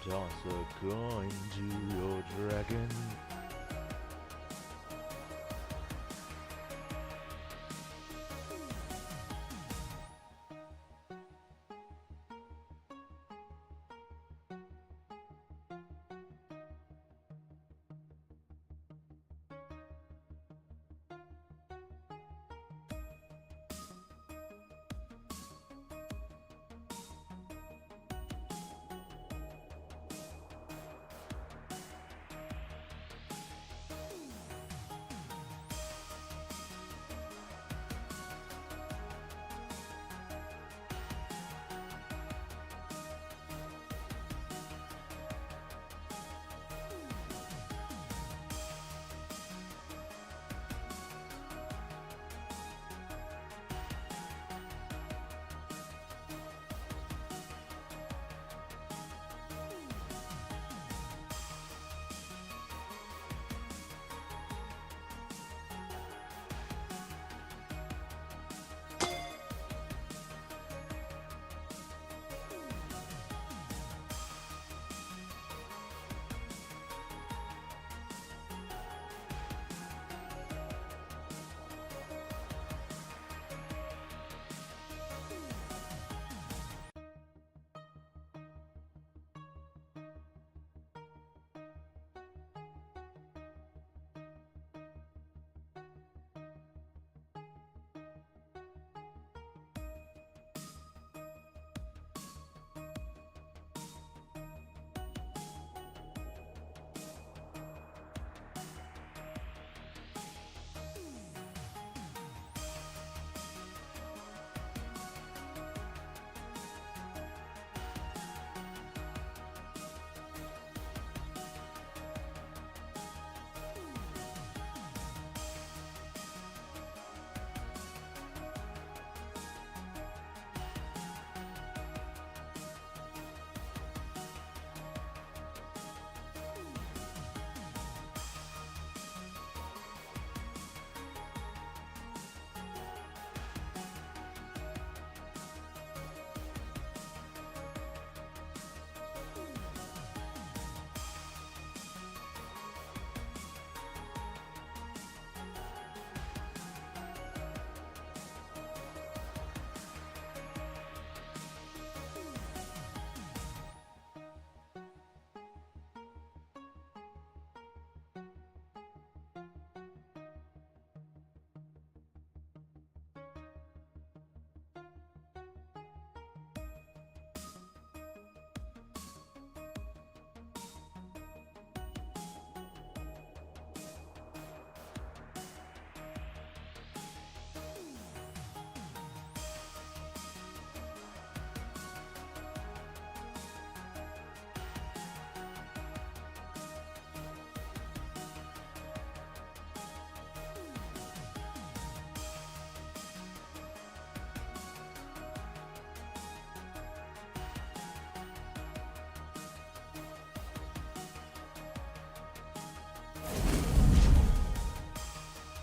Toss a coin to your dragon.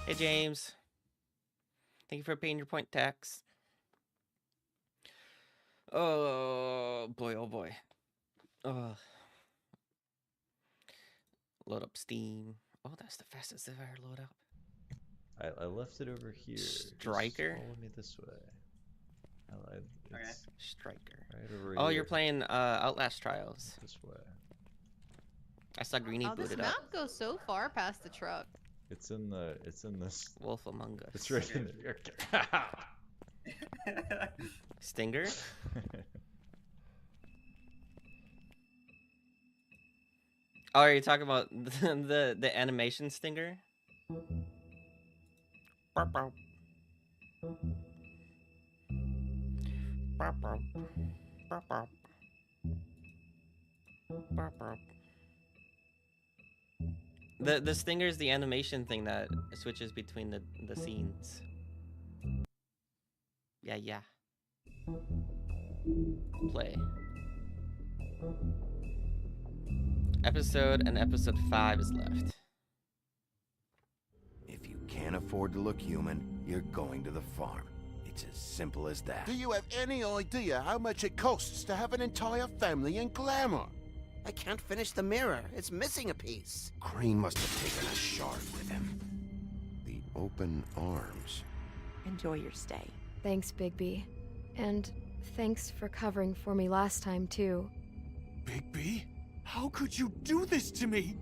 Hey, James. Thank you for paying your point tax. Oh, boy, oh, boy. Load up Steam. Oh, that's the fastest I've ever loaded up. I left it over here. Striker? Just follow me this way. It's Striker. right over oh, here. You're playing Outlast Trials. This way. I saw Greenie booted this up. map goes so far past the truck. It's in this. Wolf Among Us. It's right in there. Stinger? Oh, are you talking about the animation Stinger? The Stinger is the animation thing that switches between the scenes. Yeah. Play. Episode 5 is left. If you can't afford to look human, you're going to the farm. It's as simple as that. Do you have any idea how much it costs to have an entire family in glamour? I can't finish the mirror. It's missing a piece. Crane must have taken a shard with him. The open arms. Enjoy your stay. Thanks, Bigby. And thanks for covering for me last time, too. Bigby? How could you do this to me?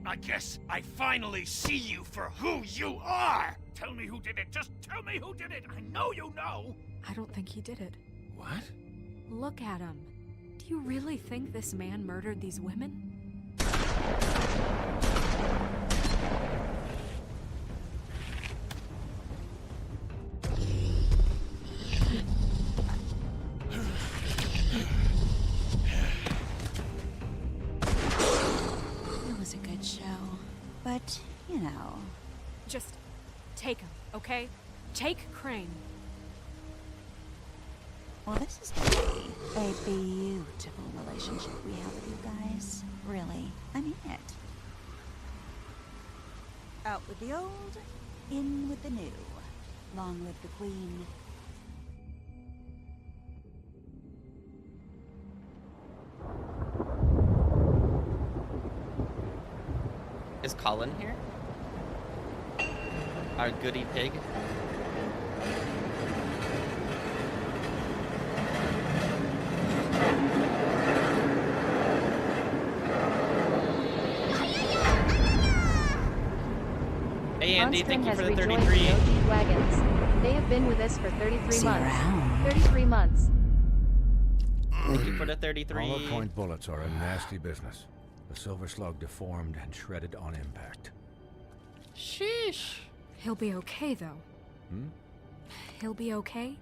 I guess I finally see you for who you are! Tell me who did it! Just tell me who did it! I know you know! I don't think he did it. What? Look at him. Do you really think this man murdered these women? It was a good show. But, you know. Just take him, okay? Take Crane. Well, this is going to be a beautiful relationship we have with you guys. Really. I mean it. Out with the old, in with the new. Long live the Queen. Is Colin here? Our goody pig? Hey Andy, thank you for the 33. Wagons. They have been with us for 33 See you months. around. 33 months. Thank you for the 33. Hollow point bullets are a nasty business. The silver slug deformed and shredded on impact. Sheesh. He'll be okay, though. Hmm? He'll be okay?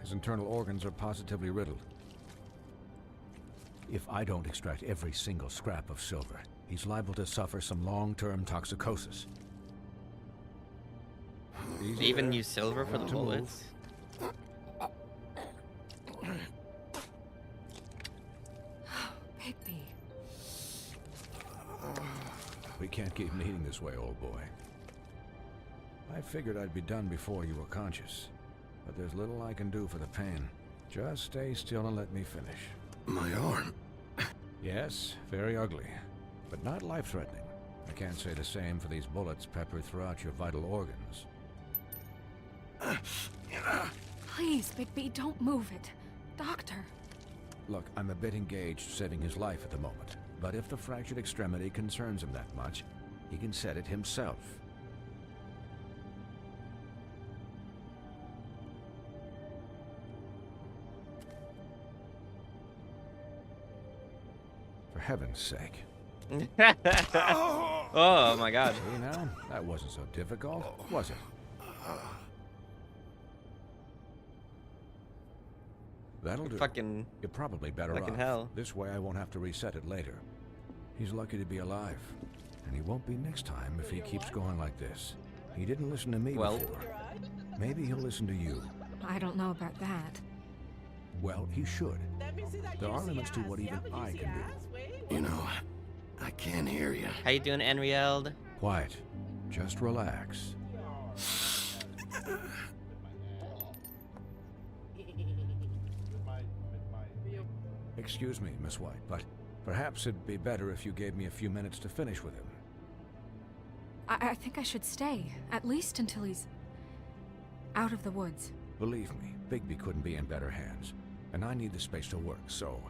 His internal organs are positively riddled. If I don't extract every single scrap of silver, he's liable to suffer some long-term toxicosis. They even use silver for the To move. bullets. Bigby. We can't keep meeting this way, old boy. I figured I'd be done before you were conscious, but there's little I can do for the pain. Just stay still and let me finish. My arm. Yes, very ugly, but not life-threatening. I can't say the same for these bullets peppered throughout your vital organs. Please, Bigby, don't move it. Doctor. Look, I'm a bit engaged saving his life at the moment, but if the fractured extremity concerns him that much, he can set it himself. For heaven's sake. Oh my god. See now? That wasn't so difficult, was it? That'll do. Fucking. You're probably better Fucking off. hell. This way I won't have to reset it later. He's lucky to be alive. And he won't be next time if he keeps going like this. He didn't listen to me Well. before. Maybe he'll listen to you. I don't know about that. Well, he should. There are limits to what even I can do. You know, I can't hear you. How you doing, Enrield? Quiet. Just relax. Excuse me, Miss White, but perhaps it'd be better if you gave me a few minutes to finish with him. I think I should stay, at least until he's out of the woods. Believe me, Bigby couldn't be in better hands. And I need the space to work, so...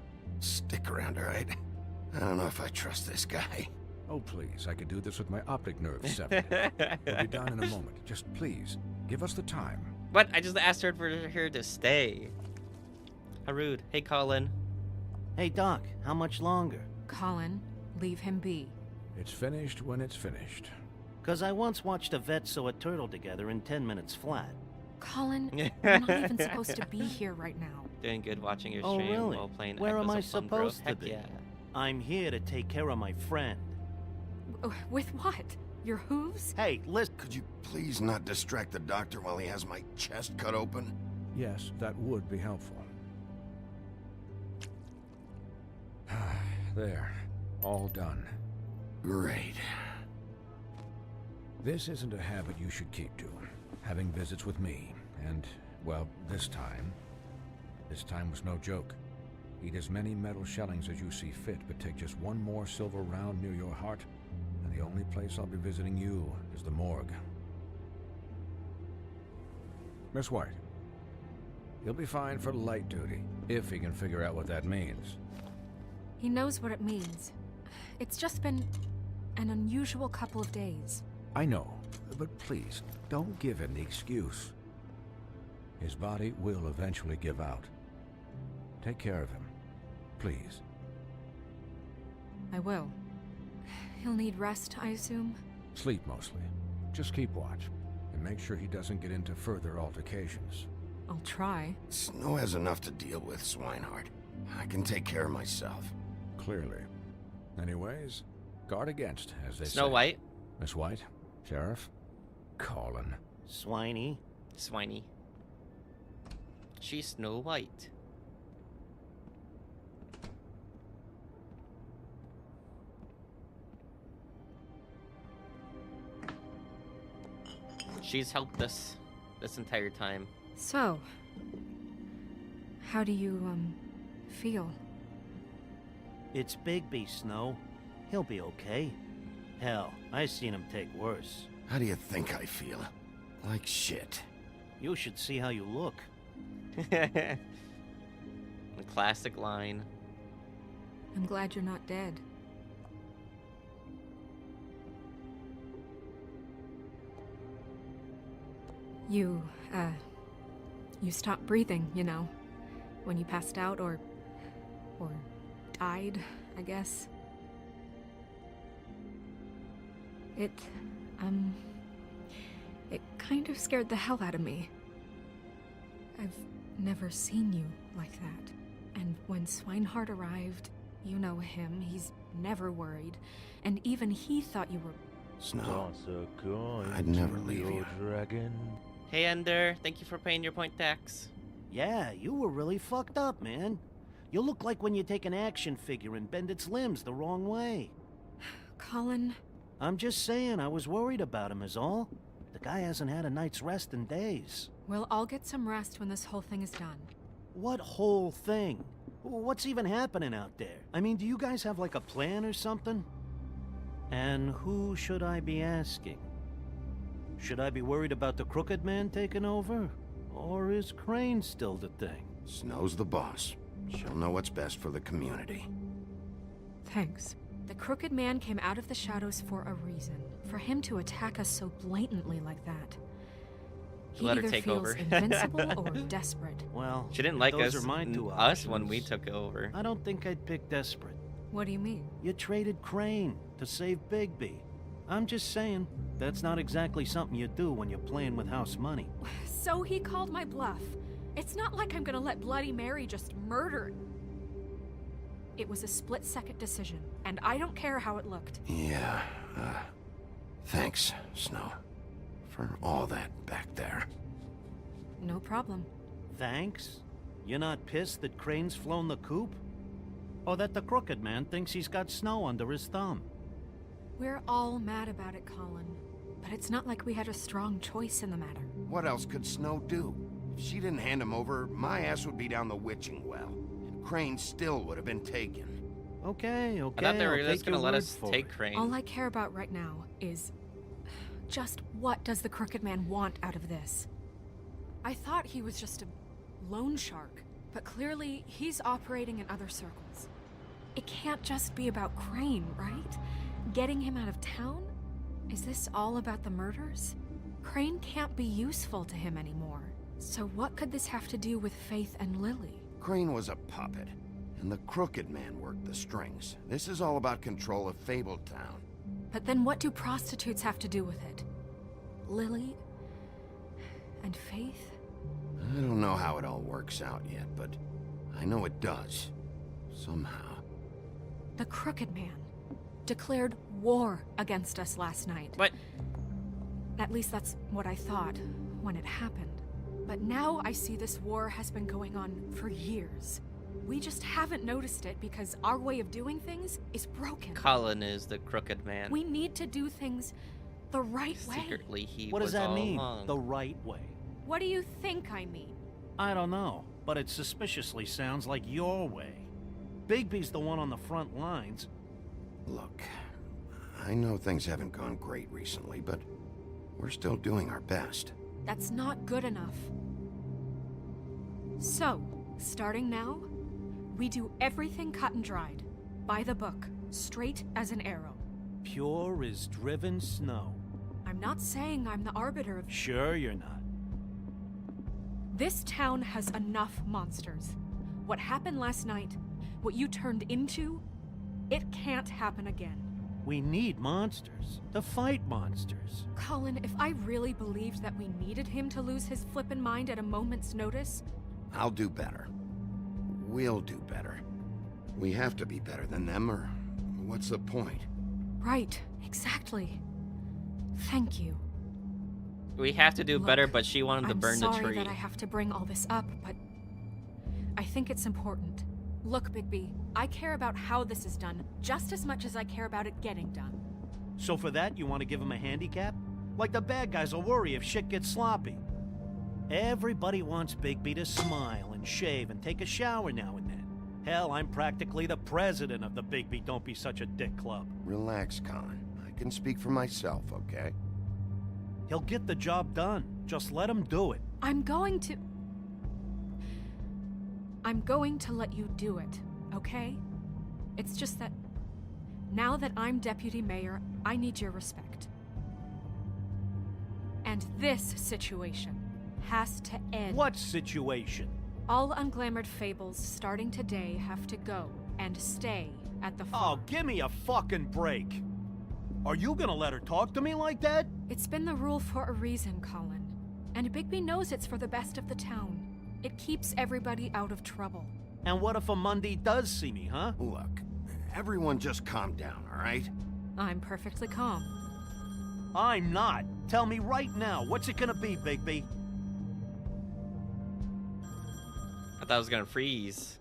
Stick around, all right? I don't know if I trust this guy. Oh, please, I could do this with my optic nerves severed. We'll be done in a moment. Just please, give us the time. What? I just asked her for her to stay. How rude. Hey, Colin. Hey, Doc, how much longer? Colin, leave him be. It's finished when it's finished. 'Cause I once watched a vet sew a turtle together in 10 minutes flat. Colin, you're not even supposed to be here right now. Doing good watching your Oh, stream really? while playing Where am I Echoes of Fun, bro. supposed to Heck be? yeah. I'm here to take care of my friend. With what? Your hooves? Hey, listen. Could you please not distract the doctor while he has my chest cut open? Yes, that would be helpful. There. All done. Great. This isn't a habit you should keep to. Having visits with me. And, well, this time was no joke. Eat as many metal shellings as you see fit, but take just one more silver round near your heart, and the only place I'll be visiting you is the morgue. Miss White, he'll be fine for light duty, if he can figure out what that means. He knows what it means. It's just been an unusual couple of days. I know, but please, don't give him the excuse. His body will eventually give out. Take care of him, please. I will. He'll need rest, I assume? Sleep mostly. Just keep watch, and make sure he doesn't get into further altercations. I'll try. Snow has enough to deal with, Swinehart. I can take care of myself. Clearly. Anyways, guard against, as they say. Snow White. Miss White, Sheriff, Colin. Swiney. Swiney. She's Snow White. She's helped us this entire time. So, how do you, feel? It's Bigby, Snow. He'll be okay. Hell, I seen him take worse. How do you think I feel? Like shit. You should see how you look. The classic line. I'm glad you're not dead. You stopped breathing, you know, when you passed out or died, I guess. It kind of scared the hell out of me. I've never seen you like that. And when Swinehart arrived, you know him, he's never worried. And even he thought you were... Snow, I'd never leave you. Hey Ender, thank you for paying your point tax. Yeah, you were really fucked up, man. You look like when you take an action figure and bend its limbs the wrong way. Colin... I'm just saying, I was worried about him is all. The guy hasn't had a night's rest in days. Well, I'll get some rest when this whole thing is done. What whole thing? What's even happening out there? I mean, do you guys have like a plan or something? And who should I be asking? Should I be worried about the Crooked Man taking over? Or is Crane still the thing? Snow's the boss. She'll know what's best for the community. Thanks. The Crooked Man came out of the shadows for a reason. For him to attack us so blatantly like that. He Let her either take feels over. invincible or desperate. Well, She didn't like those us, are my two us when we options. took over. I don't think I'd pick desperate. What do you mean? You traded Crane to save Bigby. I'm just saying, that's not exactly something you do when you're playing with house money. So he called my bluff. It's not like I'm gonna let Bloody Mary just murder. It was a split-second decision, and I don't care how it looked. Yeah, thanks, Snow. For all that back there. No problem. Thanks? You're not pissed that Crane's flown the coop? Or that the Crooked Man thinks he's got Snow under his thumb? We're all mad about it, Colin. But it's not like we had a strong choice in the matter. What else could Snow do? If she didn't hand him over, my ass would be down the witching well. And Crane still would have been taken. Okay, I thought they were I'll just take gonna your let word us for take it. Crane. All I care about right now is... just what does the Crooked Man want out of this? I thought he was just a loan shark, but clearly he's operating in other circles. It can't just be about Crane, right? Getting him out of town? Is this all about the murders? Crane can't be useful to him anymore. So what could this have to do with Faith and Lily? Crane was a puppet, and the Crooked Man worked the strings. This is all about control of Fabletown. But then what do prostitutes have to do with it? Lily? And Faith? I don't know how it all works out yet, but I know it does. Somehow. The Crooked Man declared war against us last night. What? At least that's what I thought when it happened. But now I see this war has been going on for years. We just haven't noticed it because our way of doing things is broken. Colin is the Crooked Man. We need to do things the right way. Secretly, he What was does that all mean, along. the right way? What do you think I mean? I don't know, but it suspiciously sounds like your way. Bigby's the one on the front lines. Look, I know things haven't gone great recently, but we're still doing our best. That's not good enough. So, starting now, we do everything cut and dried. By the book, straight as an arrow. Pure as driven snow. I'm not saying I'm the arbiter of... Sure you're not. This town has enough monsters. What happened last night, what you turned into, it can't happen again. We need monsters. To fight monsters. Colin, if I really believed that we needed him to lose his flippin' mind at a moment's notice... I'll do better. We'll do better. We have to be better than them, or what's the point? Right, exactly. Thank you. We have to do Look, better, but she wanted to burn the I'm tree. sorry that I have to bring all this up, but I think it's important. Look, Bigby, I care about how this is done just as much as I care about it getting done. So for that, you want to give him a handicap? Like the bad guys will worry if shit gets sloppy. Everybody wants Bigby to smile and shave and take a shower now and then. Hell, I'm practically the president of the Bigby Don't Be Such a Dick Club. Relax, Colin. I can speak for myself, okay? He'll get the job done. Just let him do it. I'm going to let you do it, okay? It's just that now that I'm deputy mayor, I need your respect. And this situation has to end. What situation? All unglamored fables starting today have to go and stay at the farm. Oh, give me a fucking break. Are you gonna let her talk to me like that? It's been the rule for a reason, Colin. And Bigby knows it's for the best of the town. It keeps everybody out of trouble. And what if a Monday does see me, huh? Look, everyone just calm down, all right? I'm perfectly calm. I'm not. Tell me right now, what's it gonna be, Bigby? I thought I was gonna freeze.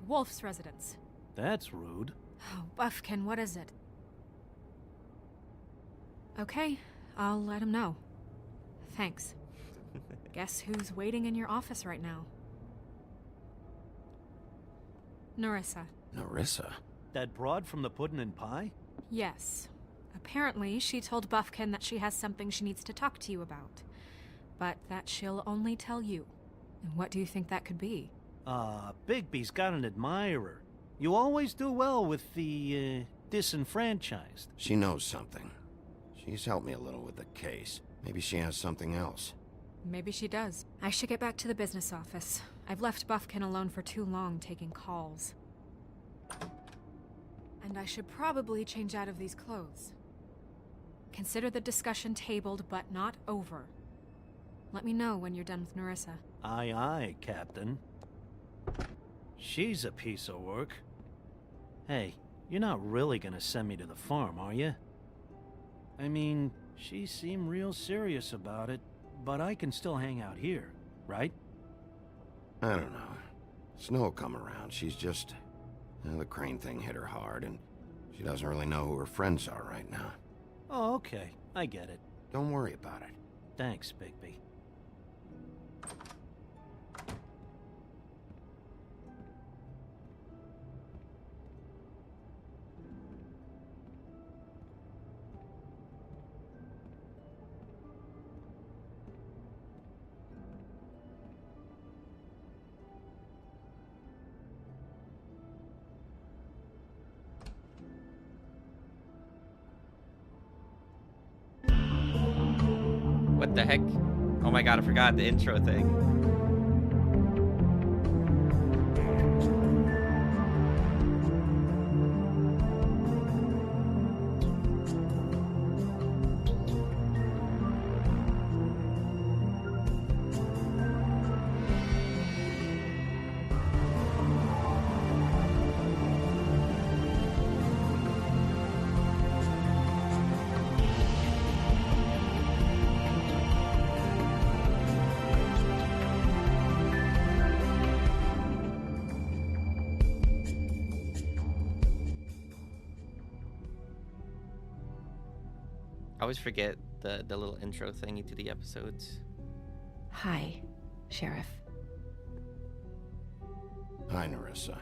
Wolf's residence. That's rude. Oh, Buffkin, what is it? Okay, I'll let him know. Thanks. Guess who's waiting in your office right now? Narissa. Narissa? That broad from the puddin' and pie? Yes. Apparently, she told Buffkin that she has something she needs to talk to you about. But that she'll only tell you. And what do you think that could be? Bigby's got an admirer. You always do well with the, disenfranchised. She knows something. She's helped me a little with the case. Maybe she has something else. Maybe she does. I should get back to the business office. I've left Buffkin alone for too long taking calls. And I should probably change out of these clothes. Consider the discussion tabled, but not over. Let me know when you're done with Narissa. Aye, aye, Captain. She's a piece of work. Hey, you're not really gonna send me to the farm, are you? I mean, she seemed real serious about it, but I can still hang out here, right? I don't know. Snow will come around. She's just... the Crane thing hit her hard, and she doesn't really know who her friends are right now. Oh, okay. I get it. Don't worry about it. Thanks, Bigby. What the heck? Oh my god, I forgot the intro thing. I always forget the little intro thingy to the episodes. Hi, Sheriff. Hi, Nerissa.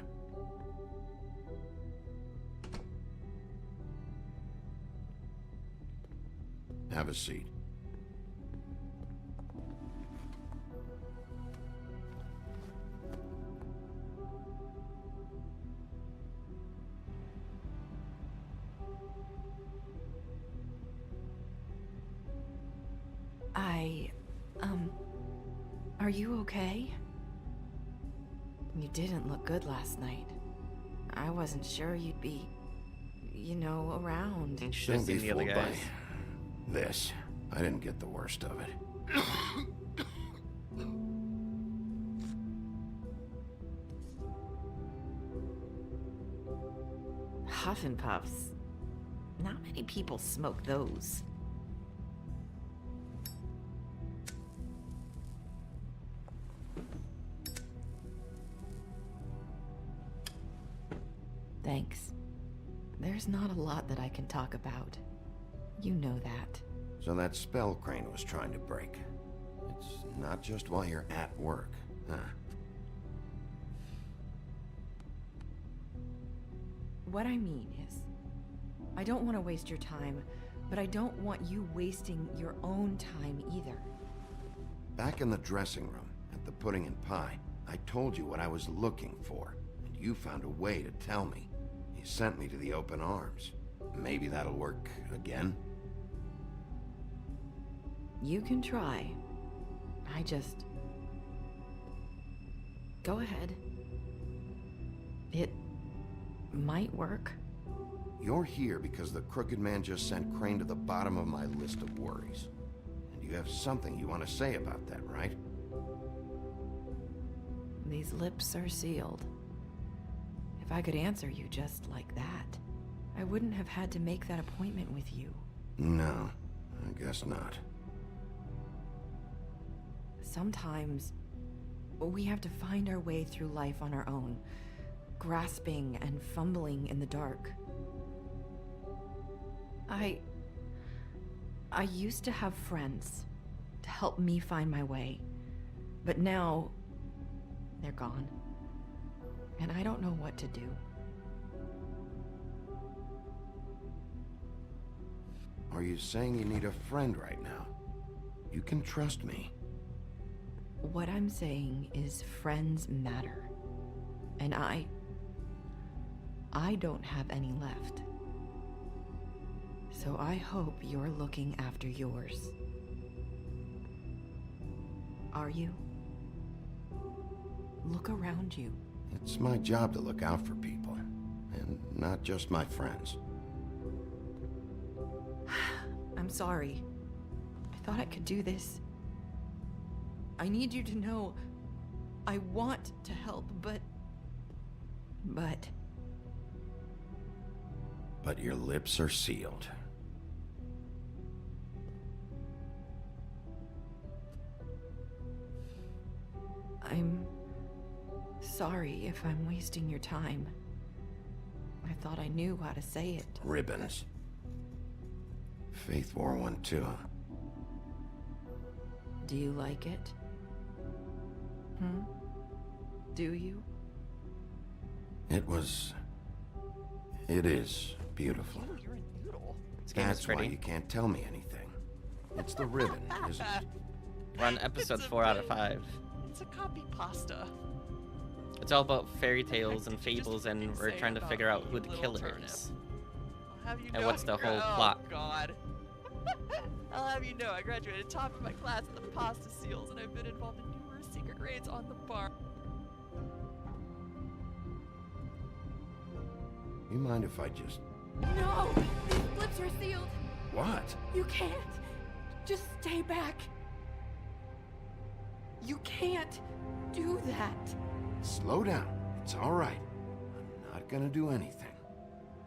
Have a seat. Are you okay? You didn't look good last night. I wasn't sure you'd be, you know, around. You should have Don't be seen the other fooled by guys. this. I didn't get the worst of it. Huff and puffs. Not many people smoke those. Thanks. There's not a lot that I can talk about. You know that. So that spell Crane was trying to break. It's not just while you're at work, huh? What I mean is, I don't want to waste your time, but I don't want you wasting your own time either. Back in the dressing room, at the pudding and pie, I told you what I was looking for, and you found a way to tell me. You sent me to the open arms. Maybe that'll work again? You can try. I just... Go ahead. It might work. You're here because the crooked man just sent Crane to the bottom of my list of worries. And you have something you want to say about that, right? These lips are sealed. If I could answer you just like that, I wouldn't have had to make that appointment with you. No, I guess not. Sometimes, we have to find our way through life on our own, grasping and fumbling in the dark. I used to have friends to help me find my way, but now they're gone, and I don't know what to do. Are you saying you need a friend right now? You can trust me. What I'm saying is friends matter, and I don't have any left. So I hope you're looking after yours. Are you? Look around you. It's my job to look out for people, and not just my friends. I'm sorry. I thought I could do this. I need you to know I want to help, but But your lips are sealed. I'm sorry if I'm wasting your time. I thought I knew how to say it. Ribbons. Faith 412. Do you like it? Do you? It is beautiful. You're a noodle. This game is That's why pretty. you can't tell me anything. It's the ribbon, isn't it? We're on episode 4 out of 5. It's a copy pasta. It's all about fairy tales and fables, and we're trying to figure out who the killer is. I'll have you And know what's the I whole plot? Oh, God. I'll have you know I graduated top of my class in the pasta seals, and I've been involved in numerous secret raids on the bar. You mind if I just... No! These lips are sealed! What? You can't! Just stay back! You can't do that! Slow down. It's all right. I'm not gonna do anything.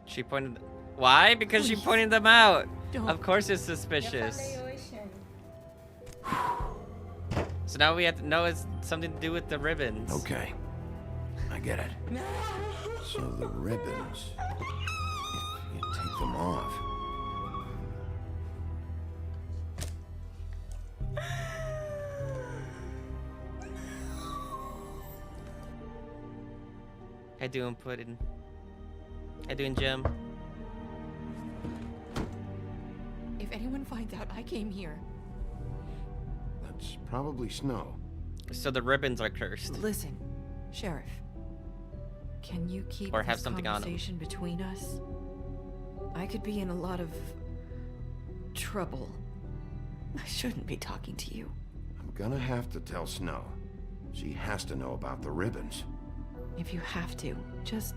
She pointed... Why? Because she Please. pointed them out. Don't. Of course it's suspicious. So now we have to know it's something to do with the ribbons. Okay. I get it. So the ribbons... If you take them off... How doing, Puddin'? How doing, Jim? If anyone finds out I came here... That's probably Snow. So the ribbons are cursed. Listen, Sheriff. Can you keep Or have this something on 'em. conversation between us? I could be in a lot of... trouble. I shouldn't be talking to you. I'm gonna have to tell Snow. She has to know about the ribbons. If you have to, just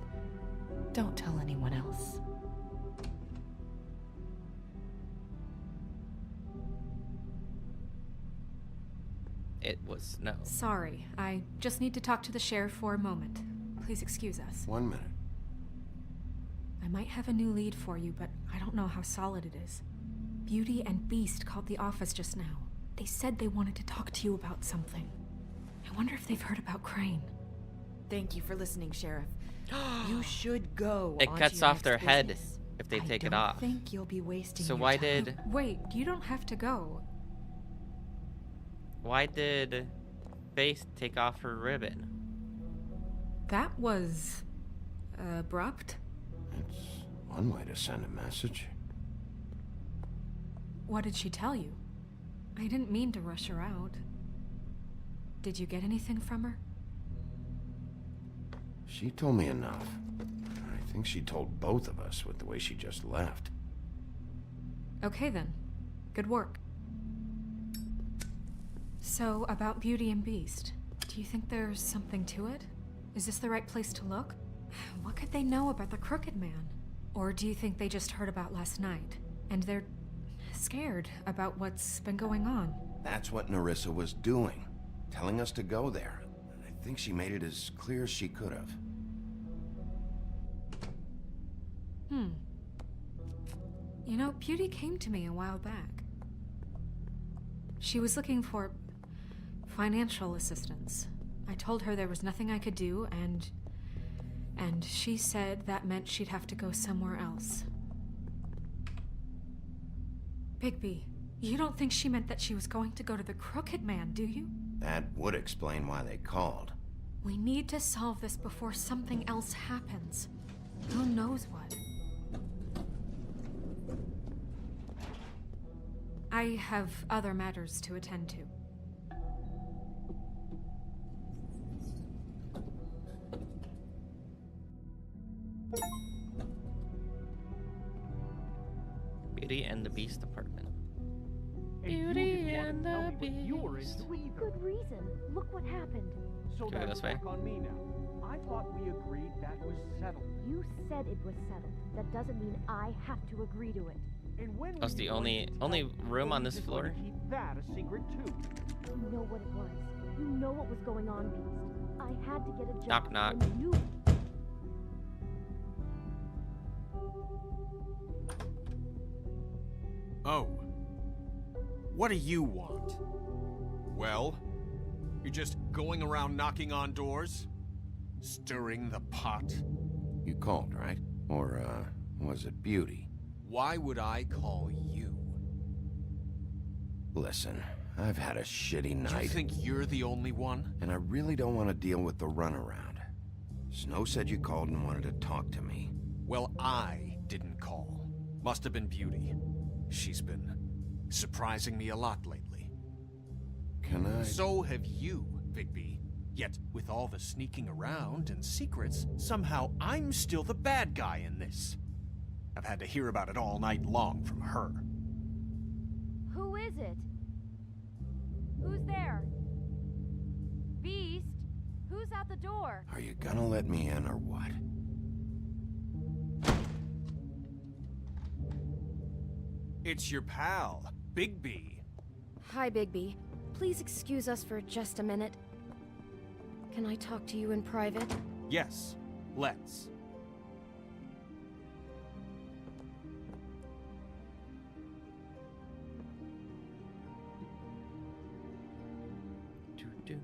don't tell anyone else. It was no. Sorry, I just need to talk to the sheriff for a moment. Please excuse us. 1 minute. I might have a new lead for you, but I don't know how solid it is. Beauty and Beast called the office just now. They said they wanted to talk to you about something. I wonder if they've heard about Crane. Thank you for listening, Sheriff. You should go. It on cuts to your off their next head business. if they take I it don't off. think you'll be wasting So your why time. did Wait, you don't have to go. Faith take off her ribbon? That was... abrupt? It's one way to send a message. What did she tell you? I didn't mean to rush her out. Did you get anything from her? She told me enough. I think she told both of us with the way she just left. Okay then. Good work. So, about Beauty and Beast, do you think there's something to it? Is this the right place to look? What could they know about the Crooked Man? Or do you think they just heard about last night, and they're scared about what's been going on? That's what Nerissa was doing, telling us to go there. I think she made it as clear as she could have. You know, Beauty came to me a while back. She was looking for financial assistance. I told her there was nothing I could do, and she said that meant she'd have to go somewhere else. Bigby, you don't think she meant that she was going to go to the Crooked Man, do you? That would explain why they called. We need to solve this before something else happens. Who knows what? I have other matters to attend to. Beauty and the Beast apartment. Beauty and the Beast. Good reason. Look what happened. So Can we go that's this way? back on me now. I thought we agreed that was settled. You said it was settled. That doesn't mean I have to agree to it. And when That's the only room on this floor. Keep that a secret too. You know what it was. You know what was going on, Beast. I had to get a job. Knock, knock. And you... Oh. What do you want? Well, you're just going around knocking on doors? Stirring the pot? You called, right? Or, was it Beauty? Why would I call you? Listen, I've had a shitty night. Do you think you're the only one? And I really don't want to deal with the runaround. Snow said you called and wanted to talk to me. Well, I didn't call. Must have been Beauty. She's been surprising me a lot lately. Can I? So have you, Bigby. Yet, with all the sneaking around and secrets, somehow I'm still the bad guy in this. I've had to hear about it all night long from her. Who is it? Who's there? Beast? Who's at the door? Are you gonna let me in or what? It's your pal, Bigby. Hi, Bigby. Please excuse us for just a minute. Can I talk to you in private? Yes, let's. I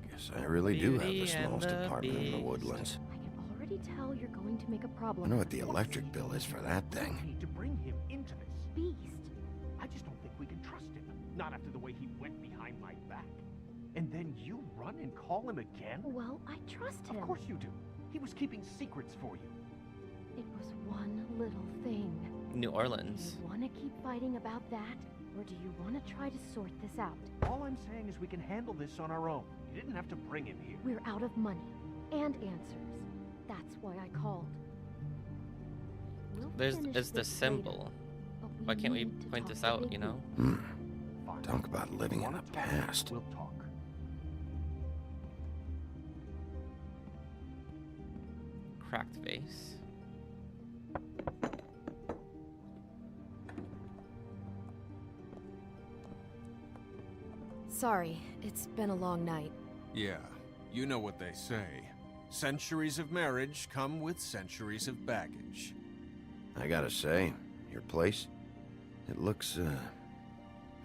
guess I really do have the smallest apartment in the woodlands. I can already tell you're going to make a I problem. know what the electric bill is for that thing. Need to bring him into this. Beast. I just don't think we can trust him. Not after the way he went behind my back. And then you run and call him again? Well, I trust him. Of course you do. He was keeping secrets for you. It was one little thing. New Do Orleans. you want to keep fighting about that? Or do you want to try to sort this out? All I'm saying is we can handle this on our own. You didn't have to bring him here. We're out of money and answers. That's why I called. We'll There's finish the this symbol. later, but Why can't we need to point talk this to out, Big you know? Talk about living in the past. We'll talk. Cracked face. Sorry, it's been a long night. Yeah, you know what they say. Centuries of marriage come with centuries of baggage. I gotta say, your place, it looks,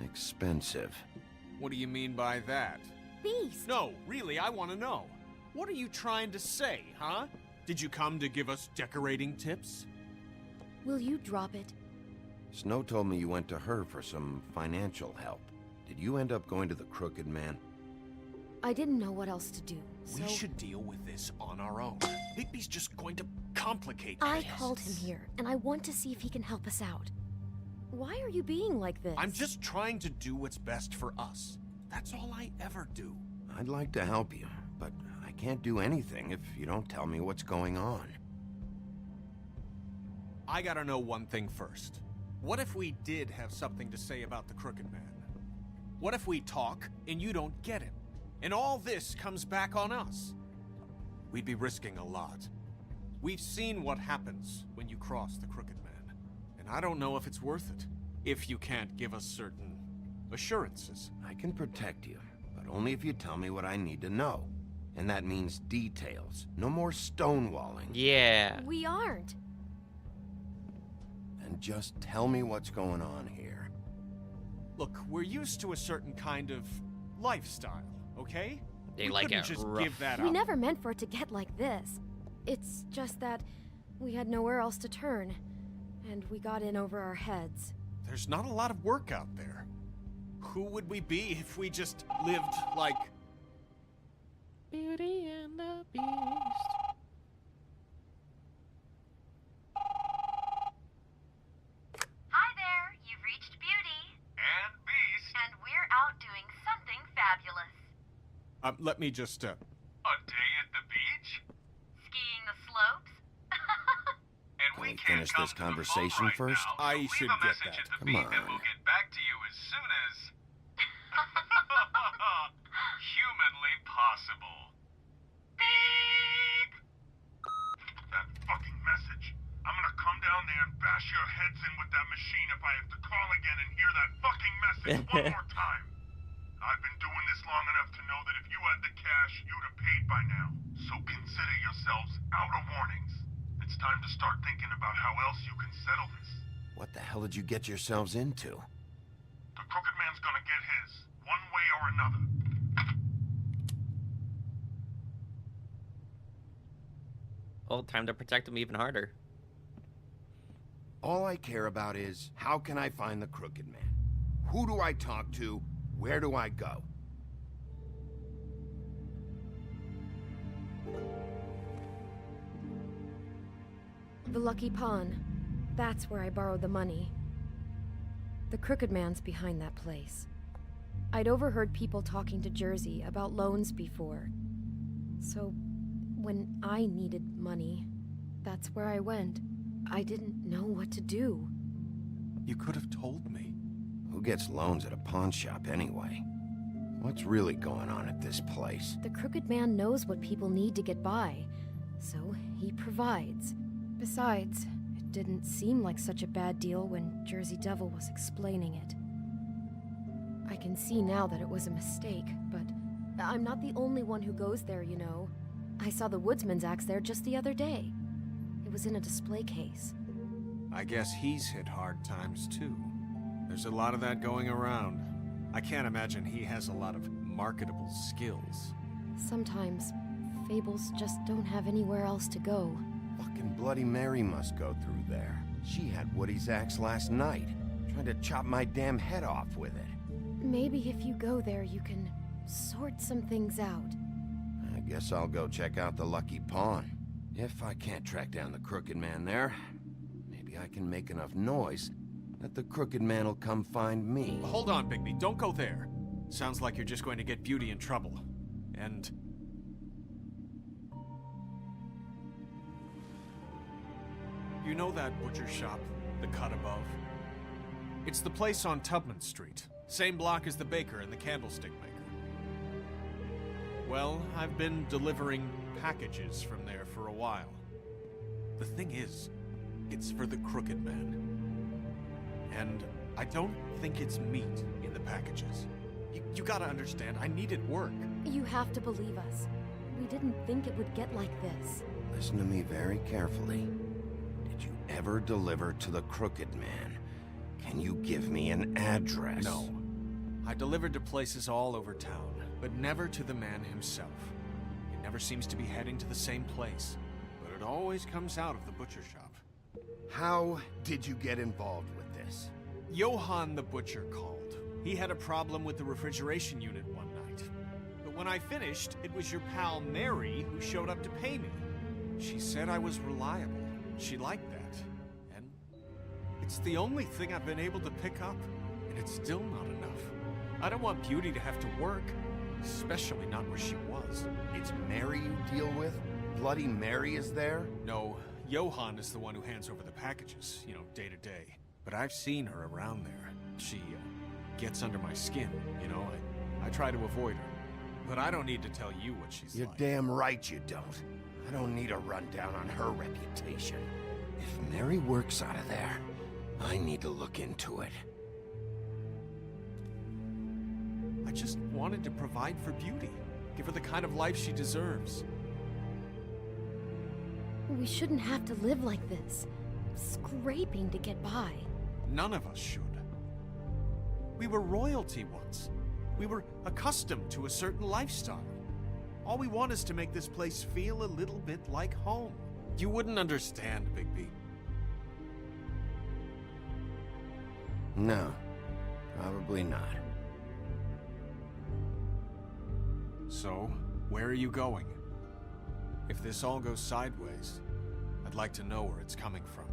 expensive. What do you mean by that? Beast! No, really, I want to know. What are you trying to say, huh? Did you come to give us decorating tips? Will you drop it? Snow told me you went to her for some financial help. Did you end up going to the Crooked Man? I didn't know what else to do, so... We should deal with this on our own. Bigby's just going to complicate I things. called him here, and I want to see if he can help us out. Why are you being like this? I'm just trying to do what's best for us. That's all I ever do. I'd like to help you, but I can't do anything if you don't tell me what's going on. I gotta know one thing first. What if we did have something to say about the Crooked Man? What if we talk and you don't get him? And all this comes back on us? We'd be risking a lot. We've seen what happens when you cross the Crooked Man. And I don't know if it's worth it. If you can't give us certain assurances. I can protect you, but only if you tell me what I need to know. And that means details. No more stonewalling. Yeah. We aren't. And just tell me what's going on here. Look, we're used to a certain kind of lifestyle, okay? They we like couldn't it just rough. give that We up. never meant for it to get like this. It's just that we had nowhere else to turn, and we got in over our heads. There's not a lot of work out there. Who would we be if we just lived like... Beauty and the Beast. Hi there, you've reached Beauty. And Beast. And we're out doing something fabulous. Let me just, A day at the beach? Skiing the slopes? And Can we finish this conversation first? I should get that. Come on. we'll get back to you as soon as... humanly possible. Beep! That fucking message. I'm gonna come down there and bash your heads in with that machine if I have to call again and hear that fucking message one more time. I've been doing this long enough to know that if you had the cash, you'd have paid by now. So consider yourselves out of warnings. It's time to start thinking about how else you can settle this. What the hell did you get yourselves into? The Crooked Man's gonna get his, one way or another. Well, time to protect him even harder. All I care about is, how can I find the Crooked Man? Who do I talk to? Where do I go? The Lucky Pawn. That's where I borrowed the money. The Crooked Man's behind that place. I'd overheard people talking to Jersey about loans before. So, when I needed money, that's where I went. I didn't know what to do. You could have told me. Who gets loans at a pawn shop anyway? What's really going on at this place? The Crooked Man knows what people need to get by, so he provides. Besides, it didn't seem like such a bad deal when Jersey Devil was explaining it. I can see now that it was a mistake, but I'm not the only one who goes there, you know. I saw the Woodsman's axe there just the other day. It was in a display case. I guess he's hit hard times too. There's a lot of that going around. I can't imagine he has a lot of marketable skills. Sometimes, fables just don't have anywhere else to go. Fucking Bloody Mary must go through there. She had Woody's axe last night, trying to chop my damn head off with it. Maybe if you go there, you can sort some things out. I guess I'll go check out the Lucky Pawn. If I can't track down the Crooked Man there, maybe I can make enough noise that the Crooked Man will come find me. Hold on, Bigby. Don't go there. Sounds like you're just going to get Beauty in trouble. And... you know that butcher shop, the cut above? It's the place on Tubman Street. Same block as the baker and the candlestick maker. Well, I've been delivering packages from there for a while. The thing is, it's for the Crooked Man. And I don't think it's meat in the packages. You gotta understand, I needed work. You have to believe us. We didn't think it would get like this. Listen to me very carefully. Did you ever deliver to the Crooked Man? Can you give me an address? No. I delivered to places all over town, but never to the man himself. It never seems to be heading to the same place, but it always comes out of the butcher shop. How did you get involved with this? Johann the butcher called. He had a problem with the refrigeration unit one night. But when I finished, it was your pal Mary who showed up to pay me. She said I was reliable. She liked that. And it's the only thing I've been able to pick up, and it's still not enough. I don't want Beauty to have to work, especially not where she was. It's Mary you deal with? Bloody Mary is there? No, Johann is the one who hands over the packages, you know, day to day. But I've seen her around there. She gets under my skin, you know. I try to avoid her. But I don't need to tell you what she's You're like. damn right you don't. I don't need a rundown on her reputation. If Mary works out of there, I need to look into it. I just wanted to provide for Beauty. Give her the kind of life she deserves. We shouldn't have to live like this, scraping to get by. None of us should. We were royalty once. We were accustomed to a certain lifestyle. All we want is to make this place feel a little bit like home. You wouldn't understand, Bigby. No, probably not. So, where are you going? If this all goes sideways, I'd like to know where it's coming from.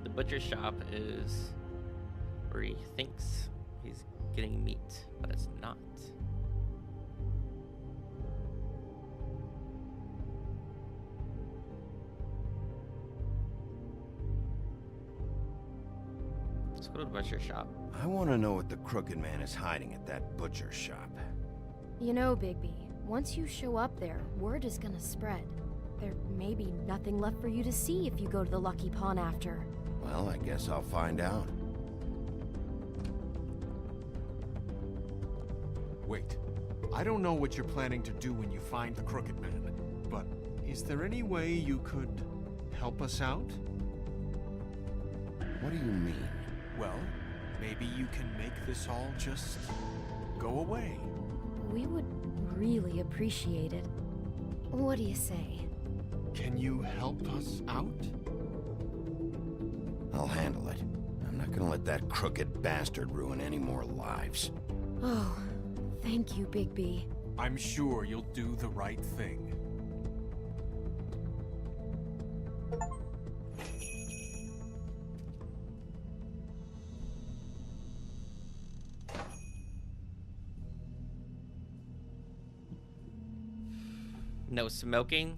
The butcher shop is where he thinks he's getting meat, but it's not. Let's go to the butcher shop. I want to know what the Crooked Man is hiding at that butcher shop. You know, Bigby, once you show up there, word is gonna spread. There may be nothing left for you to see if you go to the Lucky Pawn after. Well, I guess I'll find out. Wait, I don't know what you're planning to do when you find the Crooked Man, but is there any way you could help us out? What do you mean? Well, maybe you can make this all just go away. We would really appreciate it. What do you say? Can you help us out? I'll handle it. I'm not gonna let that crooked bastard ruin any more lives. Oh, thank you, Bigby. I'm sure you'll do the right thing. No smoking?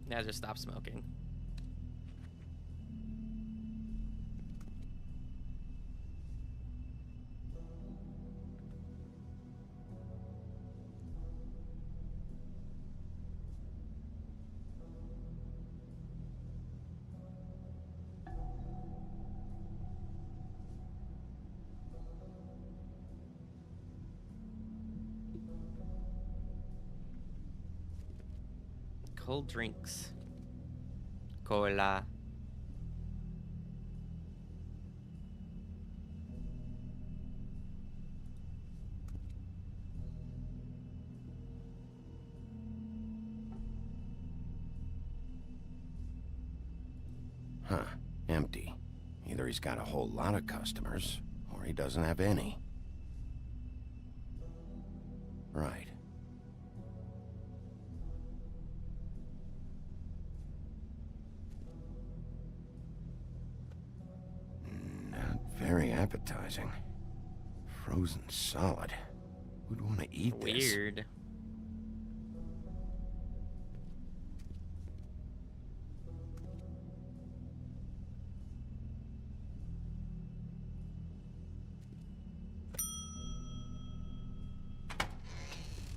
Now just stop smoking. Cold drinks. Cola. empty. Either he's got a whole lot of customers, or he doesn't have any. Right. Not very appetizing. Frozen solid. Who'd want to eat this? Weird.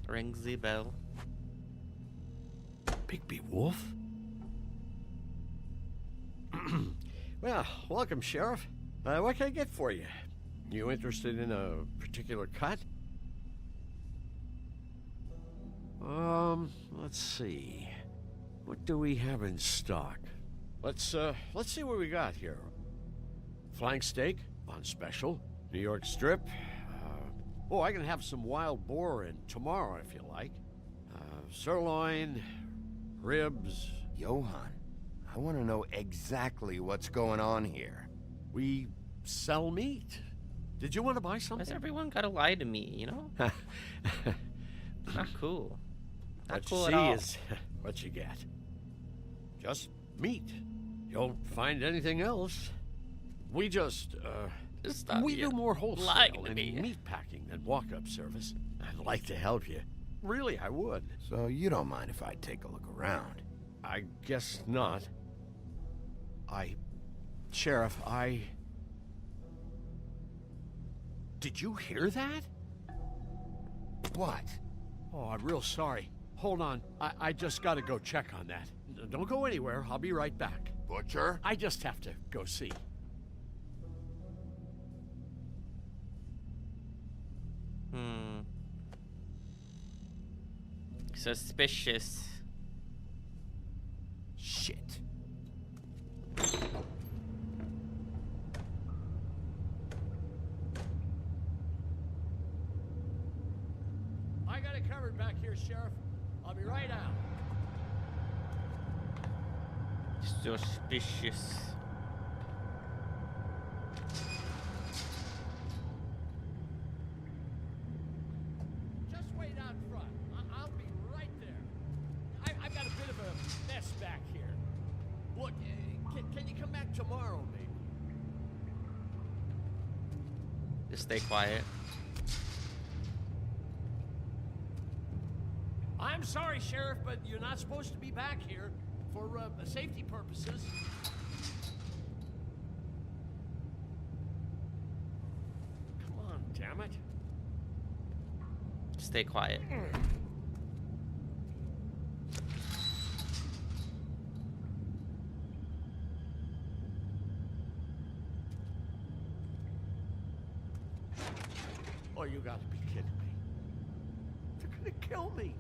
Rings the bell. Bigby Wolf? Well, welcome, Sheriff. What can I get for you? You interested in a particular cut? Let's see. What do we have in stock? Let's see what we got here. Flank steak on special. New York strip. Oh, I can have some wild boar in tomorrow if you like. Sirloin, ribs. Johann, I want to know exactly what's going on here. We sell meat. Did you want to buy something? Why's everyone gotta lie to me, you know? Not cool. Not What cool you at see all. is what you get. Just meat. You don't find anything else. We just stop we you do more wholesale lying to and me. meat packing than walk-up service. I'd like to help you. Really, I would. So you don't mind if I take a look around? I guess not. Sheriff, Did you hear that? What? Oh, I'm real sorry. Hold on. I just gotta go check on that. Don't go anywhere. I'll be right back. Butcher? I just have to go see. Suspicious. Shit. I got it covered back here, Sheriff. I'll be right out. Suspicious. Just wait out front. I'll be right there. I've got a bit of a mess back here. Look, can you come back tomorrow, maybe? Just stay quiet. I'm sorry, Sheriff, but you're not supposed to be back here for safety purposes. Come on, damn it. Stay quiet. Oh, you gotta be kidding me. They're gonna kill me.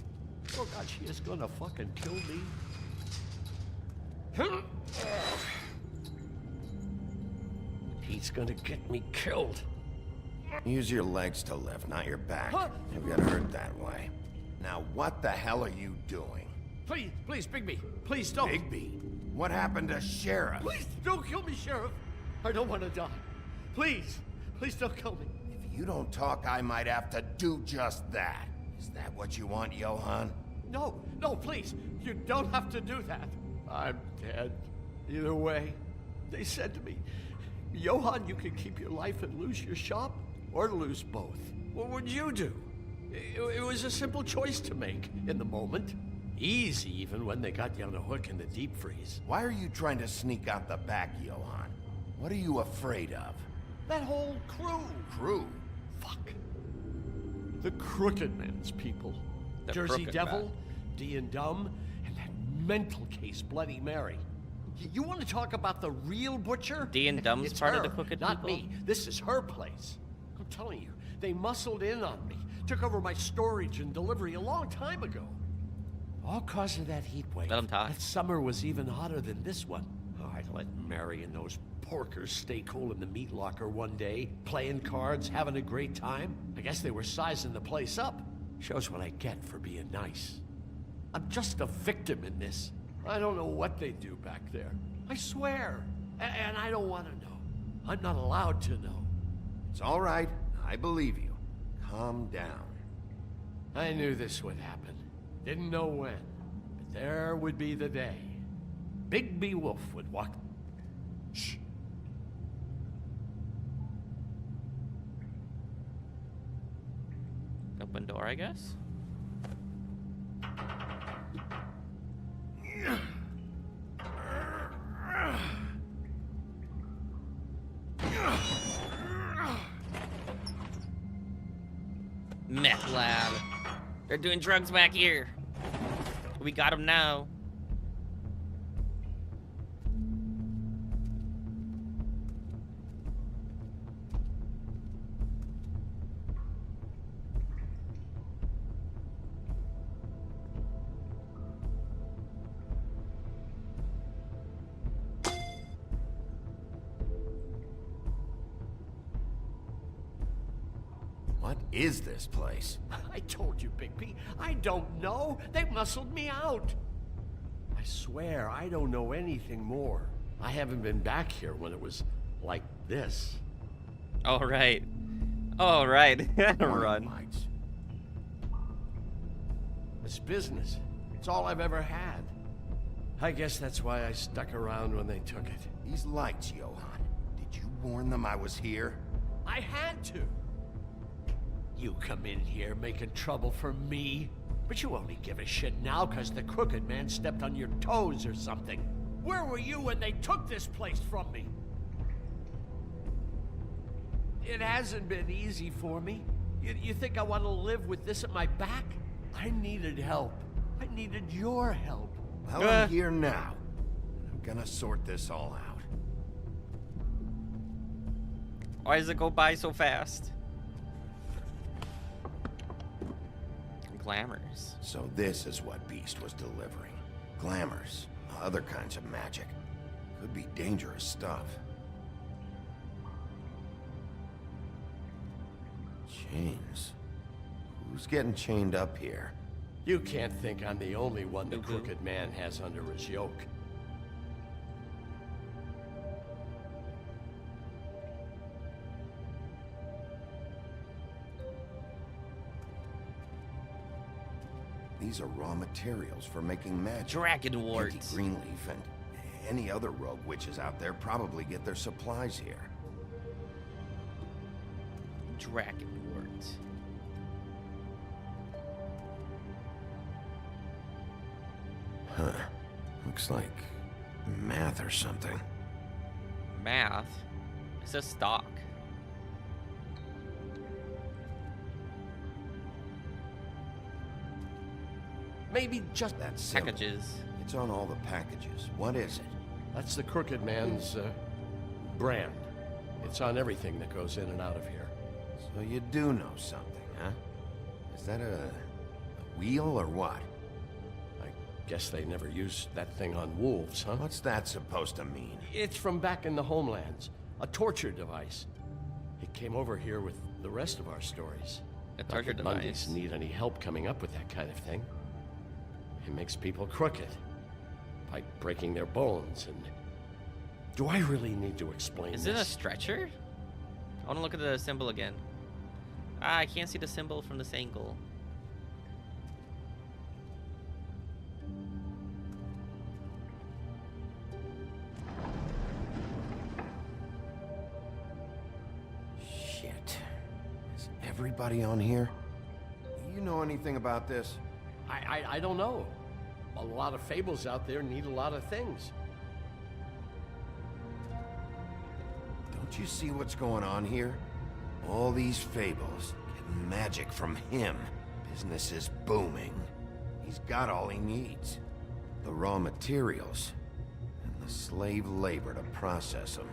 Oh God, she is gonna fucking kill me. He's gonna get me killed. Use your legs to lift, not your back. Huh? You'll get hurt that way. Now, what the hell are you doing? Please, Bigby. Please don't. Bigby? What happened to Sheriff? Please don't kill me, Sheriff. I don't want to die. Please don't kill me. If you don't talk, I might have to do just that. Is that what you want, Johann? No, please. You don't have to do that. I'm dead. Either way. They said to me, Johann, you can keep your life and lose your shop, or lose both. What would you do? It was a simple choice to make in the moment. Easy, even when they got you on a hook in the deep freeze. Why are you trying to sneak out the back, Johann? What are you afraid of? That whole crew. Crew? Fuck. The Crooked Man's people. The Jersey Crooked Devil, Man. D and Dumb, and that mental case, Bloody Mary. You want to talk about the real butcher? D and Dumb's It's part her, of the Crooked not people? me. This is her place. I'm telling you, they muscled in on me, took over my storage and delivery a long time ago. All cause of that heat wave. Let 'em talk. That summer was even hotter than this one. Oh, I'd let Mary and those porkers stay cool in the meat locker one day, playing cards, having a great time. I guess they were sizing the place up. Shows what I get for being nice. I'm just a victim in this. I don't know what they do back there. I swear. And I don't want to know. I'm not allowed to know. It's all right. I believe you. Calm down. I knew this would happen. Didn't know when. But there would be the day. Big B Wolf would walk... Shh. Open door, I guess. Meth lab. They're doing drugs back here. We got them now. What is this place? I told you, Big B. I don't know. They muscled me out. I swear, I don't know anything more. I haven't been back here when it was like this. All right. All right. Run. It's business. It's all I've ever had. I guess that's why I stuck around when they took it. These lights, Johan. Did you warn them I was here? I had to. You come in here making trouble for me, but you only give a shit now because the Crooked Man stepped on your toes or something. Where were you when they took this place from me? It hasn't been easy for me. You think I want to live with this at my back? I needed help. I needed your help. Well, I'm here now. I'm gonna sort this all out. Why does it go by so fast? Glamours. So this is what Beast was delivering. Glamours, other kinds of magic. Could be dangerous stuff. Chains. Who's getting chained up here? You can't think I'm the only one the Crooked Man has under his yoke. These are raw materials for making magic. Dragon warts. Auntie Greenleaf and any other rogue witches out there probably get their supplies here. Dragon warts. Huh. Looks like math or something. Math? It says stock. Maybe just that symbol. Packages. It's on all the packages. What is it? That's the Crooked Man's brand. It's on everything that goes in and out of here. So you do know something, huh? Is that a wheel or what? I guess they never used that thing on wolves, huh? What's that supposed to mean? It's from back in the homelands. A torture device. It came over here with the rest of our stories. A torture device? Mondays need any help coming up with that kind of thing. It makes people crooked. By breaking their bones and... Do I really need to explain this? Is it a stretcher? I want to look at the symbol again. Ah, I can't see the symbol from this angle. Shit. Is everybody on here? You know anything about this? I don't know. A lot of fables out there need a lot of things. Don't you see what's going on here? All these fables, getting magic from him. Business is booming. He's got all he needs. The raw materials, and the slave labor to process them.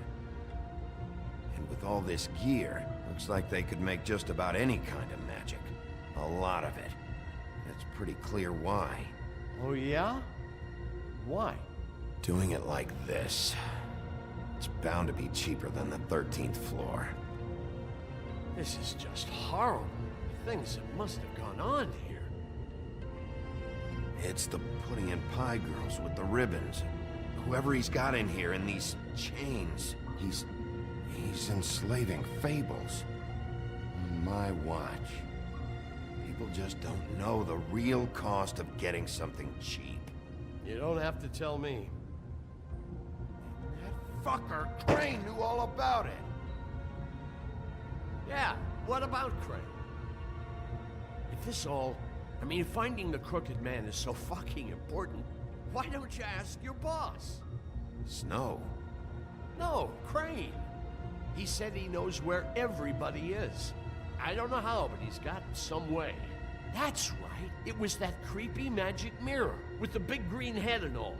And with all this gear, looks like they could make just about any kind of magic. A lot of it. It's pretty clear why. Oh yeah? Why? Doing it like this. It's bound to be cheaper than the 13th floor. This is just horrible. Things that must have gone on here. It's the pudding and pie girls with the ribbons. Whoever he's got in here in these chains. He's enslaving fables. On my watch. People just don't know the real cost of getting something cheap. You don't have to tell me. That fucker Crane knew all about it. Yeah, what about Crane? If this all... I mean, if finding the Crooked Man is so fucking important, why don't you ask your boss? Snow? No, Crane. He said he knows where everybody is. I don't know how, but he's got some way. That's right. It was that creepy magic mirror with the big green head and all.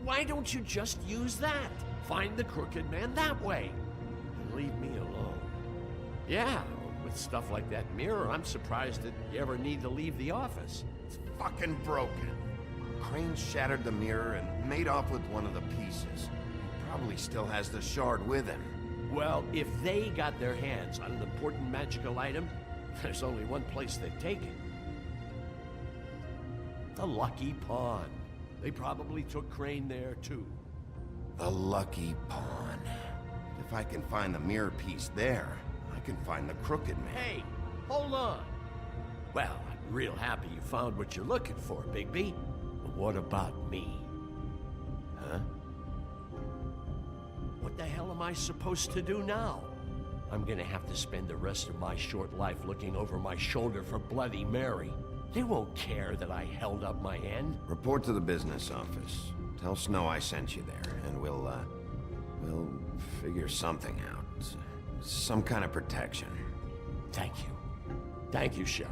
Why don't you just use that? Find the Crooked Man that way. And leave me alone. Yeah, with stuff like that mirror, I'm surprised that you ever need to leave the office. It's fucking broken. Crane shattered the mirror and made off with one of the pieces. He probably still has the shard with him. Well, if they got their hands on an important magical item, there's only one place they'd take it. The Lucky Pawn. They probably took Crane there, too. The Lucky Pawn. If I can find the mirror piece there, I can find the Crooked Man. Hey, hold on. Well, I'm real happy you found what you're looking for, Bigby. But what about me? Huh? What the hell am I supposed to do now? I'm gonna have to spend the rest of my short life looking over my shoulder for Bloody Mary. They won't care that I held up my end. Report to the business office. Tell Snow I sent you there, and we'll figure something out. Some kind of protection. Thank you. Thank you, Sheriff.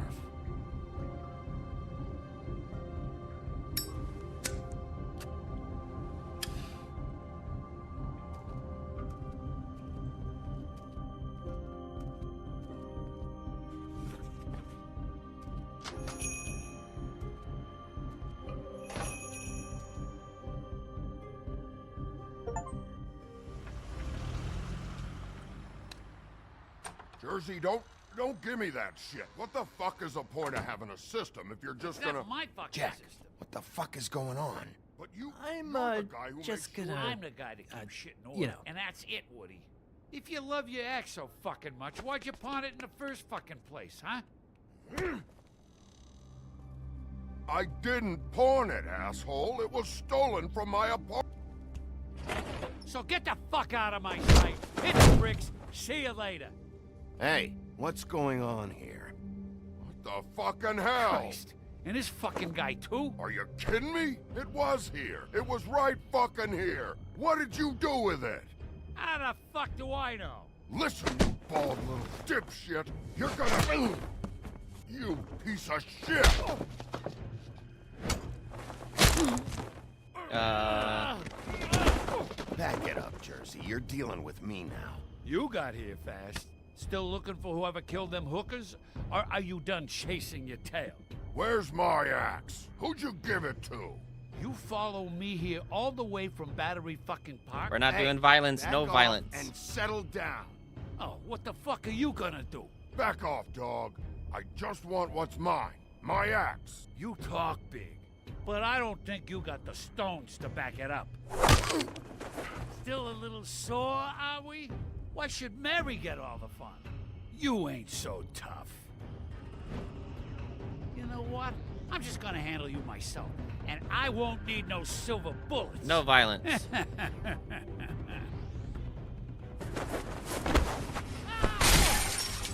Jersey, don't give me that shit. What the fuck is the point of having a system if you're just gonna... That's my fucking Jack, system. what the fuck is going on? But you... I'm, you're the guy who just makes gonna... I'm the guy that keeps shit in order, you know. and that's it, Woody. If you love your ex so fucking much, why'd you pawn it in the first fucking place, huh? I didn't pawn it, asshole. It was stolen from my apartment. So get the fuck out of my sight. Hit the bricks. See you later. Hey, what's going on here? What the fucking hell? Christ. And this fucking guy, too? Are you kidding me? It was here. It was right fucking here. What did you do with it? How the fuck do I know? Listen, you bald little dipshit. You're gonna... You piece of shit! Back it up, Jersey. You're dealing with me now. You got here fast. Still looking for whoever killed them hookers? Or are you done chasing your tail? Where's my axe? Who'd you give it to? You follow me here all the way from Battery fucking Park? We're not doing violence. No Back violence. off and settle down. Oh, what the fuck are you gonna do? Back off, dog. I just want what's mine. My axe. You talk big, but I don't think you got the stones to back it up. Still a little sore, are we? Why should Mary get all the fun? You ain't so tough. You know what? I'm just gonna handle you myself, and I won't need no silver bullets. No violence.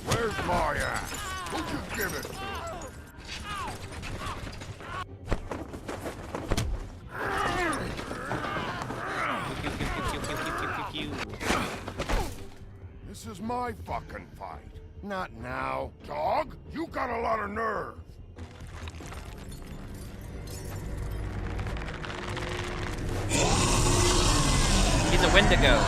Where's my axe? Who'd you give it to? This is my fucking fight. Not now. Dog, you got a lot of nerve. He's a Wendigo.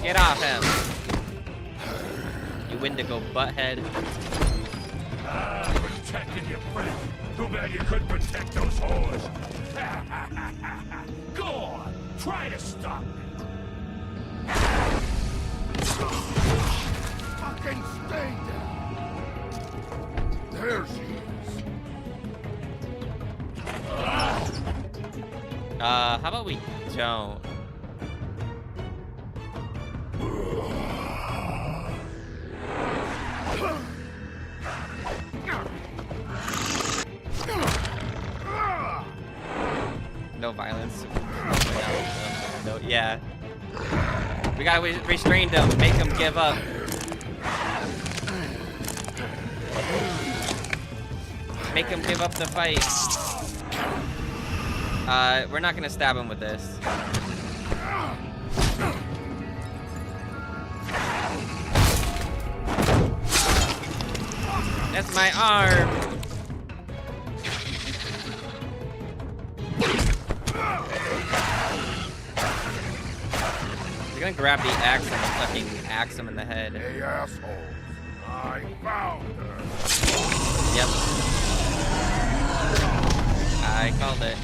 Get off him. You Wendigo butthead. Protected your friend. Too bad you couldn't protect those whores. Go on. Try to stop me. Fucking stay down. There she is. How about we don't? No violence. No, yeah. We gotta restrain them, make them give up. Make him give up the fight. We're not gonna stab him with this. That's my arm. You're gonna grab the axe and fucking axe him in the head. Hey, assholes. I found her. Yep. I called it.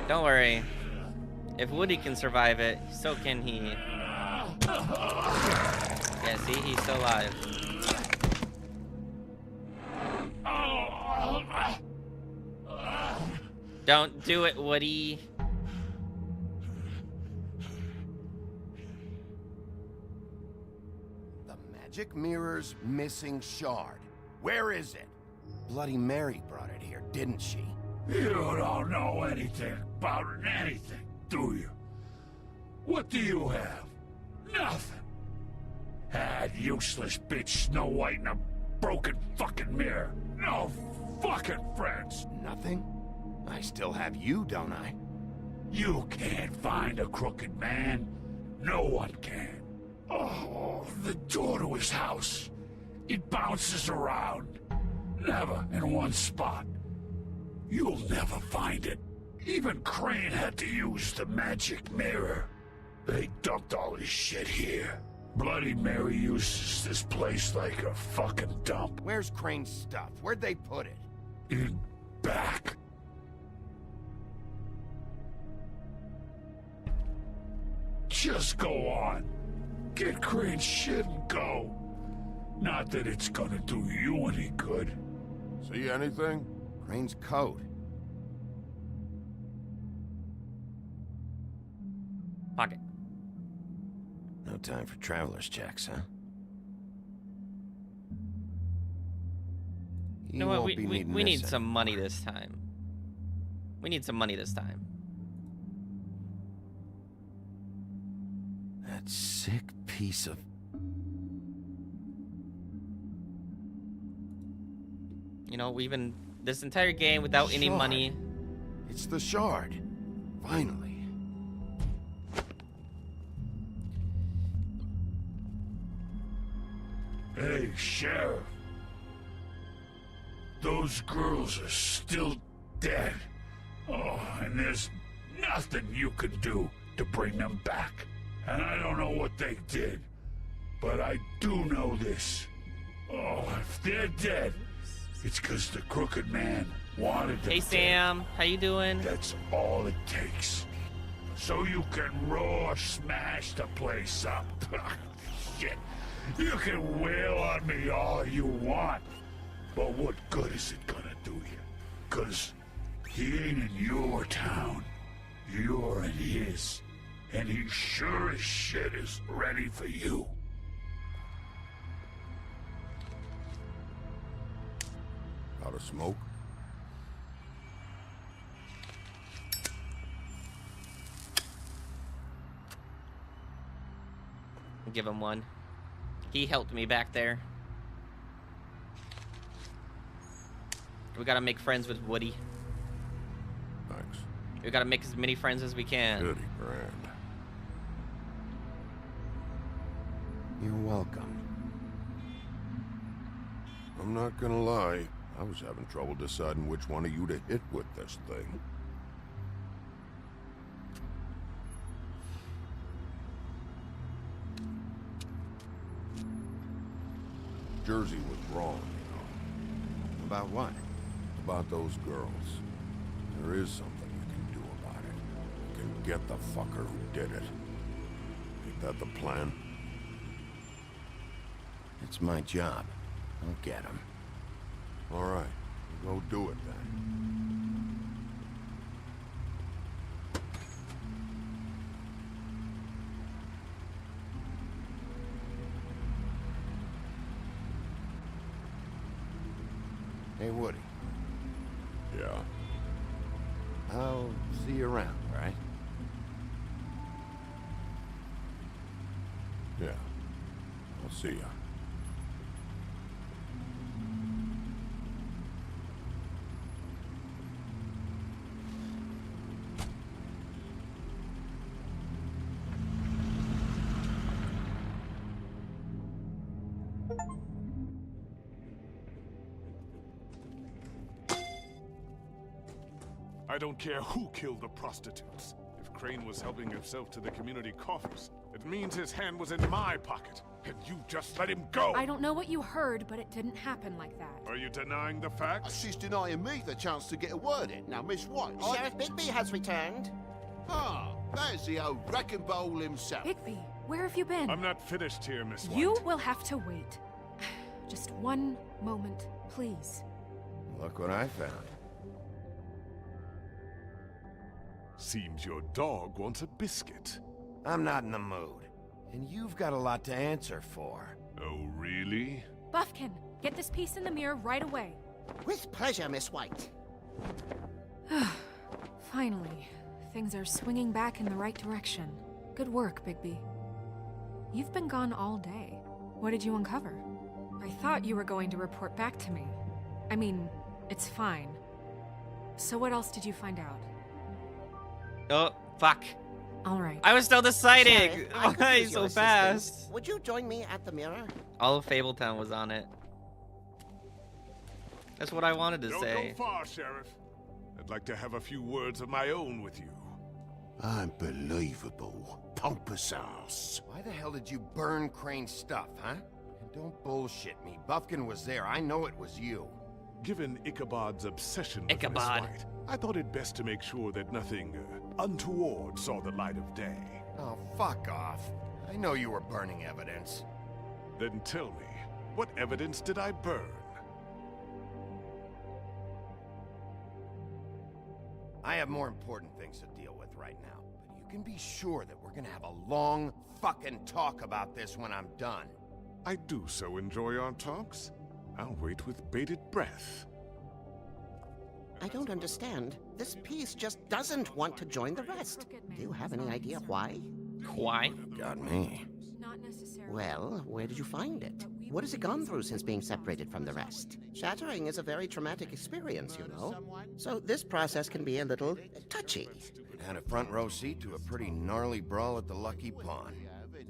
Don't worry. If Woody can survive it, so can he. Yeah, see? He's still alive. Don't do it, Woody. The magic mirror's missing shard. Where is it? Bloody Mary brought it here, didn't she? You don't know anything about anything, do you? What do you have? Nothing. That useless bitch Snow White in a broken fucking mirror. No fucking friends. Nothing? I still have you, don't I? You can't find a crooked man. No one can. Oh, the door to his house. It bounces around. Never in one spot. You'll never find it. Even Crane had to use the magic mirror. They dumped all his shit here. Bloody Mary uses this place like a fucking dump. Where's Crane's stuff? Where'd they put it? In back. Just go on. Get Crane's shit and go. Not that it's gonna do you any good. See anything? Crane's coat. Pocket. No time for traveler's checks, huh? You know what? We need some money this time. We need some money this time. That sick piece of... You know, we've been this entire game without any Shard. money. It's the shard. Finally. Hey, Sheriff. Those girls are still dead. Oh, and there's nothing you can do to bring them back. And I don't know what they did, but I do know this. Oh, if they're dead, it's because the Crooked Man wanted them Hey, dead. Sam. How you doing? That's all it takes. So you can raw smash the place up. Shit. You can wail on me all you want, but what good is it gonna do you? 'Cause he ain't in your town. You're in his. And he sure as shit is ready for you. Out of smoke? Give him one. He helped me back there. We gotta make friends with Woody. Thanks. We gotta make as many friends as we can. Goody grand. You're welcome. I'm not gonna lie. I was having trouble deciding which one of you to hit with this thing. Jersey was wrong, you know. About what? About those girls. There is something you can do about it. You can get the fucker who did it. Ain't that the plan? It's my job. I'll get him. All right, go do it then. Hey, Woody. Yeah? I'll see you around, right? Yeah. I'll see ya. I don't care who killed the prostitutes. If Crane was helping himself to the community coffers, it means his hand was in my pocket, and you just let him go! I don't know what you heard, but it didn't happen like that. Are you denying the facts? She's denying me the chance to get a word in. Now, Miss White, Sheriff Bigby has returned. Ah, there's the old wrecking bowl himself. Bigby, where have you been? I'm not finished here, Miss White. You will have to wait. Just one moment, please. Look what I found. Seems your dog wants a biscuit. I'm not in the mood. And you've got a lot to answer for. Oh, really? Buffkin, get this piece in the mirror right away. With pleasure, Miss White. Finally, things are swinging back in the right direction. Good work, Bigby. You've been gone all day. What did you uncover? I thought you were going to report back to me. I mean, it's fine. So what else did you find out? Oh, fuck. All right. I was still deciding. Sheriff, I could Why use so your fast? assistance. Would you join me at the mirror? All of Fabletown was on it. That's what I wanted to Don't say. go far, Sheriff. I'd like to have a few words of my own with you. Unbelievable. Pompous ass. Why the hell did you burn Crane's stuff, huh? And don't bullshit me. Buffkin was there. I know it was you. Given Ichabod's obsession with Miss Ichabod. White, I thought it best to make sure that nothing untoward saw the light of day. Oh, fuck off. I know you were burning evidence. Then tell me, what evidence did I burn? I have more important things to deal with right now, but you can be sure that we're gonna have a long fucking talk about this when I'm done. I do so enjoy our talks. I'll wait with bated breath. I don't understand. This piece just doesn't want to join the rest. Do you have any idea why? Why? Got me. Not necessarily. Well, where did you find it? What has it gone through since being separated from the rest? Shattering is a very traumatic experience, you know. So this process can be a little touchy. It had a front row seat to a pretty gnarly brawl at the Lucky Pawn.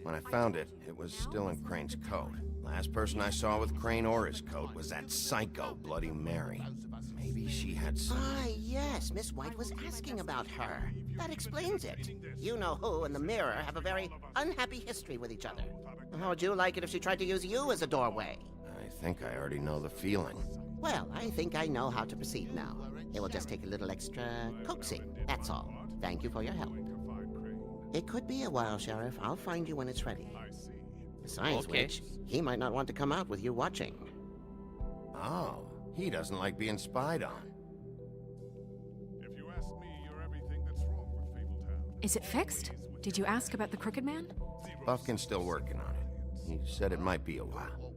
When I found it, it was still in Crane's coat. Last person I saw with Crane or his coat was that psycho Bloody Mary. Maybe she had some... Ah, yes, Miss White was asking about her. That explains it. You know who and the mirror have a very unhappy history with each other. How would you like it if she tried to use you as a doorway? I think I already know the feeling. Well, I think I know how to proceed now. It will just take a little extra coaxing, that's all. Thank you for your help. It could be a while, Sheriff. I'll find you when it's ready. Besides which, he might not want to come out with you watching. Oh, he doesn't like being spied on. If you ask me, you're everything that's wrong with Fabletown. Is it fixed? Did you ask about the Crooked Man? Buffkin's still working on it. He said it might be a while.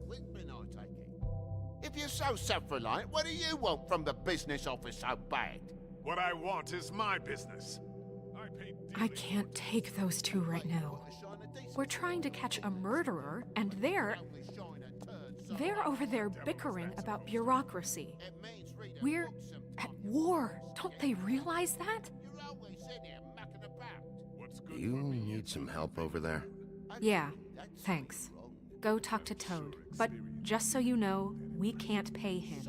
If you're so self-reliant, what do you want from the business office so bad? What I want is my business. I can't take those two right now. We're trying to catch a murderer, and they're over there bickering about bureaucracy. We're at war. Don't they realize that? You need some help over there? Yeah, thanks. Go talk to Toad. But just so you know, we can't pay him.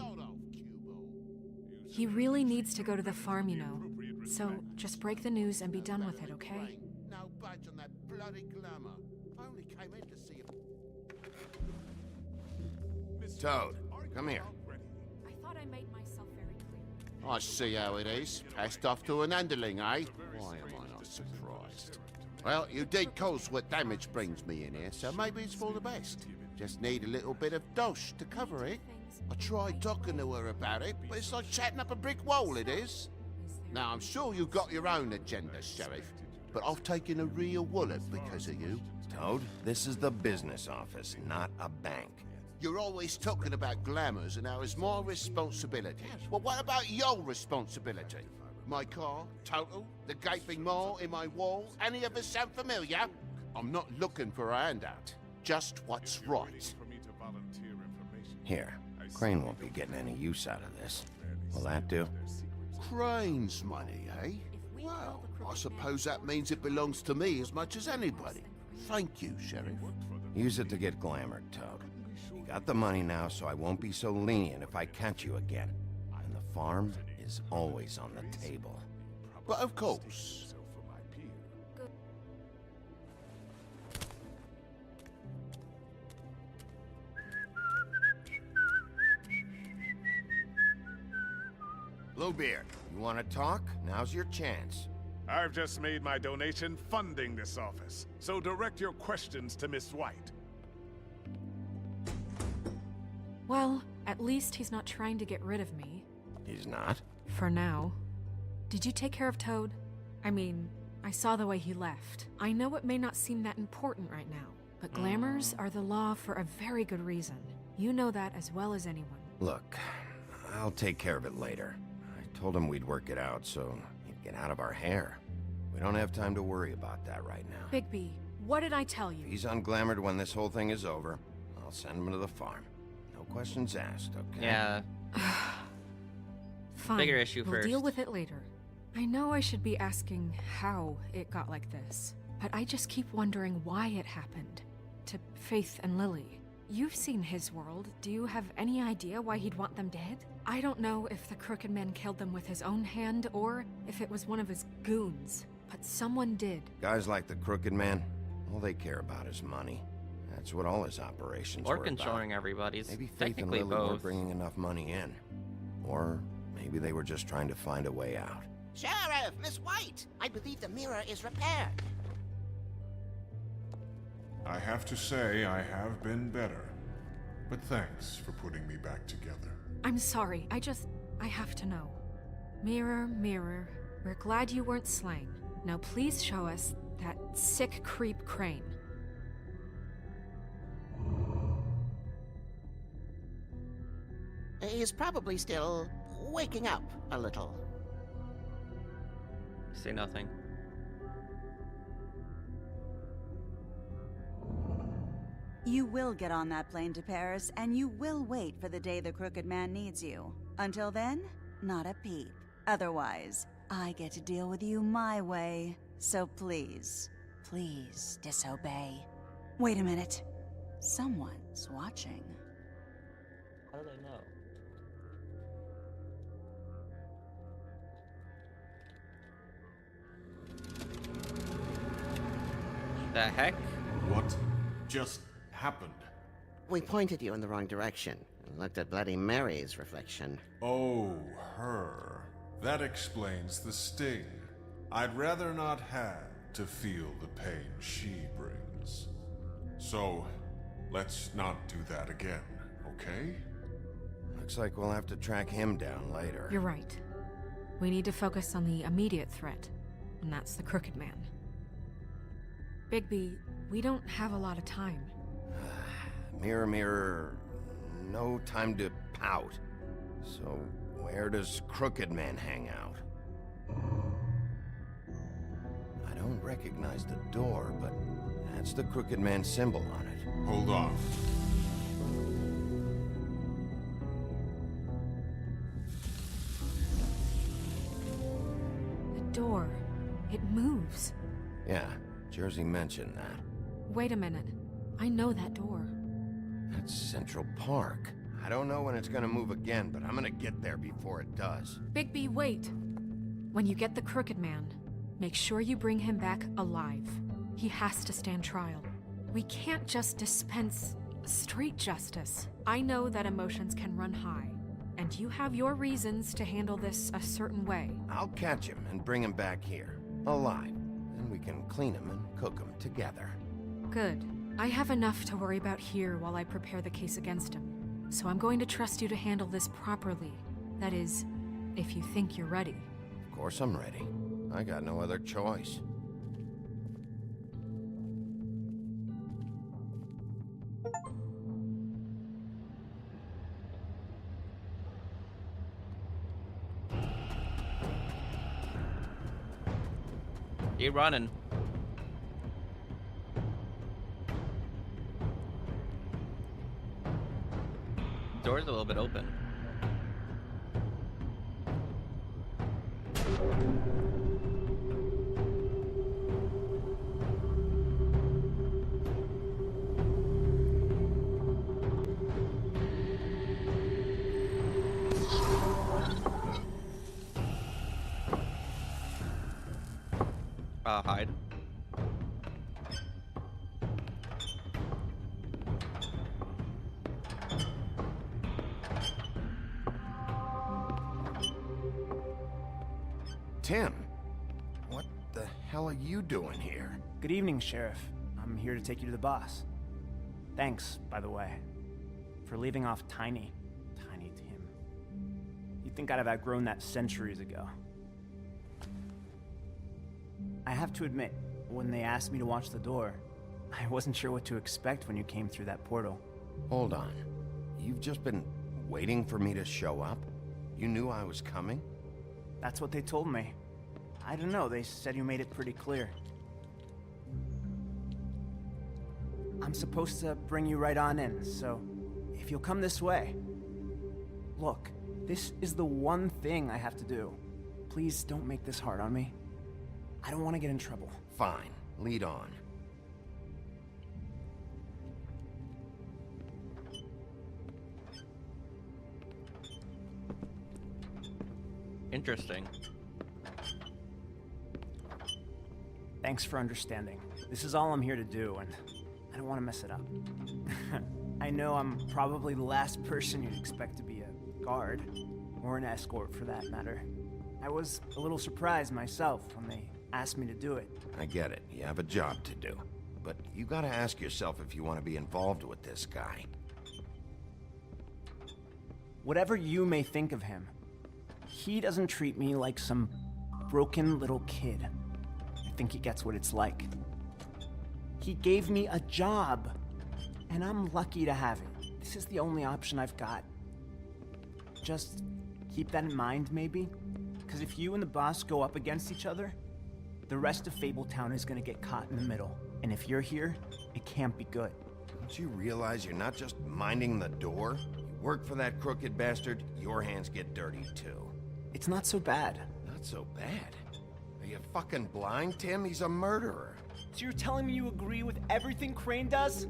He really needs to go to the farm, you know. So just break the news and be done with it, okay? No budge on that bloody glamour. I only came in to see Toad, come here. thought I made myself very clear. I see how it is. Passed off to an underling, eh? Why am I not surprised? Well, you did cause what damage brings me in here, so maybe it's for the best. Just need a little bit of dosh to cover it. I tried talking to her about it, but it's like chatting up a brick wall, it is. Now, I'm sure you've got your own agenda, Sheriff, but I've taken a real wallet because of you. Toad, this is the business office, not a bank. You're always talking about glamours and how it's my responsibility. Well, what about your responsibility? My car, total, the gaping maw in my wall, any of us sound familiar? I'm not looking for a handout, just what's right. Here, Crane won't be getting any use out of this. Will that do? Crane's money, eh? Well, I suppose that means it belongs to me as much as anybody. Thank you, Sheriff. Use it to get glamored, Toad. You got the money now, so I won't be so lenient if I catch you again. And the farm is always on the table. But of course. Bluebeard, you want to talk? Now's your chance. I've just made my donation funding this office, so direct your questions to Miss White. Well, at least he's not trying to get rid of me. He's not? For now. Did you take care of Toad? I mean, I saw the way he left. I know it may not seem that important right now, but glamours are the law for a very good reason. You know that as well as anyone. Look, I'll take care of it later. I told him we'd work it out, so he'd get out of our hair. We don't have time to worry about that right now. Bigby, what did I tell you? If he's unglamored when this whole thing is over, I'll send him to the farm. No questions asked, okay? Yeah. Fine. Bigger issue we'll first. deal with it later. I know I should be asking how it got like this, but I just keep wondering why it happened. To Faith and Lily. You've seen his world. Do you have any idea why he'd want them dead? I don't know if the Crooked Man killed them with his own hand or if it was one of his goons, but someone did. Guys like the Crooked Man, all they care about is money. That's what all his operations Or were controlling about. everybody's. Maybe Faith and Technically Lily both. weren't bringing enough money in. Or maybe they were just trying to find a way out. Sheriff, Miss White! I believe the mirror is repaired. I have to say I have been better. But thanks for putting me back together. I'm sorry, I have to know. Mirror, mirror, we're glad you weren't slain. Now please show us that sick creep Crane. He's probably still waking up a little. Say nothing. You will get on that plane to Paris, and you will wait for the day the Crooked Man needs you. Until then, not a peep. Otherwise, I get to deal with you my way. So please, please disobey. Wait a minute. Someone's watching. How do they know? The heck? What just happened? We pointed you in the wrong direction and looked at Bloody Mary's reflection. Oh, her. That explains the sting. I'd rather not have to feel the pain she brings. So, let's not do that again, okay? Looks like we'll have to track him down later. You're right. We need to focus on the immediate threat, and that's the Crooked Man. Bigby, we don't have a lot of time. Mirror, mirror, no time to pout. So, where does Crooked Man hang out? I don't recognize the door, but that's the Crooked Man symbol on it. Hold on. The door. It moves. Yeah, Jersey mentioned that. Wait a minute. I know that door. That's Central Park. I don't know when it's gonna move again, but I'm gonna get there before it does. Bigby, wait. When you get the Crooked Man, make sure you bring him back alive. He has to stand trial. We can't just dispense street justice. I know that emotions can run high, and And you have your reasons to handle this a certain way. I'll catch him and bring him back here, alive. And we can clean him and cook him together. Good. I have enough to worry about here while I prepare the case against him. So I'm going to trust you to handle this properly. That is, if you think you're ready. Of course I'm ready. I got no other choice. You running? Door's a little bit open. Hide. Tim, what the hell are you doing here? Good evening, Sheriff. I'm here to take you to the boss. Thanks, by the way, for leaving off Tiny Tim. You'd think I'd have outgrown that centuries ago. I have to admit, when they asked me to watch the door, I wasn't sure what to expect when you came through that portal. Hold on. You've just been waiting for me to show up? You knew I was coming? That's what they told me. I don't know, they said you made it pretty clear. I'm supposed to bring you right on in, so if you'll come this way. Look, this is the one thing I have to do. Please don't make this hard on me. I don't want to get in trouble. Fine. Lead on. Interesting. Thanks for understanding. This is all I'm here to do, and I don't want to mess it up. I know I'm probably the last person you'd expect to be a guard, or an escort for that matter. I was a little surprised myself when they asked me to do it. I get it. You have a job to do. But you gotta ask yourself if you want to be involved with this guy. Whatever you may think of him, he doesn't treat me like some broken little kid. I think he gets what it's like. He gave me a job, and I'm lucky to have it. This is the only option I've got. Just keep that in mind, maybe? Because if you and the boss go up against each other, the rest of Fabletown is gonna get caught in the middle. And if you're here, it can't be good. Don't you realize you're not just minding the door? You work for that crooked bastard, your hands get dirty too. It's not so bad. Not so bad? Are you fucking blind, Tim? He's a murderer. So you're telling me you agree with everything Crane does?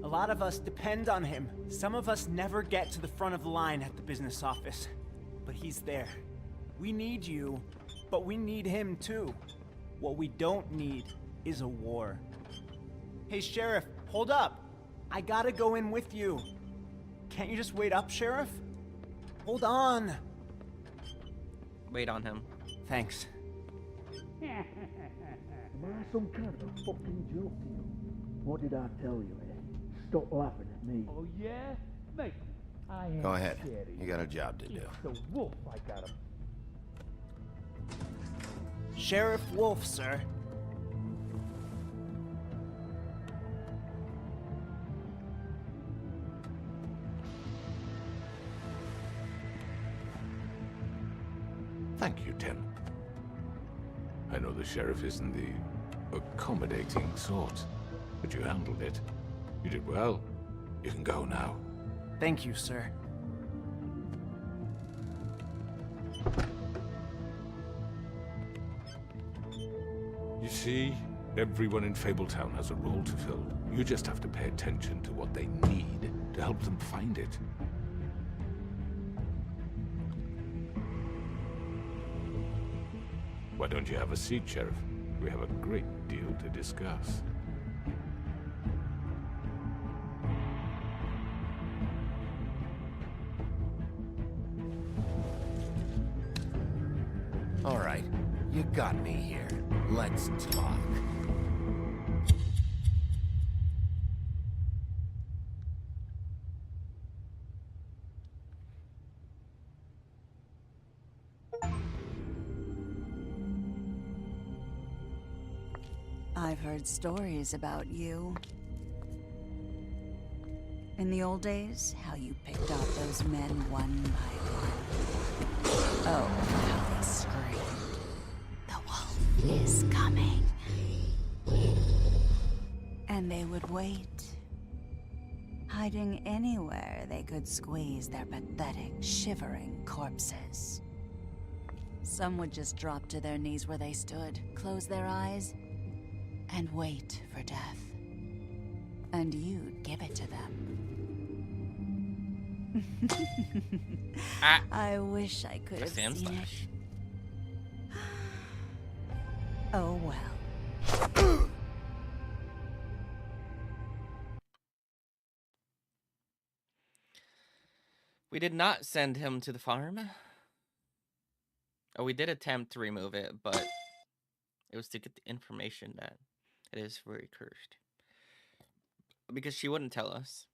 A lot of us depend on him. Some of us never get to the front of the line at the business office. But he's there. We need you, but we need him too. What we don't need is a war. Hey, Sheriff, hold up. I gotta go in with you. Can't you just wait up, Sheriff? Hold on. Wait on him. Thanks. Am I some kind of a fucking joke to you? What did I tell you, eh? Stop laughing at me. Oh, yeah? Mate, I ain't Go ahead. scared of You got a job to do. It's the wolf I got him. Sheriff Wolf, sir. Thank you, Tim. I know the sheriff isn't the accommodating sort, but you handled it. You did well. You can go now. Thank you, sir. You see, everyone in Fabletown has a role to fill. You just have to pay attention to what they need to help them find it. Why don't you have a seat, Sheriff? We have a great deal to discuss. You got me here. Let's talk. I've heard stories about you. In the old days, how you picked off those men one by one. Oh, how they screamed. The wolf is coming. And they would wait, hiding anywhere they could squeeze their pathetic, shivering corpses. Some would just drop to their knees where they stood, close their eyes, and wait for death. And you'd give it to them. I wish I could have seen it. Oh well. We did not send him to the farm. Oh, we did attempt to remove it, but it was to get the information that it is very cursed. Because she wouldn't tell us.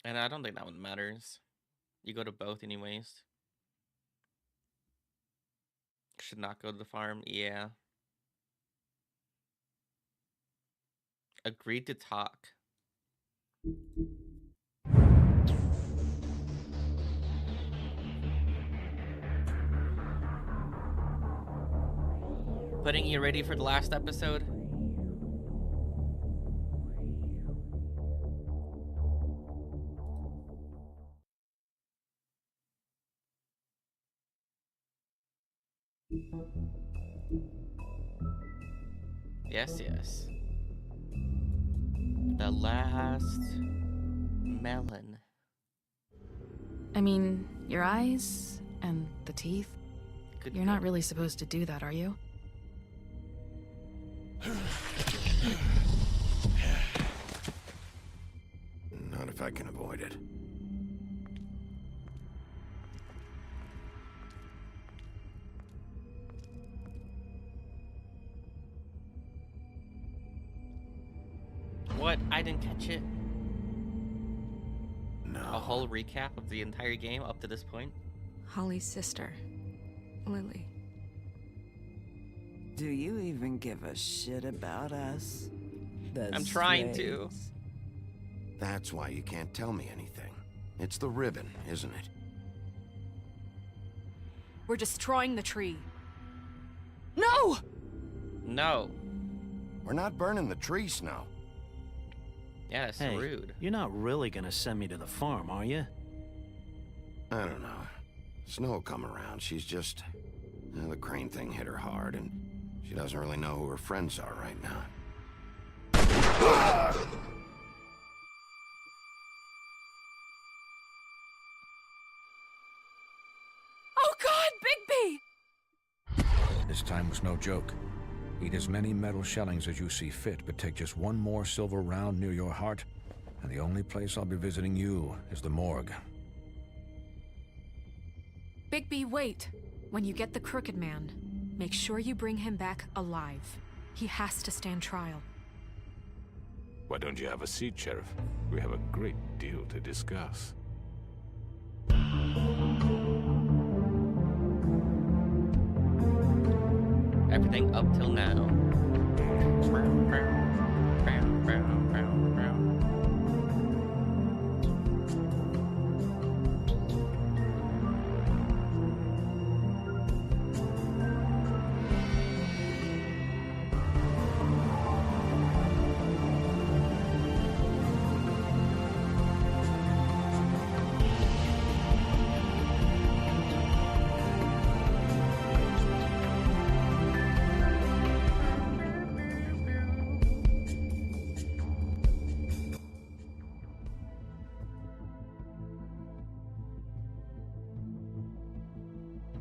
And I don't think that one matters. You go to both anyways. Should not go to the farm, yeah. Agreed to talk. Putting you ready for the last episode? Yes, yes. The last melon. I mean, your eyes and the teeth. You're not really supposed to do that, are you? Not if I can avoid it. What? I didn't catch it. No. A whole recap of the entire game up to this point? Holly's sister, Lily. Do you even give a shit about us? I'm trying to. That's why you can't tell me anything. It's the ribbon, isn't it? We're destroying the tree. No! No. We're not burning the tree, Snow. Yeah, that's Hey, rude. You're not really gonna send me to the farm, are you? I don't know. Snow will come around. She's just... the crane thing hit her hard, and she doesn't really know who her friends are right now. Oh God, Bigby! This time was no joke. Eat as many metal shellings as you see fit, but take just one more silver round near your heart, and the only place I'll be visiting you is the morgue. Bigby, wait. When you get the Crooked Man, make sure you bring him back alive. He has to stand trial. Why don't you have a seat, Sheriff? We have a great deal to discuss. Everything up till now.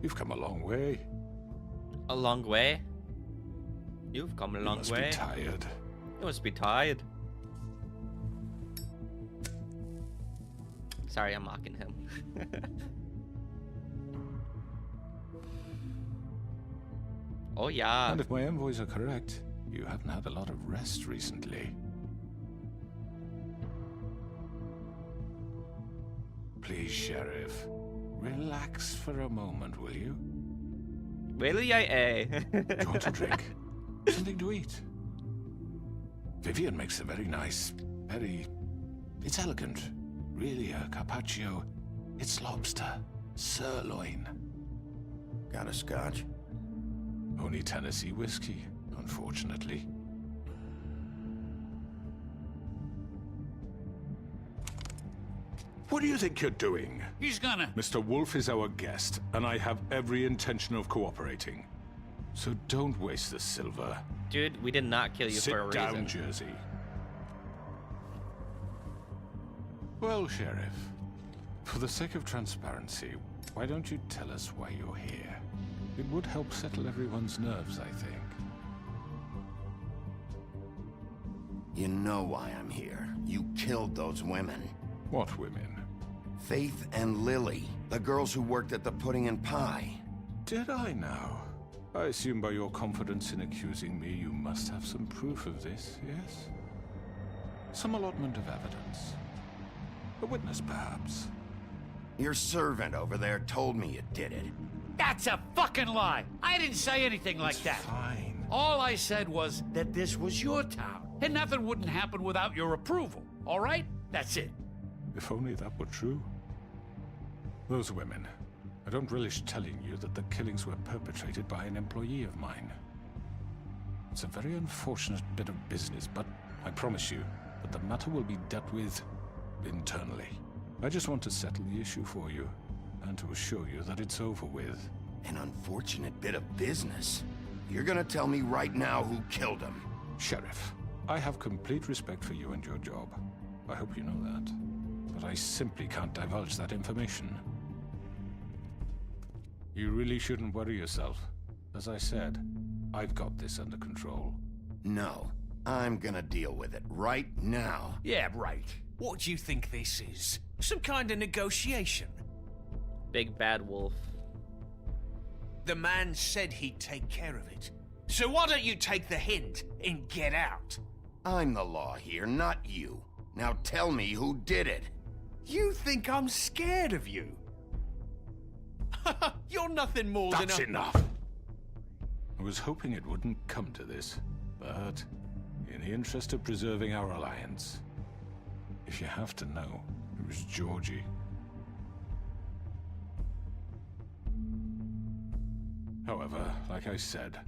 You've come a long way. A long way? You've come a long must way. be tired. You must be tired. Sorry, I'm mocking him. Oh yeah. And if my envoys are correct, you haven't had a lot of rest recently. Please, Sheriff, relax for a moment, will you? Will ya, eh? Do you want a drink? Something to eat? Vivian makes a very nice, it's elegant. Really, a carpaccio. It's lobster, sirloin. Got a scotch? Only Tennessee whiskey, unfortunately. What do you think you're doing? He's gonna... Mr. Wolf is our guest, and I have every intention of cooperating. So don't waste the silver. Dude, we did not kill you for a reason. Sit down, Jersey. Well, Sheriff, for the sake of transparency, why don't you tell us why you're here? It would help settle everyone's nerves, I think. You know why I'm here. You killed those women. What women? Faith and Lily, the girls who worked at the Pudding and Pie. Did I now? I assume by your confidence in accusing me, you must have some proof of this, yes? Some allotment of evidence. A witness, perhaps. Your servant over there told me you did it. That's a fucking lie. I didn't say anything like that. Fine. All I said was that this was your town, and nothing wouldn't happen without your approval. All right? That's it. If only that were true. Those women. I don't relish telling you that the killings were perpetrated by an employee of mine. It's a very unfortunate bit of business, but I promise you that the matter will be dealt with internally. I just want to settle the issue for you, and to assure you that it's over with. An unfortunate bit of business? You're gonna tell me right now who killed him? Sheriff, I have complete respect for you and your job. I hope you know that. But I simply can't divulge that information. You really shouldn't worry yourself. As I said, I've got this under control. No, I'm gonna deal with it right now. Yeah, right. What do you think this is? Some kind of negotiation? Big bad wolf. The man said he'd take care of it. So why don't you take the hint and get out? I'm the law here, not you. Now tell me who did it. You think I'm scared of you? You're nothing more than a... That's enough! I was hoping it wouldn't come to this, but in the interest of preserving our alliance, if you have to know, it was Georgie. However, like I said,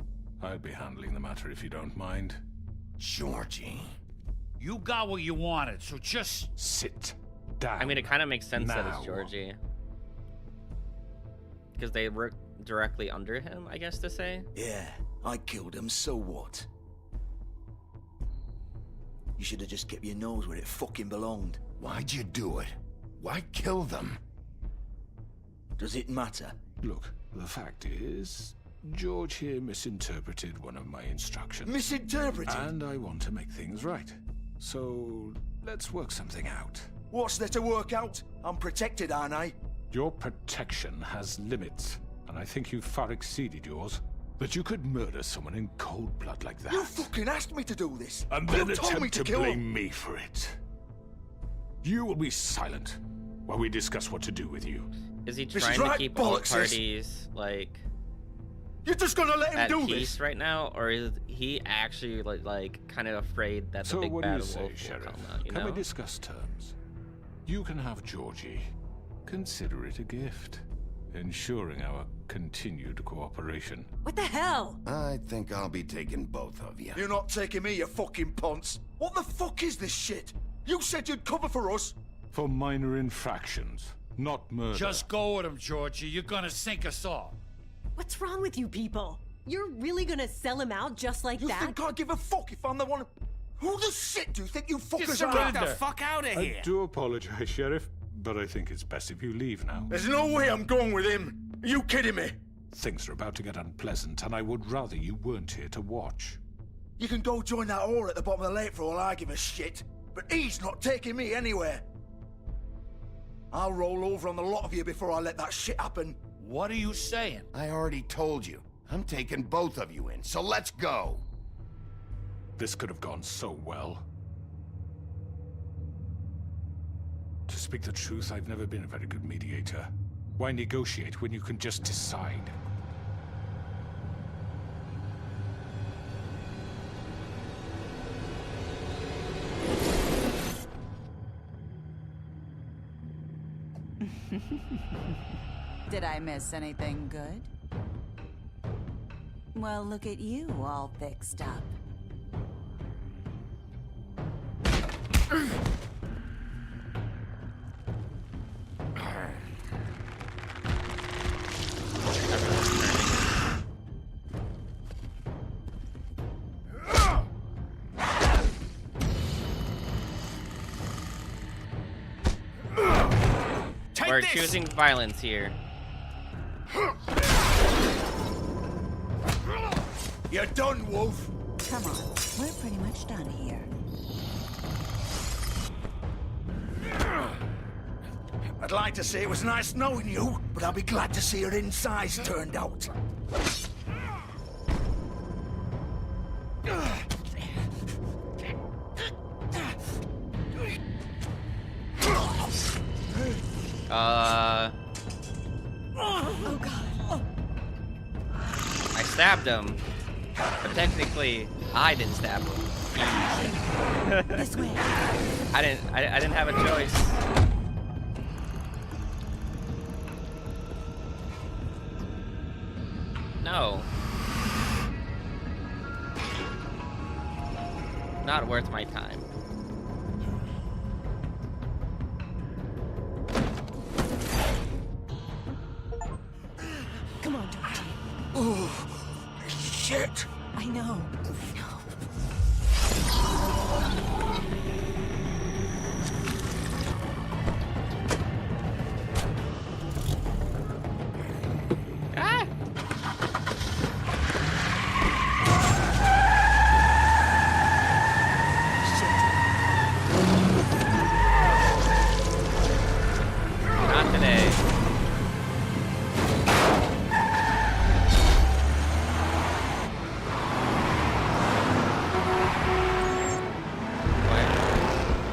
I'll be handling the matter if you don't mind. Georgie. You got what you wanted, so just... Sit down. I mean, it kind of makes sense that now. it's Georgie. Because they work directly under him, I guess to say. Yeah, I killed him, so what? You should have just kept your nose where it fucking belonged. Why'd you do it? Why kill them? Does it matter? Look, the fact is, George here misinterpreted one of my instructions. Misinterpreted? And I want to make things right. So, let's work something out. What's there to work out? I'm protected, aren't I? Your protection has limits, and I think you've far exceeded yours. That you could murder someone in cold blood like that. You fucking asked me to do this! And You then told me attempt to kill blame him. me for it. You will be silent while we discuss what to do with you. Is he This trying is to right, keep all bollocks, parties, like... You're just gonna let him at do peace this? right now, or is he actually like kind of afraid that the So big what do bad you say, wolf will Sheriff? come out? You Can know? we discuss terms? You can have Georgie. Consider it a gift, ensuring our continued cooperation. What the hell? I think I'll be taking both of you. You're not taking me, you fucking ponce. What the fuck is this shit? You said you'd cover for us. For minor infractions, not murder. Just go with him, Georgie. You're gonna sink us all. What's wrong with you people? You're really gonna sell him out just like You that? think I give a fuck if I'm the one? Who the shit do you think you fuckers surrender. are? Get the fuck out of here! I do apologize, Sheriff, but I think it's best if you leave now. There's no way I'm going with him. Are you kidding me? Things are about to get unpleasant, and I would rather you weren't here to watch. You can go join that whore at the bottom of the lake for all I give a shit. But he's not taking me anywhere. I'll roll over on the lot of you before I let that shit happen. What are you saying? I already told you. I'm taking both of you in, so let's go. This could have gone so well. To speak the truth, I've never been a very good mediator. Why negotiate when you can just decide? Did I miss anything good? Well, look at you, all fixed up. We're choosing violence here. You're done, Wolf. Come on, we're pretty much done here. I'd like to say it was nice knowing you, but I'll be glad to see your insides turned out. Oh God. I stabbed him, but technically I didn't stab him. This way. I didn't have a choice. No. Not worth my time. Come on, Georgie. Oh, shit. I know. Ah! Not today.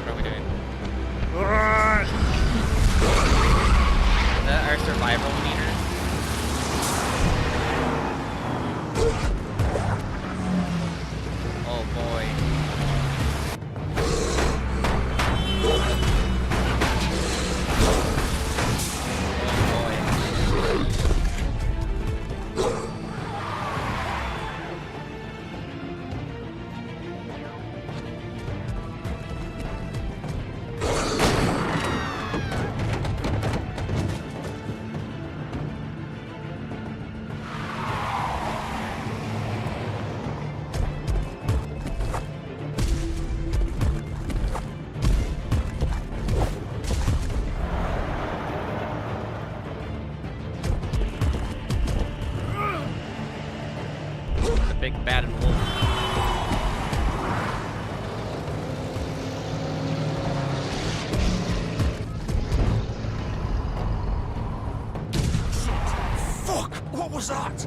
What are we doing? Is that our survival meter? Oh boy. The big bad and wolf. Fuck! What was that?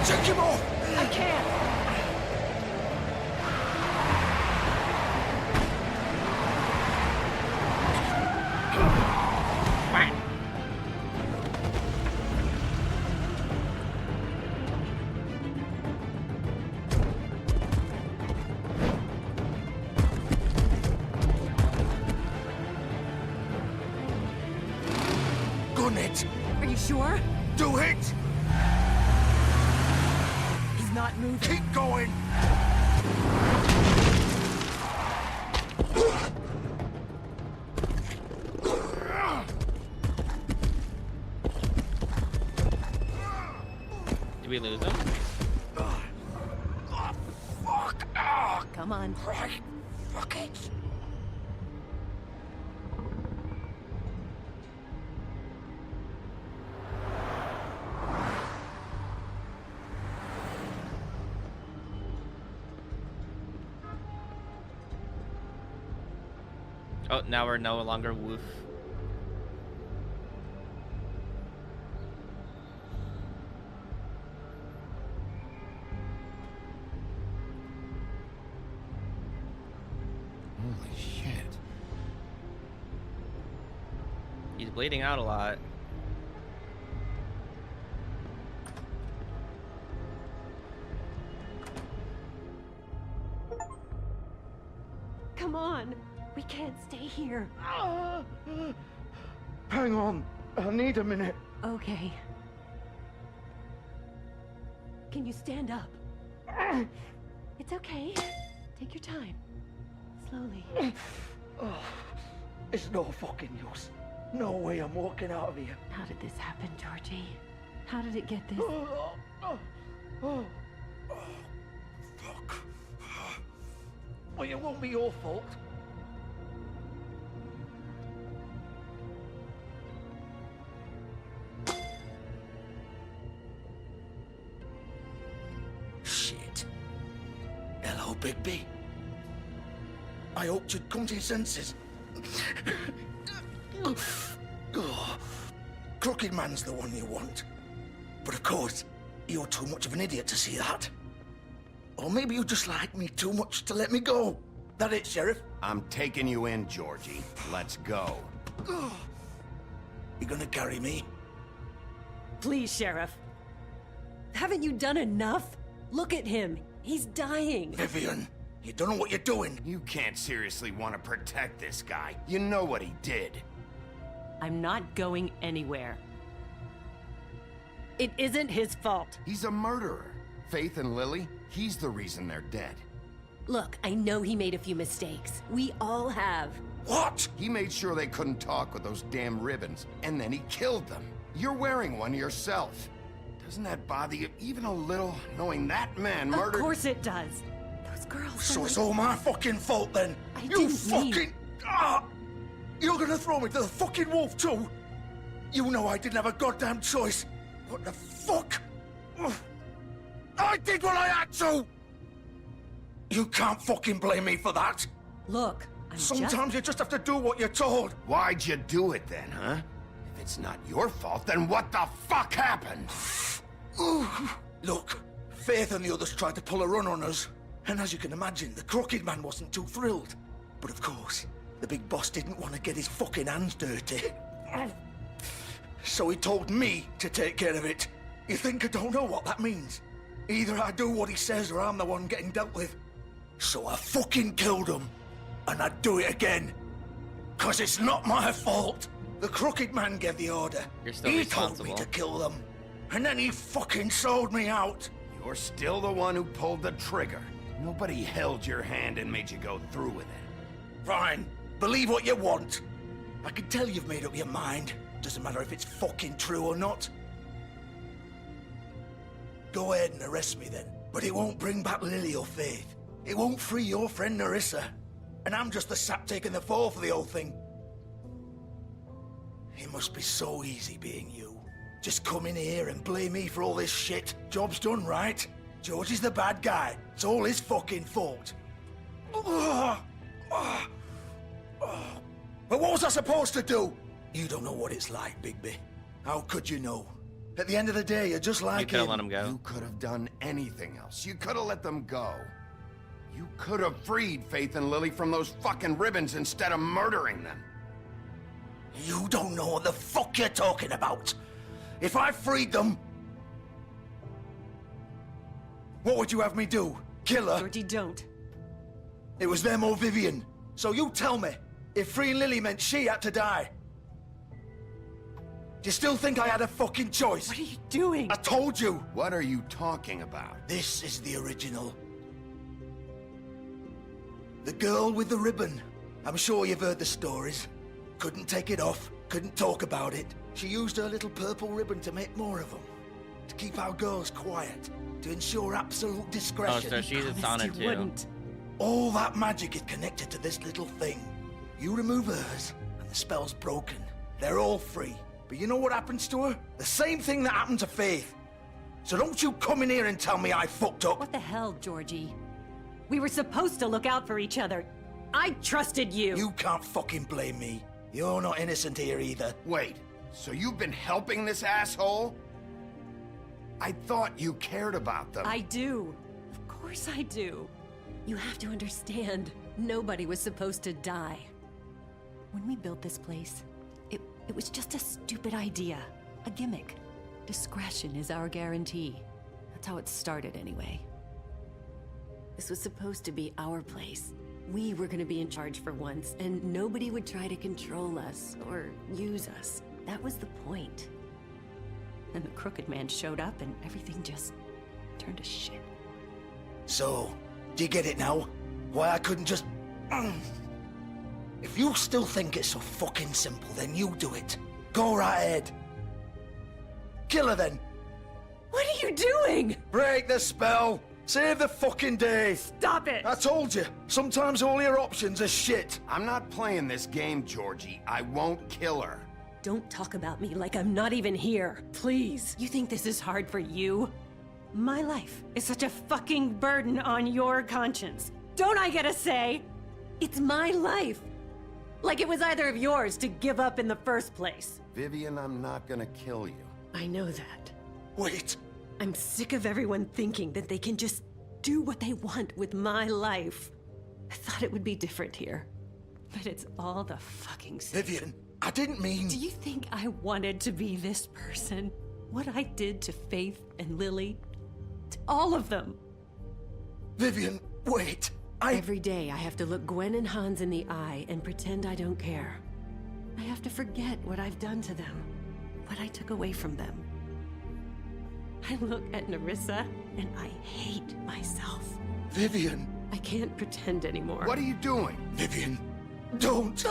Take him off! I can't. Gun it! Are you sure? Do it! He's not moving. Keep going! Did we lose him? Fuck! Ah! Come on. Right. Fuck it! Oh, now we're no longer woof. Holy shit. He's bleeding out a lot. Come on. We can't stay here. Hang on. I need a minute. Okay. Can you stand up? It's okay. Take your time. Slowly. It's no fucking use. No way I'm walking out of here. How did this happen, Georgie? How did it get this? Fuck. Well, it won't be your fault. Shit. Hello, Bigby. I hoped you'd come to your senses. Crooked Man's the one you want. But of course, you're too much of an idiot to see that. Or maybe you just like me too much to let me go. That it, Sheriff? I'm taking you in, Georgie. Let's go. You gonna carry me? Please, Sheriff. Haven't you done enough? Look at him. He's dying. Vivian, you don't know what you're doing. You can't seriously want to protect this guy. You know what he did. I'm not going anywhere. It isn't his fault. He's a murderer. Faith and Lily, he's the reason they're dead. Look, I know he made a few mistakes. We all have. What? He made sure they couldn't talk with those damn ribbons, and then he killed them. You're wearing one yourself. Doesn't that bother you even a little, knowing that man murdered— Of course it does. Those girls— So it's all my fucking fault then? I You didn't fucking— mean— You're gonna throw me to the fucking wolf too? You know I didn't have a goddamn choice. What the fuck? I did what I had to! You can't fucking blame me for that. Look, Sometimes you just have to do what you're told. Why'd you do it then, huh? If it's not your fault, then what the fuck happened? Look, Faith and the others tried to pull a run on us. And as you can imagine, the Crooked Man wasn't too thrilled. But of course, the big boss didn't want to get his fucking hands dirty. So he told me to take care of it. You think I don't know what that means? Either I do what he says or I'm the one getting dealt with. So I fucking killed him. And I'd do it again. 'Cause it's not my fault. The Crooked Man gave the order. You're still He told me responsible. to kill them. And then he fucking sold me out. You're still the one who pulled the trigger. Nobody held your hand and made you go through with it. Fine. Believe what you want. I can tell you've made up your mind. Doesn't matter if it's fucking true or not. Go ahead and arrest me then. But it won't bring back Lily or Faith. It won't free your friend Nerissa. And I'm just the sap taking the fall for the whole thing. It must be so easy being you. Just come in here and blame me for all this shit. Job's done, right? George is the bad guy. It's all his fucking fault. But what was I supposed to do? You don't know what it's like, Bigby. How could you know? At the end of the day, you're just like You could have him. let him go. You could have done anything else. You could have let them go. You could have freed Faith and Lily from those fucking ribbons instead of murdering them. You don't know what the fuck you're talking about. If I freed them, what would you have me do? Kill her? Georgie, don't. It was them or Vivian. So you tell me, if freeing Lily meant she had to die, do you still think I had a fucking choice? What are you doing? I told you. What are you talking about? This is the original. The girl with the ribbon. I'm sure you've heard the stories. Couldn't take it off, couldn't talk about it. She used her little purple ribbon to make more of them. To keep our girls quiet. To ensure absolute Oh, discretion. so she's a Sonic you too. wouldn't. All that magic is connected to this little thing. You remove hers, and the spell's broken. They're all free. But you know what happens to her? The same thing that happened to Faith. So don't you come in here and tell me I fucked up. What the hell, Georgie? We were supposed to look out for each other. I trusted you. You can't fucking blame me. You're not innocent here either. Wait, so you've been helping this asshole? I thought you cared about them. I do. Of course I do. You have to understand, nobody was supposed to die. When we built this place, it was just a stupid idea. A gimmick. Discretion is our guarantee. That's how it started anyway. This was supposed to be our place. We were gonna be in charge for once, and nobody would try to control us or use us. That was the point. And the Crooked Man showed up and everything just turned to shit. So, do you get it now? Why I couldn't just... If you still think it's so fucking simple, then you do it. Go right ahead. Kill her then. What are you doing? Break the spell. Save the fucking day. Stop it. I told you. Sometimes all your options are shit. I'm not playing this game, Georgie. I won't kill her. Don't talk about me like I'm not even here. Please. You think this is hard for you? My life is such a fucking burden on your conscience. Don't I get a say? It's my life. Like it was either of yours to give up in the first place. Vivian, I'm not gonna kill you. I know that. Wait. I'm sick of everyone thinking that they can just do what they want with my life. I thought it would be different here. But it's all the fucking same. Vivian, I didn't mean... Do you think I wanted to be this person? What I did to Faith and Lily? To all of them? Vivian, wait. Every day I have to look Gwen and Hans in the eye and pretend I don't care. I have to forget what I've done to them. What I took away from them. I look at Nerissa and I hate myself. Vivian. I can't pretend anymore. What are you doing? Vivian, don't.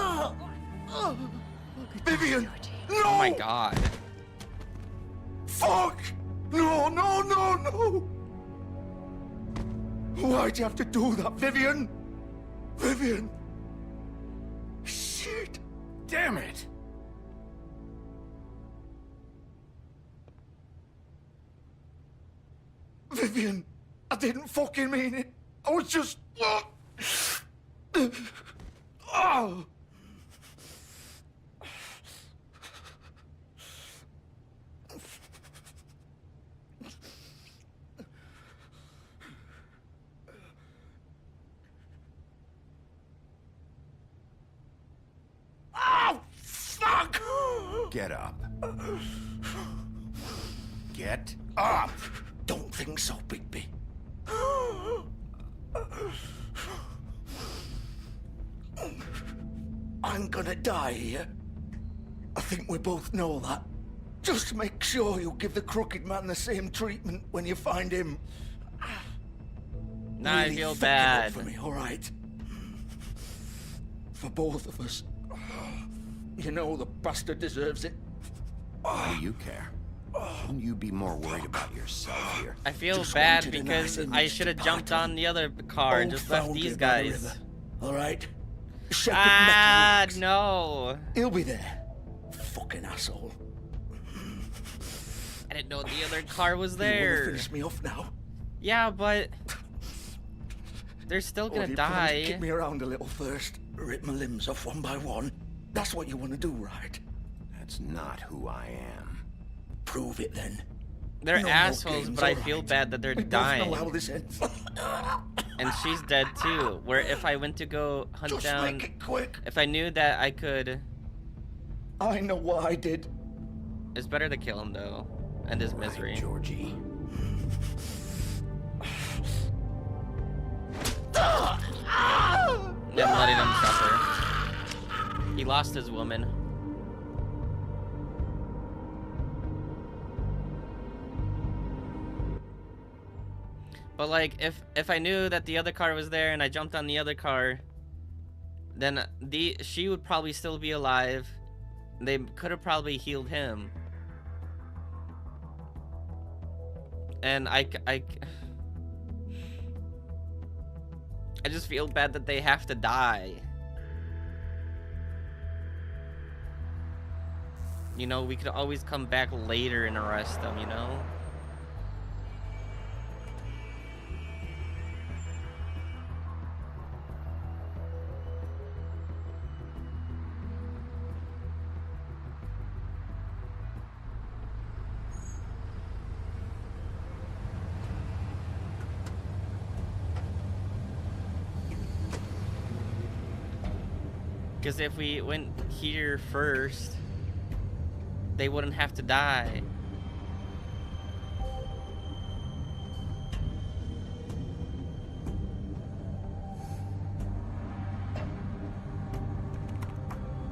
Vivian, no! Oh my god. Fuck! No, no, no, no! Why'd you have to do that, Vivian? Vivian! Shit! Damn it! Vivian, I didn't fucking mean it. I was just... Oh! Oh, fuck! Get up. Get up! Don't think so, Bigby. I'm gonna die here. I think we both know that. Just make sure you give the Crooked Man the same treatment when you find him. Nah, I Really feel fuck it bad. up for me, all right? For both of us. You know the bastard deserves it. What do you care? Shouldn't you be more worried about yourself here? I feel Just bad wanted a because nice I image should have to jumped part on the other car and just left Found these it by the guys. river, all right? Shepherd Ah, Metalworks. no. He'll be there. Fucking asshole. I didn't know the other car was You wanna there. finish me off now? Yeah, but they're still Or gonna do you plan to die. kick me around a little first? Rip my limbs off one by one? That's what you want to do, right? That's not who I am. Prove it then. They're No more assholes, games, but I all feel right. bad that they're We both dying. know how this ends. And she's dead too. Where if I went to go hunt Just down, make it quick. if I knew that I could, I know what I did. it's better to kill him though, end his misery. Georgie. And letting him suffer. He lost his woman. But like, if I knew that the other car was there and I jumped on the other car, then she would probably still be alive. They could have probably healed him. And I just feel bad that they have to die. You know, we could always come back later and arrest them, you know? Because if we went here first, they wouldn't have to die.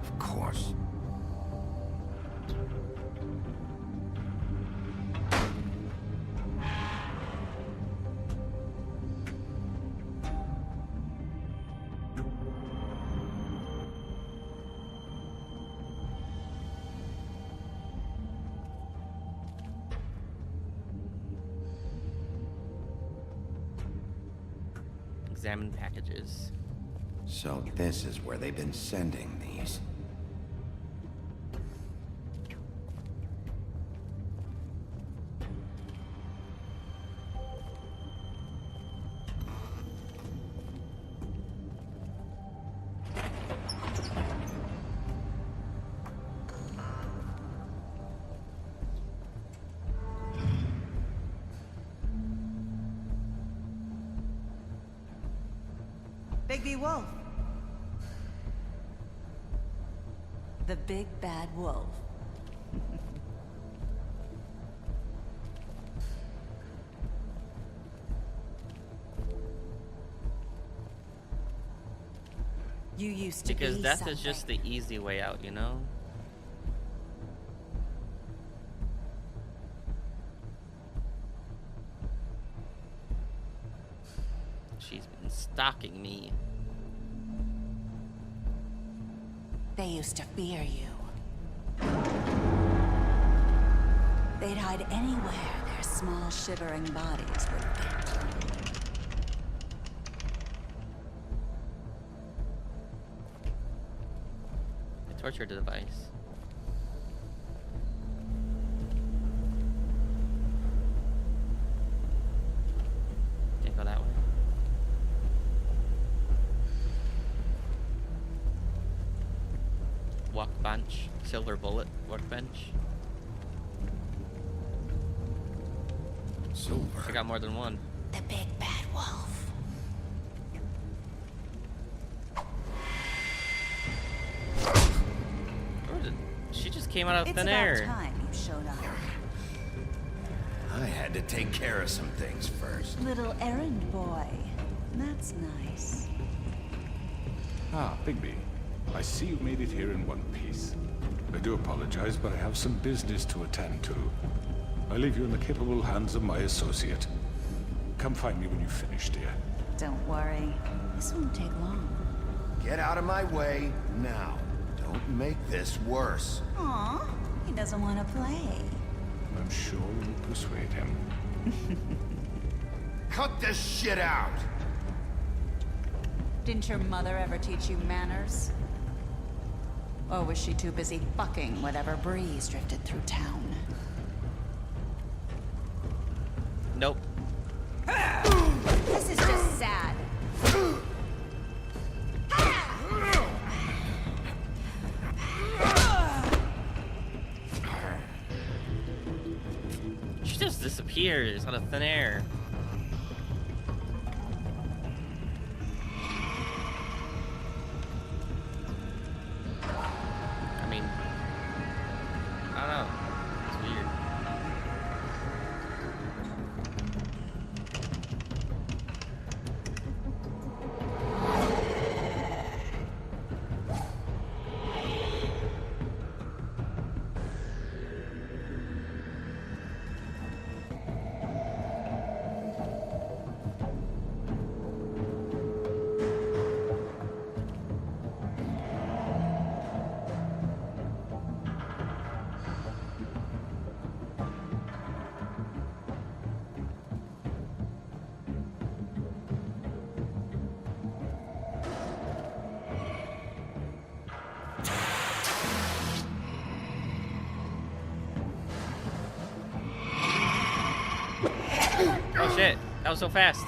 Of course. Examine packages. So this is where they've been sending these. Bigby Wolf. The big bad wolf. You used to Because be death something. is just the easy way out, you know? She's been stalking me. They used to fear you. They'd hide anywhere their small shivering bodies would fit. A torture device. Can't go that way. Workbench, silver bullet workbench. Silver. I got more than one. The big bad wolf. She just came out of It's thin about air. time you showed up. I had to take care of some things first. Little errand boy. That's nice. Ah, Bigby. I see you made it here in one piece. I do apologize, but I have some business to attend to. I leave you in the capable hands of my associate. Come find me when you've finished, dear. Don't worry. This won't take long. Get out of my way now. Don't make this worse. Aw, he doesn't want to play. I'm sure you'll persuade him. Cut this shit out! Didn't your mother ever teach you manners? Or was she too busy fucking whatever breeze drifted through town? Nope. This is just sad. She just disappears out of thin air. I mean, I don't know. It's weird. Oh shit, that was so fast.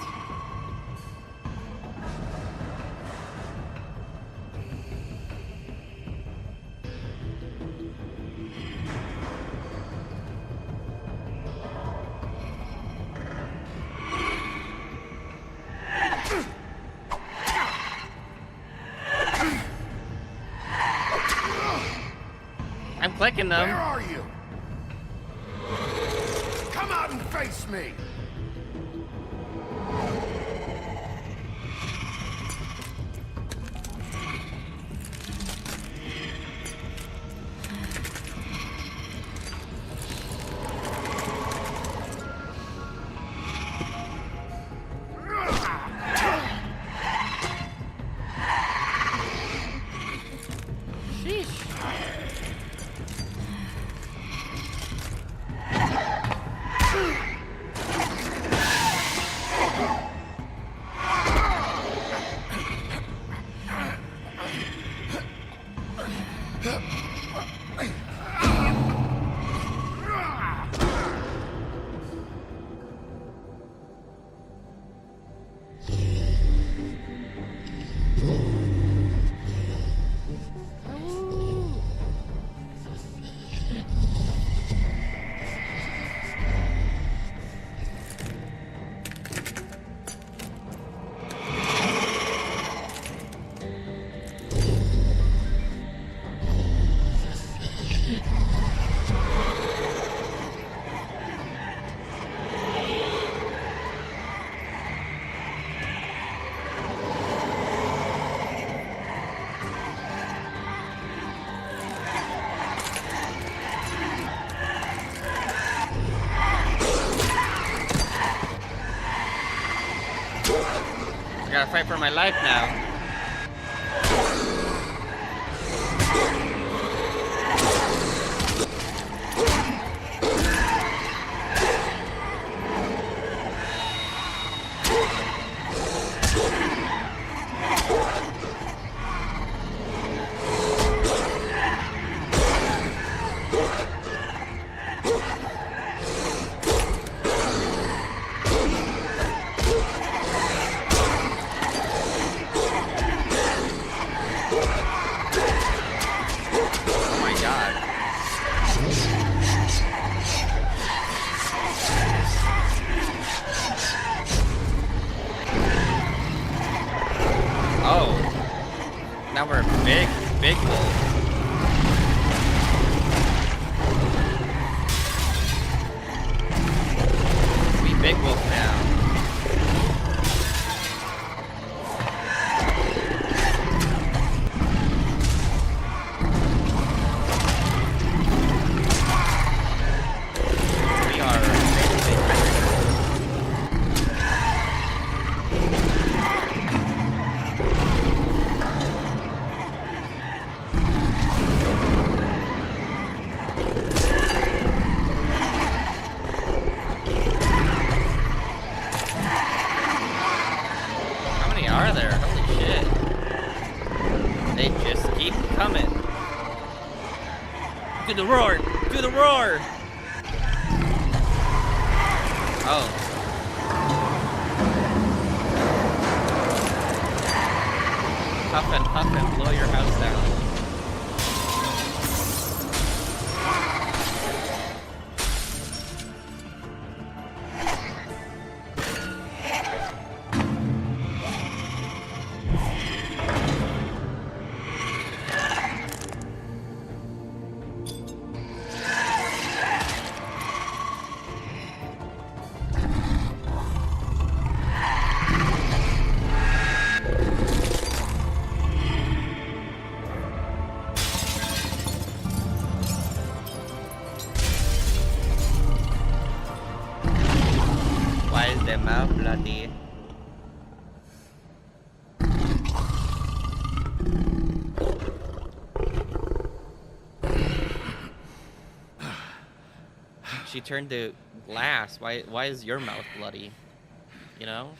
I'm clicking them. Where are you? Come out and face me! I gotta fight for my life now. Now we're big wolf. We big wolf now. We are are there? Holy shit. They just keep coming. Do the roar! Do the roar! Oh. Huff and blow your house down. Why is their mouth bloody? She turned to glass. Why is your mouth bloody? You know?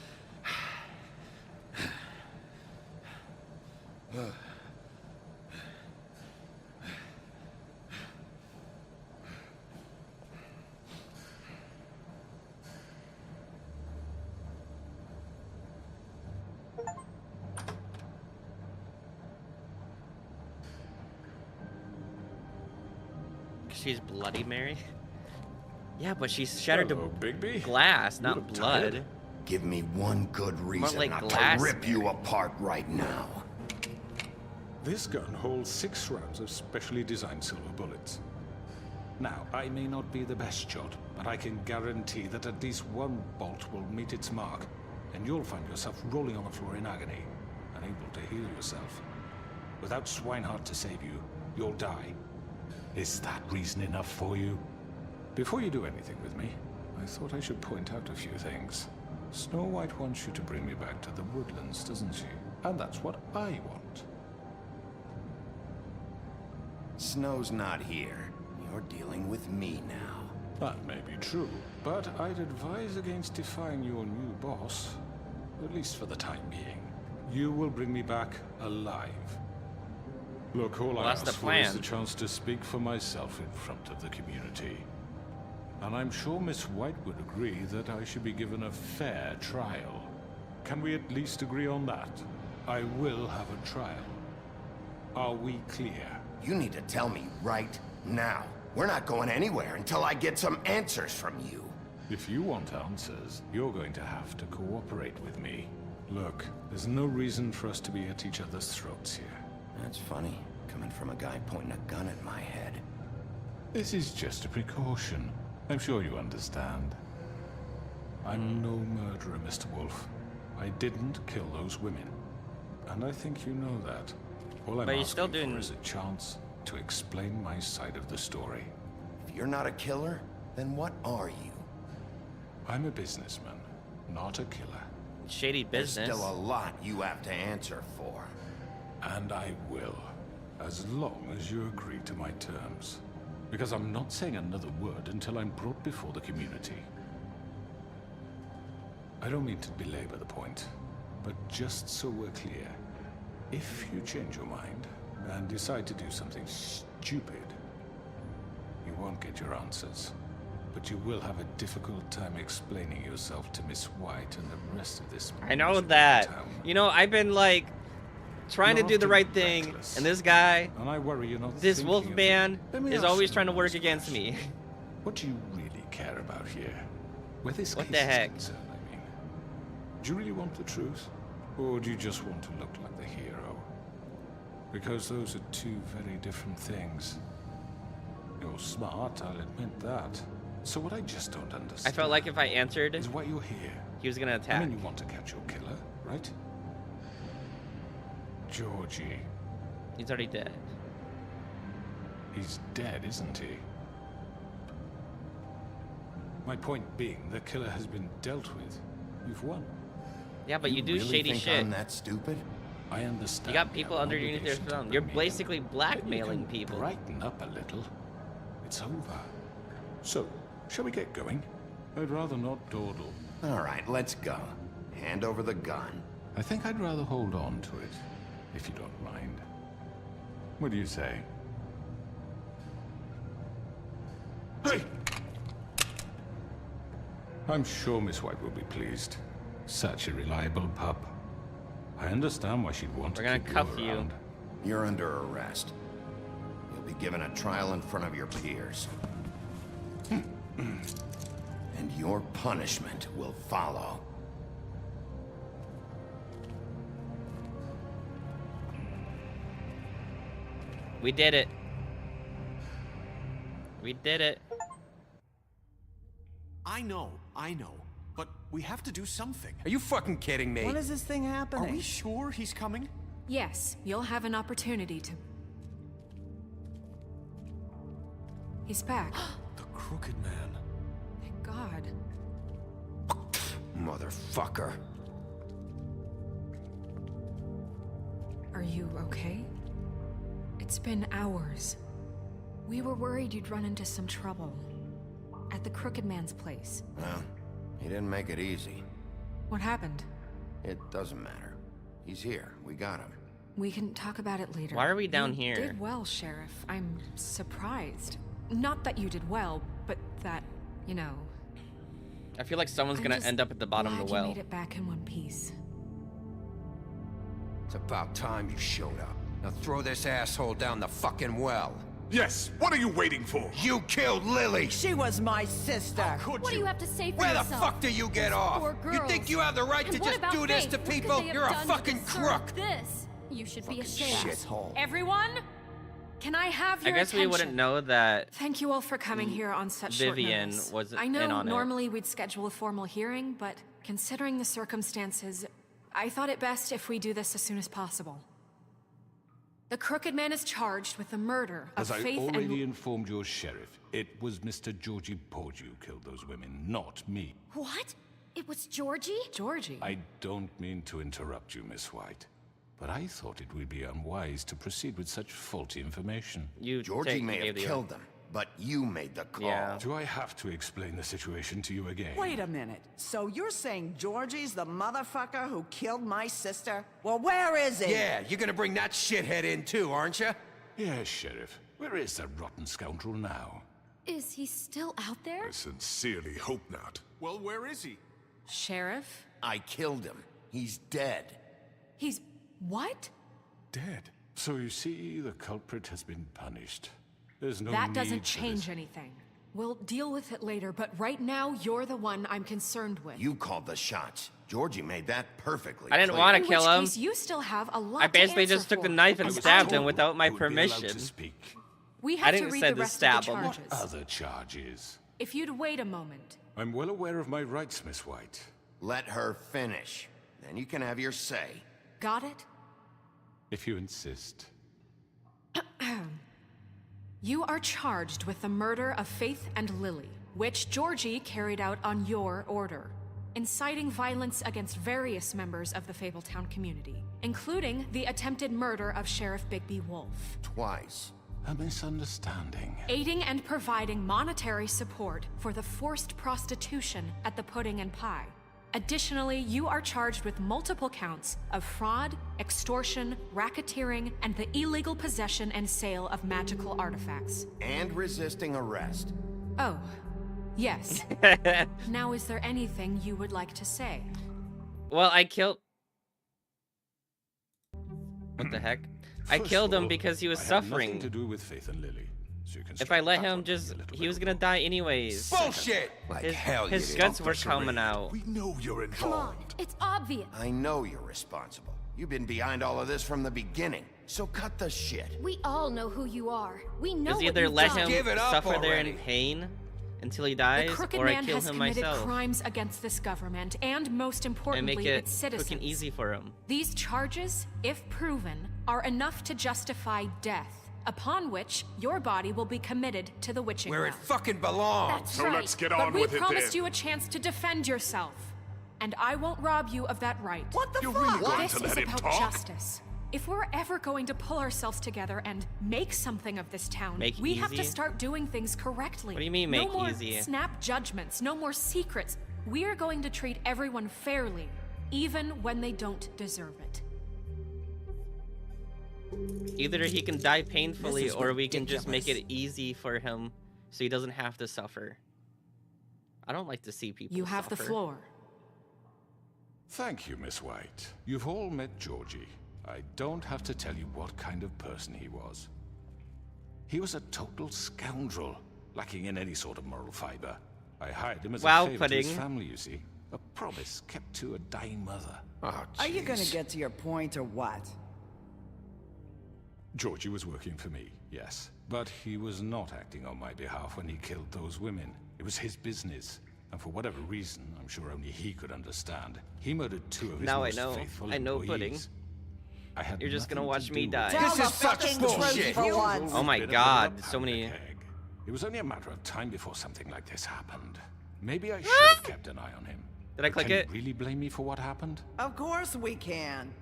She's Bloody Mary? Yeah, but she's shattered to glass, not blood. Give me one good reason like not glass to rip you apart right now. This gun holds 6 rounds of specially designed silver bullets. Now, I may not be the best shot, but I can guarantee that at least one bolt will meet its mark, and you'll find yourself rolling on the floor in agony, unable to heal yourself. Without Swinehart to save you, you'll die. Is that reason enough for you? Before you do anything with me, I thought I should point out a few things. Snow White wants you to bring me back to the woodlands, doesn't she? And that's what I want. Snow's not here. You're dealing with me now. That may be true, but I'd advise against defying your new boss, at least for the time being. You will bring me back alive. Look, all I ask for is the chance to speak for myself in front of the community. And I'm sure Miss White would agree that I should be given a fair trial. Can we at least agree on that? I will have a trial. Are we clear? You need to tell me right now. We're not going anywhere until I get some answers from you. If you want answers, you're going to have to cooperate with me. Look, there's no reason for us to be at each other's throats here. That's funny, coming from a guy pointing a gun at my head. This is just a precaution. I'm sure you understand. I'm no murderer, Mr. Wolf. I didn't kill those women. And I think you know that. All I'm asking for is a chance to explain my side of the story. If you're not a killer, then what are you? I'm a businessman, not a killer. Shady business. There's still a lot you have to answer for. And I will, as long as you agree to my terms. Because I'm not saying another word until I'm brought before the community. I don't mean to belabor the point, but just so we're clear, if you change your mind and decide to do something stupid, you won't get your answers. But you will have a difficult time explaining yourself to Miss White and the rest of this. I know that. You know, I've been like trying to do the right thing, and this guy, and I worry you're not this Wolfman, is always trying to work against me. What do you really care about here? Where this What case the heck? is concerned, I mean. Do you really want the truth? Or do you just want to look like the hero? Because those are two very different things. You're smart, I'll admit that. So what I just don't understand. I felt like if I answered, is why you're here. He was gonna attack. I mean, you want to catch your killer, right? Georgie. He's already dead. He's dead, isn't he? My point being, the killer has been dealt with. You've won. Yeah, but you do really shady think shit. I'm that stupid? I understand. You got people underneath their thumb. You're basically blackmailing people. Brighten up a little. It's over. So, shall we get going? I'd rather not dawdle. All right, let's go. Hand over the gun. I think I'd rather hold on to it, if you don't mind. What do you say? Hey! I'm sure Miss White will be pleased. Such a reliable pup. I understand why she'd want to keep you around. You're under arrest. You'll be given a trial in front of your peers. And your punishment will follow. We did it. We did it. I know. But we have to do something. Are you fucking kidding me? When is this thing happening? Are we sure he's coming? Yes, you'll have an opportunity to... He's back. The Crooked Man. Thank God. Motherfucker. Are you okay? It's been hours. We were worried you'd run into some trouble. At the Crooked Man's place. Well, he didn't make it easy. What happened? It doesn't matter. He's here. We got him. We can talk about it later. Why are we down You here? did well, Sheriff. I'm surprised. Not that you did well, but that, you know... I feel like someone's gonna end up at the bottom of the You well. made it back in one piece. It's about time you showed up. Now throw this asshole down the fucking well. Yes, what are you waiting for? You killed Lily! She was my sister. What do you have to say for Where yourself? the fuck do you get off? Poor You think you have the right And to what just about do this Faith? to What could people? they have You're a done to fucking deserve crook! This? You should be Fucking ashamed. shithole. Everyone, can I have I your guess attention? we wouldn't know that Thank you all for coming here on such short Vivian notice. wasn't I in know on it. normally we'd schedule a formal hearing, but considering the circumstances, I thought it best if we do this as soon as possible. The Crooked Man is charged with the murder of As I Faith already and... informed your sheriff, it was Mr. Georgie Porge who killed those women, not me. What? It was Georgie? Georgie? I don't mean to interrupt you, Miss White, but I thought it would be unwise to proceed with such faulty information. Georgie may have killed them, but you made the call. Yeah. Do I have to explain the situation to you again? Wait a minute. So you're saying Georgie's the motherfucker who killed my sister? Well, where is he? Yeah, you're gonna bring that shithead in too, aren't you? Yes, Sheriff. Where is that rotten scoundrel now? Is he still out there? I sincerely hope not. Well, where is he? Sheriff? I killed him. He's dead. He's... what? Dead. So you see, the culprit has been punished. There's no That need doesn't for change this. anything. We'll deal with it later, but right now, you're the one I'm concerned with. You called the shots. Georgie made that perfectly I didn't clear. want In to kill which him. case, you still have a lot I to basically answer just took the for. knife and I was stabbed him told without my you would be allowed to permission. speak. We I have to didn't read say the to rest stab of the him. charges. What other charges? If you'd wait a moment. I'm well aware of my rights, Miss White. Let her finish. Then you can have your say. Got it? If you insist. You are charged with the murder of Faith and Lily, which Georgie carried out on your order, inciting violence against various members of the Fabletown community, including the attempted murder of Sheriff Bigby Wolf. Twice. A misunderstanding. Aiding and providing monetary support for the forced prostitution at the Pudding and Pie. Additionally, you are charged with multiple counts of fraud, extortion, racketeering, and the illegal possession and sale of magical artifacts. And resisting arrest. Oh, yes. Now, is there anything you would like to say? Well, I killed... What the heck? I First killed of him all, because he was I had suffering. nothing to do with Faith and Lily. So you can If I let him just... He was gonna die anyways. Bullshit! Like hell you His did. guts were coming out. We know you're Come on, involved. it's obvious. I know you're responsible. You've been behind all of this from the beginning. So cut the shit. We all know who you are. We know Just what either you've let done. him Give it up suffer there already. in pain until he The dies, Crooked or I Man kill has him committed myself crimes against this government and, most and importantly, make it its citizens. quick and easy for him. These charges, if proven, are enough to justify death, upon which your body will be committed to the witching Where it well. fucking belongs. That's So right. let's get But on we with it promised then. you a chance to defend yourself, and I won't rob you of that right. What the You're fuck? really going This to is let him about talk? justice. If we're ever going to pull ourselves together and make something of this town, Make we have to easy? start doing things correctly. What do you mean, no make more easy? snap judgments, no more secrets. We are going to treat everyone fairly, even when they don't deserve it. Either he can die painfully, This is or we can just make ridiculous. it easy for him so he doesn't have to suffer. I don't like to see people You have the suffer. floor. Thank you, Miss White. You've all met Georgie. I don't have to tell you what kind of person he was. He was a total scoundrel, lacking in any sort of moral fiber. I hired him as Wow, a favor to his Pudding. family, you see. A promise kept to a dying mother. Oh, Are you gonna jeez. get to your point or what? Georgie was working for me, yes. But he was not acting on my behalf when he killed those women. It was his business. And for whatever reason, I'm sure only he could understand, he murdered 2 of his Now I most know. faithful I know, employees. I had You're just gonna nothing watch to me do die. with Tell This the is such fucking bullshit. truth for once. Oh my Bit of a God, rub so on the many- keg. It was only a matter of time before something like this happened. Maybe I should have kept an eye on him. Did I But click can it? you really blame me for what happened? Of course we can.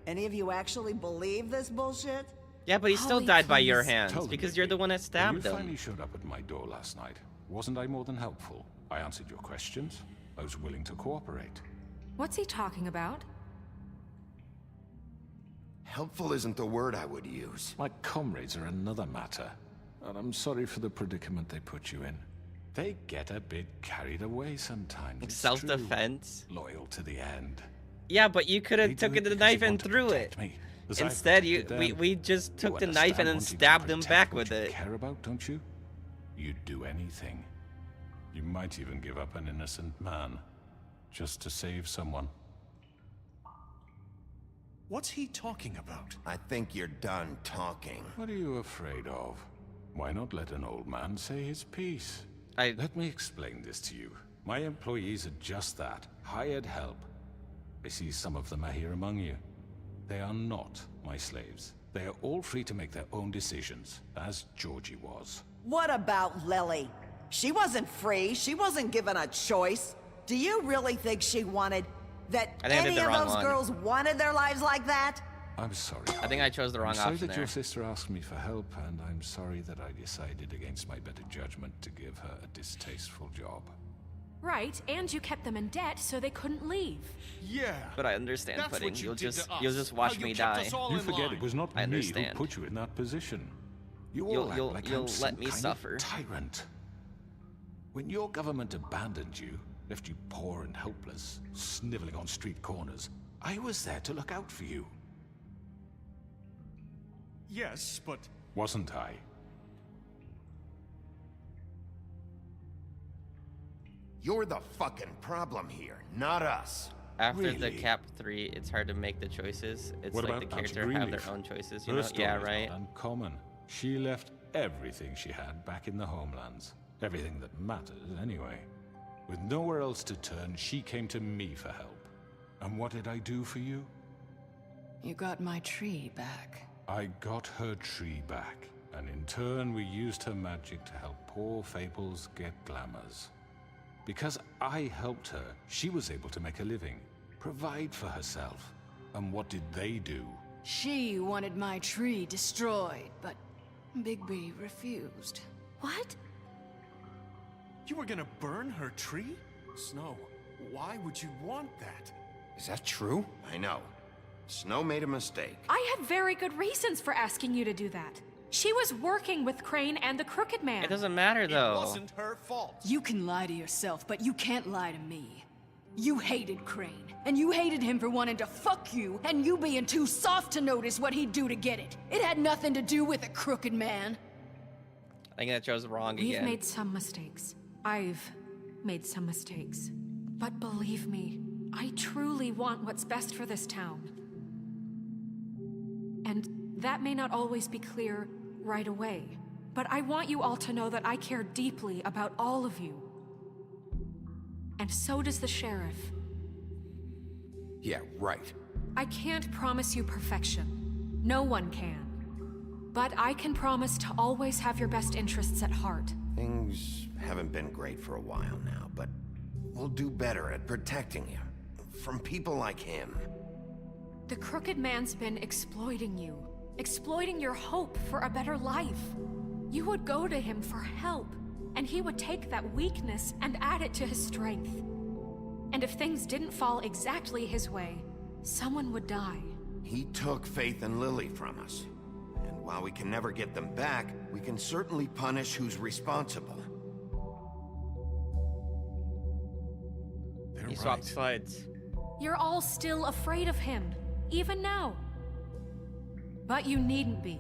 Any of you actually believe this bullshit? Yeah, but he still Holly, died by your please. hands Tell them, because you're the Vicky, one that when stabbed you him. finally showed up at my door last night, wasn't I more than helpful? I answered your questions. I was willing to cooperate. What's he talking about? Helpful isn't the word I would use. My comrades are another matter, and I'm sorry for the predicament they put you in. They get a bit carried away sometimes. it's true. Self-defense. Loyal to the end. Yeah, but you could They have do taken it the because knife they and want to threw it. protect me, as I've Instead, protected we them. just took You the knife and then understand wanting to stabbed him protect back what with you it. care about, don't you? You'd do anything. You might even give up an innocent man, just to save someone. What's he talking about? I think you're done talking. What are you afraid of? Why not let an old man say his piece? Let me explain this to you. My employees are just that, hired help. I see some of them are here among you. They are not my slaves. They are all free to make their own decisions, as Georgie was. What about Lily? She wasn't free. She wasn't given a choice. Do you really think she wanted that any of those girls wanted their lives like that? I'm sorry. I think I chose the wrong I'm sorry option that there. your sister asked me for help, and I'm sorry that I decided against my better judgment to give her a distasteful job. Right, and you kept them in debt so they couldn't leave. Yeah. But I understand, That's Pudding. what you You'll did just to us. you'll just watch How me you kept die. us all You in forget line. it was not I me who understand. put you in that position. You all act like you'll I'm some let me kind of suffer. tyrant. When your government abandoned you, left you poor and helpless, sniveling on street corners, I was there to look out for you. Yes, but... Wasn't I? You're the fucking problem here, not us. After the Really? cap 3, it's hard to make the choices. It's What like about the Auntie character have Greenleaf? their own choices, Her you know? story Yeah, is right. not uncommon. She left everything she had back in the homelands. Everything that mattered, anyway. With nowhere else to turn, she came to me for help. And what did I do for you? You got my tree back. I got her tree back, and in turn we used her magic to help poor Fables get glamours. Because I helped her, she was able to make a living, provide for herself. And what did they do? She wanted my tree destroyed, but Bigby refused. What? You were gonna burn her tree? Snow, why would you want that? Is that true? I know. Snow made a mistake. I had very good reasons for asking you to do that. She was working with Crane and the Crooked Man. It doesn't matter, though. It wasn't her fault. You can lie to yourself, but you can't lie to me. You hated Crane, and you hated him for wanting to fuck you, and you being too soft to notice what he'd do to get it. It had nothing to do with the Crooked Man. I think I chose wrong We've again. made some mistakes. I've made some mistakes. But believe me, I truly want what's best for this town. And that may not always be clear right away, but I want you all to know that I care deeply about all of you. And so does the sheriff. Yeah, right. I can't promise you perfection. No one can. But I can promise to always have your best interests at heart. Things haven't been great for a while now, but we'll do better at protecting you. From people like him. The Crooked Man's been exploiting you. Exploiting your hope for a better life. You would go to him for help, and he would take that weakness and add it to his strength. And if things didn't fall exactly his way, someone would die. He took Faith and Lily from us. And while we can never get them back, we can certainly punish who's responsible. He swapped sides. You're all still afraid of him, even now. But you needn't be.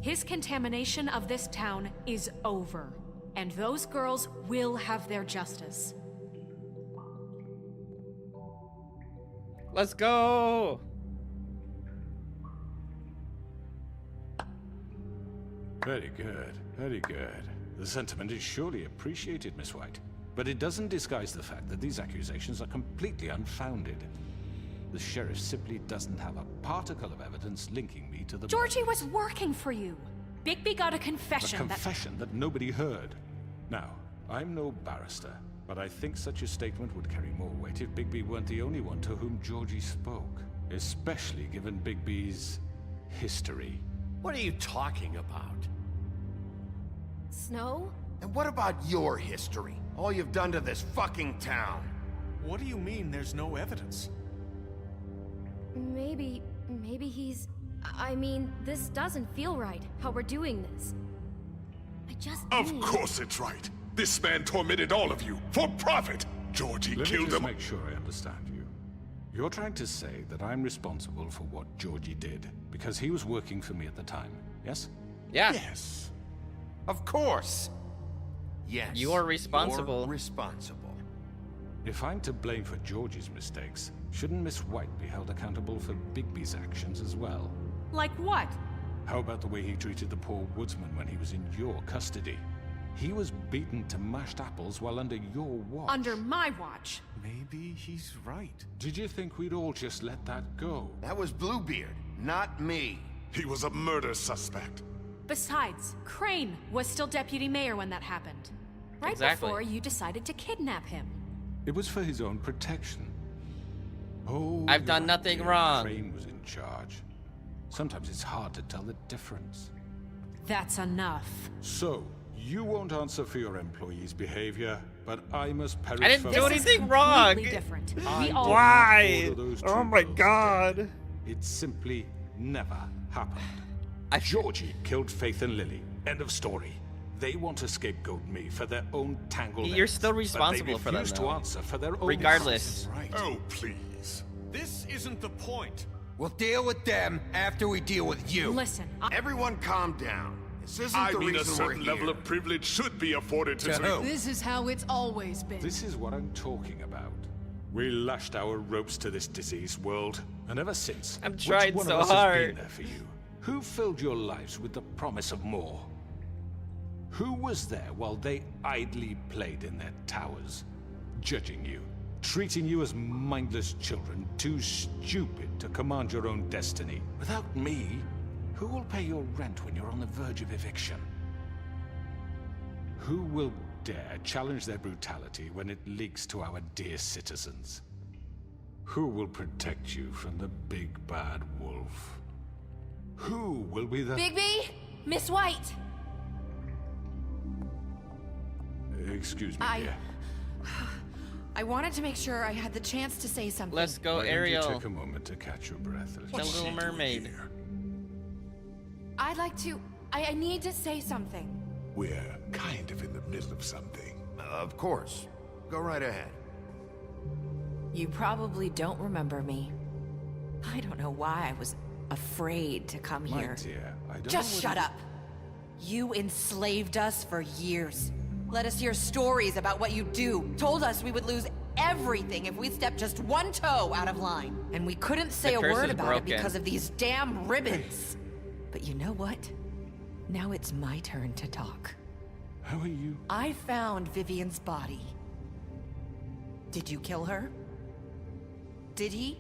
His contamination of this town is over, and those girls will have their justice. Let's go! Very good, very good. The sentiment is surely appreciated, Miss White. But it doesn't disguise the fact that these accusations are completely unfounded. The sheriff simply doesn't have a particle of evidence linking me to the Georgie was working for you. Bigby got a confession. A confession that nobody heard. Now, I'm no barrister, but I think such a statement would carry more weight if Bigby weren't the only one to whom Georgie spoke. Especially given Bigby's history. What are you talking about? Snow? And what about your history? All you've done to this fucking town. What do you mean there's no evidence? Maybe he's... I mean, this doesn't feel right, how we're doing this. I just Of course it's right. This man tormented all of you, for profit! Georgie Let killed me just them. make sure I understand you. You're trying to say that I'm responsible for what Georgie did, because he was working for me at the time, yes? Yeah. Yes. Of course. Yes. You are responsible. You're responsible. If I'm to blame for Georgie's mistakes, shouldn't Miss White be held accountable for Bigby's actions as well? Like what? How about the way he treated the poor woodsman when he was in your custody? He was beaten to mashed apples while under your watch. Under my watch. Maybe he's right. Did you think we'd all just let that go? That was Bluebeard, not me. He was a murder suspect. Besides, Crane was still deputy mayor when that happened. Right before you decided to kidnap him. It was for his own protection. Oh, I've done nothing wrong. Crane was in charge. Sometimes it's hard to tell the difference. That's enough. So, you won't answer for your employees' behavior, but I must perish. I didn't for do anything wrong. Different. I We all. Why? those Oh my troopers. god. It simply never happened. Georgie killed Faith and Lily. End of story. They want to scapegoat me for their own tangled You're ends, still but responsible for they them, refuse to though. answer for their own Regardless. Right. Oh, please. This isn't the point. We'll deal with them after we deal with you. Listen, Everyone calm down. This isn't I the mean, a reason we're certain level here. of privilege should be afforded to... To who? This is how it's always been. This is what I'm talking about. We lashed our ropes to this diseased world, and ever since, I'm which trying one so of us has hard. been there for you? Who filled your lives with the promise of more? Who was there while they idly played in their towers, judging you, treating you as mindless children, too stupid to command your own destiny? Without me, who will pay your rent when you're on the verge of eviction? Who will dare challenge their brutality when it leaks to our dear citizens? Who will protect you from the big bad wolf? Who will be the... Bigby, Miss White. Excuse me, dear. I wanted to make sure I had the chance to say something. Let's go, Why don't Ariel. you take a moment to catch your breath? The Little Mermaid. I'd like to. I need to say something. We're kind of in the middle of something. Of course. Go right ahead. You probably don't remember me. I don't know why I was afraid to come My here. dear, I don't Just know shut up. You enslaved us for years. Let us hear stories about what you do. Told us we would lose everything if we stepped just one toe out of line. And we couldn't say a curse word is about broken. it because of these damn ribbons. But you know what? Now it's my turn to talk. How are you? I found Vivian's body. Did you kill her? Did he?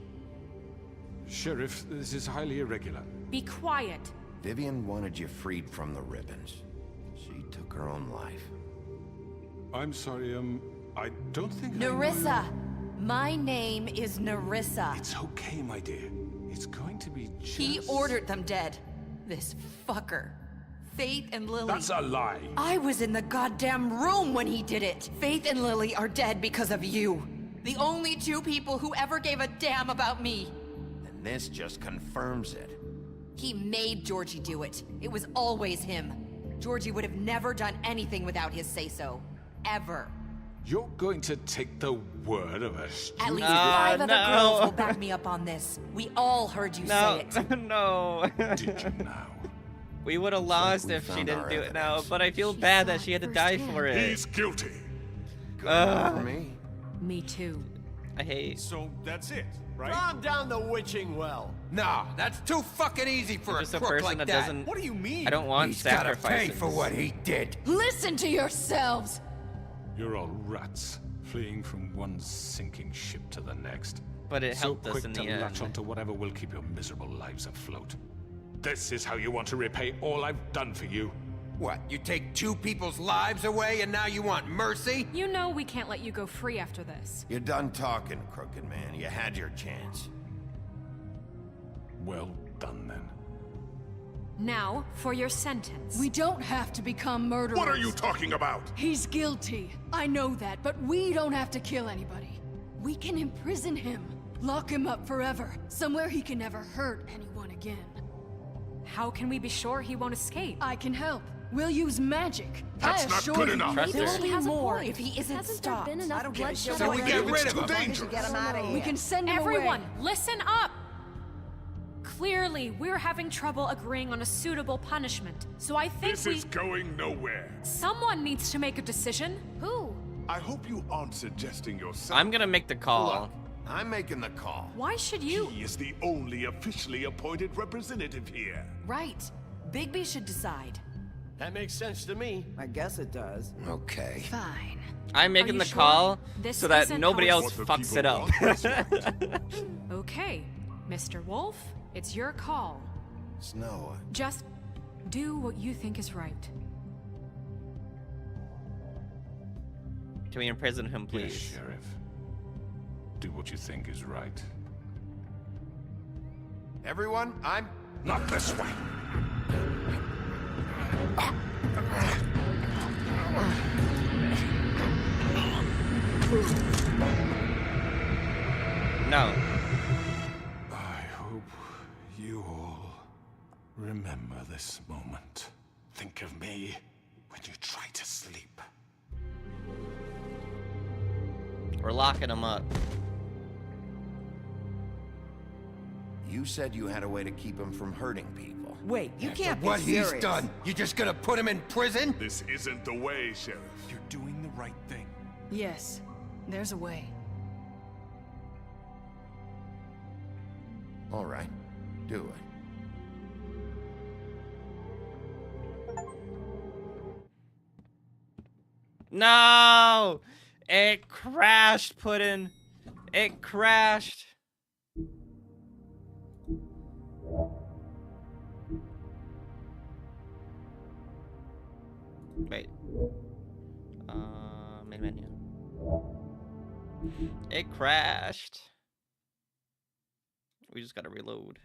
Sheriff, this is highly irregular. Be quiet. Vivian wanted you freed from the ribbons. She took her own life. I'm sorry, I don't think Nerissa! My name is Nerissa. It's okay, my dear. It's going to be just... He ordered them dead. This fucker. Faith and Lily. That's a lie. I was in the goddamn room when he did it. Faith and Lily are dead because of you. The only two people who ever gave a damn about me. And this just confirms it. He made Georgie do it. It was always him. Georgie would have never done anything without his say-so. Ever. You're going to take the word of a stupid... At least 5 other girls will back me up on this. We all heard you say it. No. Did you now? We would have lost if she didn't do it now, but I feel bad that she had to die for it. He's guilty. Good enough for me. Me too. I hate. So that's it, right? Calm down the witching well. No, that's too fucking easy for Just a a crook person like that that. doesn't. What do you mean? I don't want He's gotta sacrifices. pay for what he did. Listen to yourselves. You're all rats, fleeing from one sinking ship to the next. But it so helped us quick in to the end. latch onto whatever will keep your miserable lives afloat. This is how you want to repay all I've done for you. What, you take 2 people's lives away and now you want mercy? You know we can't let you go free after this. You're done talking, Crooked Man. You had your chance. Well done, then. Now, for your sentence. We don't have to become murderers. What are you talking about? He's guilty. I know that, but we don't have to kill anybody. We can imprison him. Lock him up forever. Somewhere he can never hurt anyone again. How can we be sure he won't escape? I can help. We'll use magic. That's I not assure good you. enough. Trust There her. will be has a more point. if he isn't Hasn't stopped. there been enough bloodshed So we already? get rid of Too him. dangerous. Get him out of here. We can send him Everyone, away. listen up! Clearly, we're having trouble agreeing on a suitable punishment, so I think This is going nowhere. Someone needs to make a decision. Who? I hope you aren't suggesting yourself. I'm gonna make the call. Look, I'm making the call. Why should you? He is the only officially appointed representative here. Right. Bigby should decide. That makes sense to me. I guess it does. Okay. Fine. I'm making you the sure? call This so that isn't nobody how else it's- fucks it up. Okay, Mr. Wolf, it's your call. Snow. Just do what you think is right. Can we imprison him, please? Yes, Sheriff. Do what you think is right. Everyone, I'm... Not this way. No. I hope you all remember this moment. Think of me when you try to sleep. We're locking him up. You said you had a way to keep him from hurting people. Wait, you can't be What serious. he's done, you just gonna put him in prison? This isn't the way, Sheriff. You're doing the right thing. Yes, there's a way. All right, do it. No! It crashed, Puddin'. It crashed. Wait. Main menu. It crashed. We just gotta reload.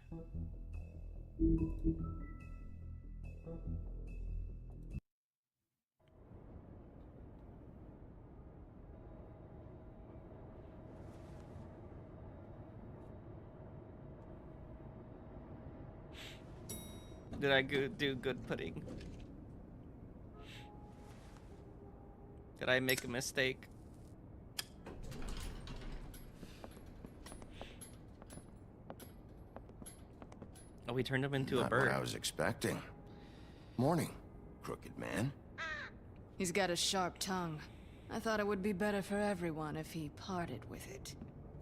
Did I do good pudding? Did I make a mistake? Oh, we turned him into Not a bird. what I was expecting. Morning, crooked man. He's got a sharp tongue. I thought it would be better for everyone if he parted with it.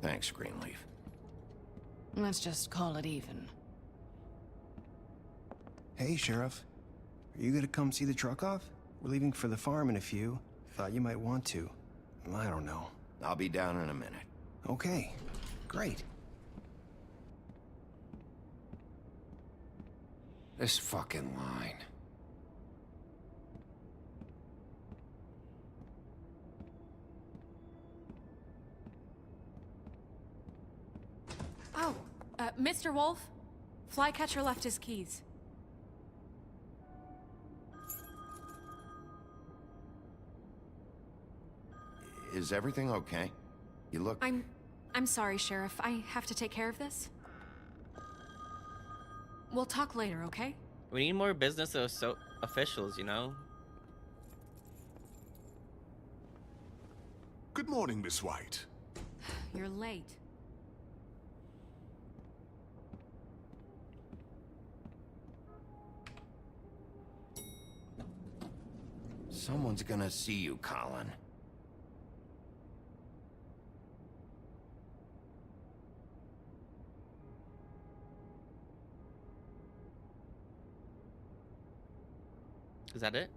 Thanks, Greenleaf. Let's just call it even. Hey, Sheriff. Are you gonna come see the truck off? We're leaving for the farm in a few. Thought you might want to. I don't know. I'll be down in a minute. Okay, great. This fucking line. Oh, Mr. Wolf, Flycatcher left his keys. Is everything okay? You look... I'm sorry, Sheriff. I have to take care of this. We'll talk later, okay? We need more business officials, you know? Good morning, Miss White. You're late. Someone's gonna see you, Colin. Is that it?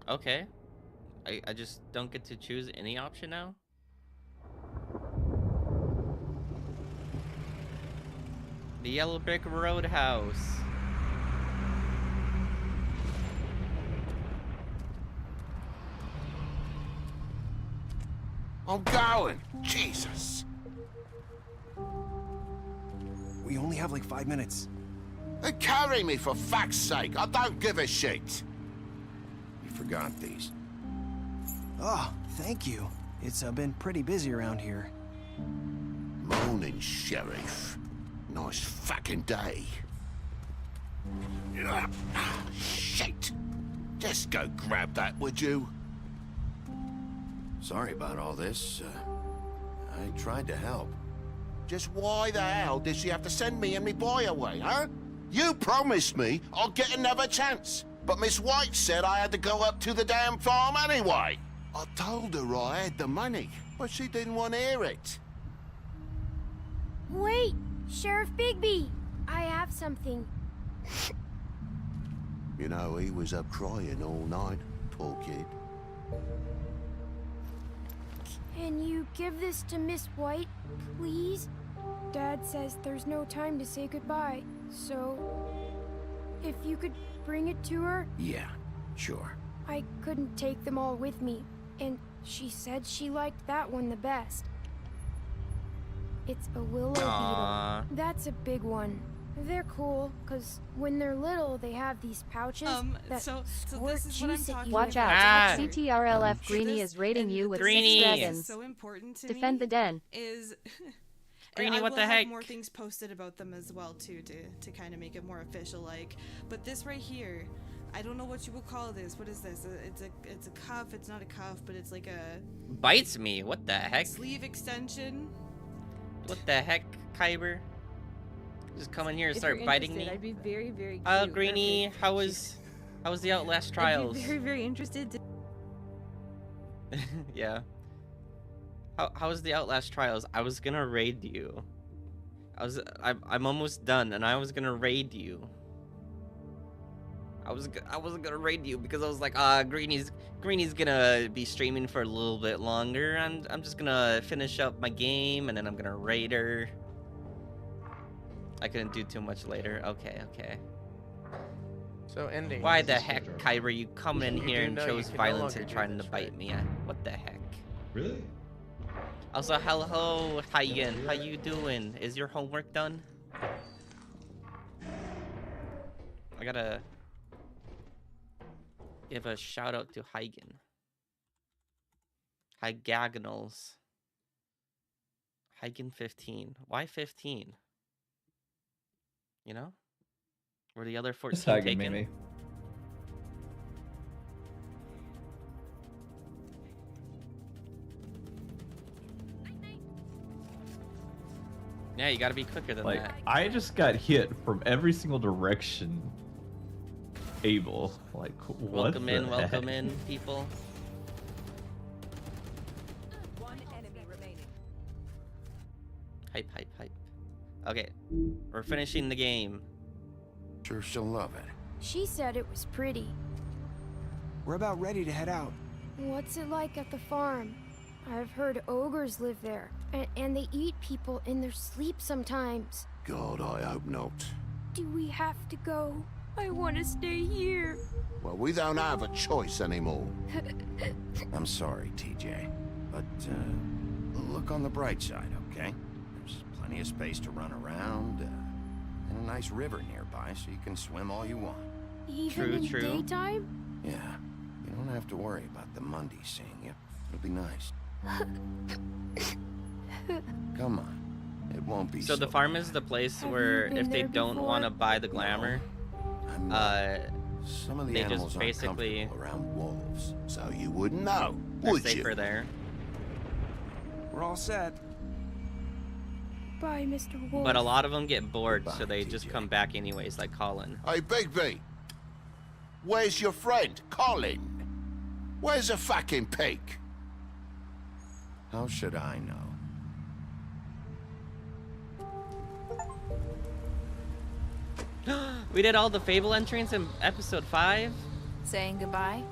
Okay. I just don't get to choose any option now? The Yellow Brick Roadhouse. I'm going. Jesus. We only have like 5 minutes. They carry me for fuck's sake. I don't give a shit. You forgot these. Oh, thank you. It's been pretty busy around here. Morning, Sheriff. Nice fucking day. Shit. Just go grab that, would you? Sorry about all this. I tried to help. Just why the hell did she have to send me and me boy away, huh? You promised me I'll get another chance. But Miss White said I had to go up to the damn farm anyway. I told her I had the money, but she didn't want to hear it. Wait, Sheriff Bigby, I have something. You know, he was up crying all night, poor kid. Can you give this to Miss White, please? Dad says there's no time to say goodbye, so if you could bring it to her? Yeah, sure. I couldn't take them all with me, and she said she liked that one the best. It's a willow beetle. That's a big one. They're cool, because when they're little, they have these pouches that so squirt this is what I'm juice at talking you. Watch about. out. CTRLF Greenie is rating you with 6 dragons. So important to Defend me the den. Is Greenie, I what will the have heck? more things posted about them as well too, to kind of make it more official like. But this right here, I don't know what you would call this. What is this? It's a cuff. It's not a cuff, but it's like a Bites me. What the heck? sleeve extension. What the heck, Kyber? Just come in here and If start you're biting interested, me. I'd be very, very cute. Greenie, how was the Outlast trials? I'd be very, very interested to... Yeah. How was the Outlast trials? I was gonna raid you. I'm almost done, and I was gonna raid you. I wasn't gonna raid you because I was like, Greenie's gonna be streaming for a little bit longer, and I'm just gonna finish up my game, and then I'm gonna raid her. I couldn't do too much later. Okay. So ending. Why the heck, Kyber, you come in You here do and know you chose can no violence longer and do trying to this, bite me? What the heck? Really? Also, hello, Hayen. How you doing? Is your homework done? I gotta give a shout out to Hagen. Hygagonals. Hagen 15. Why 15? You know? Were the other 14 taken? Maybe. Yeah, you gotta be quicker than Like, that. I just got hit from every single direction. Able. Like, what Welcome the in, people. One enemy remaining. Hype. Okay, we're finishing the game. Sure she'll love it. She said it was pretty. We're about ready to head out. What's it like at the farm? I've heard ogres live there, and they eat people in their sleep sometimes. God, I hope not. Do we have to go? I want to stay here. Well, we don't have a choice anymore. I'm sorry, TJ. But, look on the bright side, okay? There's plenty of space to run around, and a nice river nearby, so you can swim all you want. Even in daytime? Yeah. You don't have to worry about the Monday seeing you. It'll be nice. Come on. It won't be So the farm is the place where if they don't want to buy the glamour, some of the they animals just aren't basically comfortable around wolves, so you wouldn't know, they're would safer you? there. We're all set. Bye, Mr. Wolf. But a lot of them get bored, so they just come back anyways, like Colin. Hey, Bigby. Where's your friend, Colin? Where's the fucking pig? How should I know? We did all the Fable entrants in episode 5. Saying goodbye?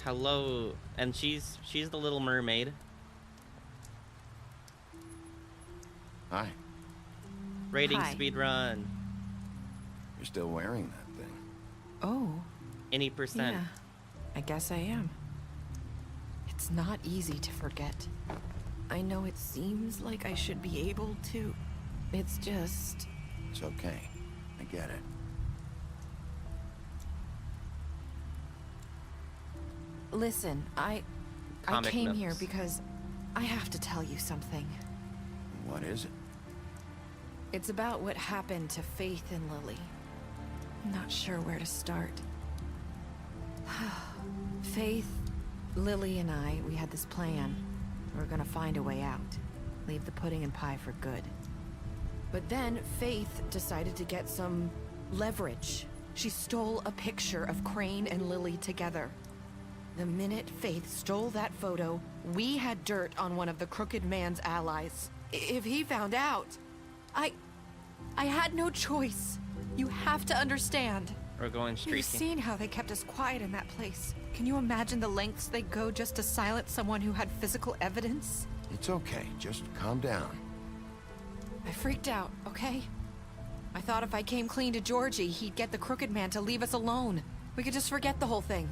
Hello, and she's the Little Mermaid. Hi. Rating Hi. speed run. You're still wearing that thing. Oh. Any percent. Yeah, I guess I am. It's not easy to forget. I know it seems like I should be able to. It's just... It's okay. I get it. Listen, I Comic came here notes. because I have to tell you something. What is it? It's about what happened to Faith and Lily. I'm not sure where to start. Faith, Lily, and I, we had this plan. We were gonna find a way out. Leave the pudding and pie for good. But then Faith decided to get some leverage. She stole a picture of Crane and Lily together. The minute Faith stole that photo, we had dirt on one of the Crooked Man's allies. If he found out, I had no choice. You have to understand. We're going streaking. You've seen how they kept us quiet in that place. Can you imagine the lengths they go just to silence someone who had physical evidence? It's okay, just calm down. I freaked out, okay? I thought if I came clean to Georgie, he'd get the Crooked Man to leave us alone. We could just forget the whole thing.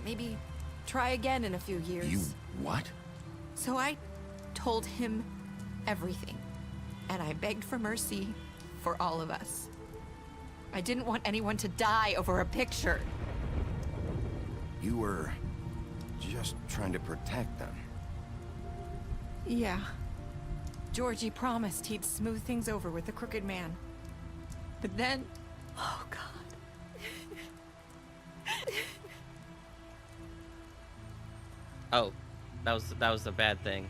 Maybe try again in a few years. You what? So I told him everything. And I begged for mercy for all of us. I didn't want anyone to die over a picture. You were just trying to protect them. Yeah. Georgie promised he'd smooth things over with the Crooked Man. But then... Oh, God. Oh, that was a bad thing.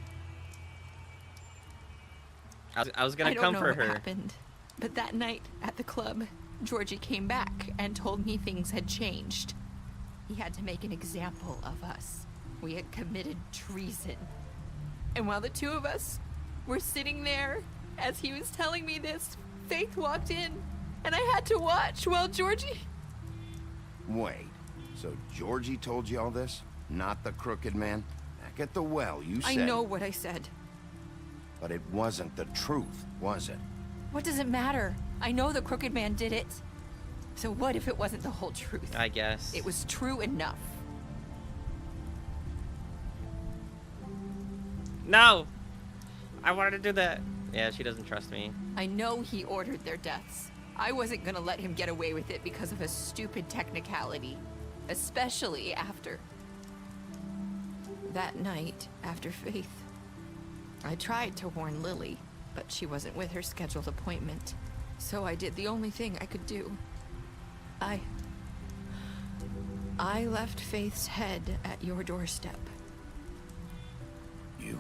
I was gonna comfort her. I don't know what happened, but that night at the club, Georgie came back and told me things had changed. He had to make an example of us. We had committed treason. And while the two of us were sitting there, as he was telling me this, Faith walked in, and I had to watch while Georgie... Wait, so Georgie told you all this? Not the Crooked Man? Back at the well, you said... I know what I said. But it wasn't the truth, was it? What does it matter? I know the Crooked Man did it. So what if it wasn't the whole truth? I guess. It was true enough. No! I wanted to do that. Yeah, she doesn't trust me. I know he ordered their deaths. I wasn't gonna let him get away with it because of a stupid technicality. Especially after... that night, after Faith. I tried to warn Lily, but she wasn't with her scheduled appointment. So I did the only thing I could do. I left Faith's head at your doorstep. You?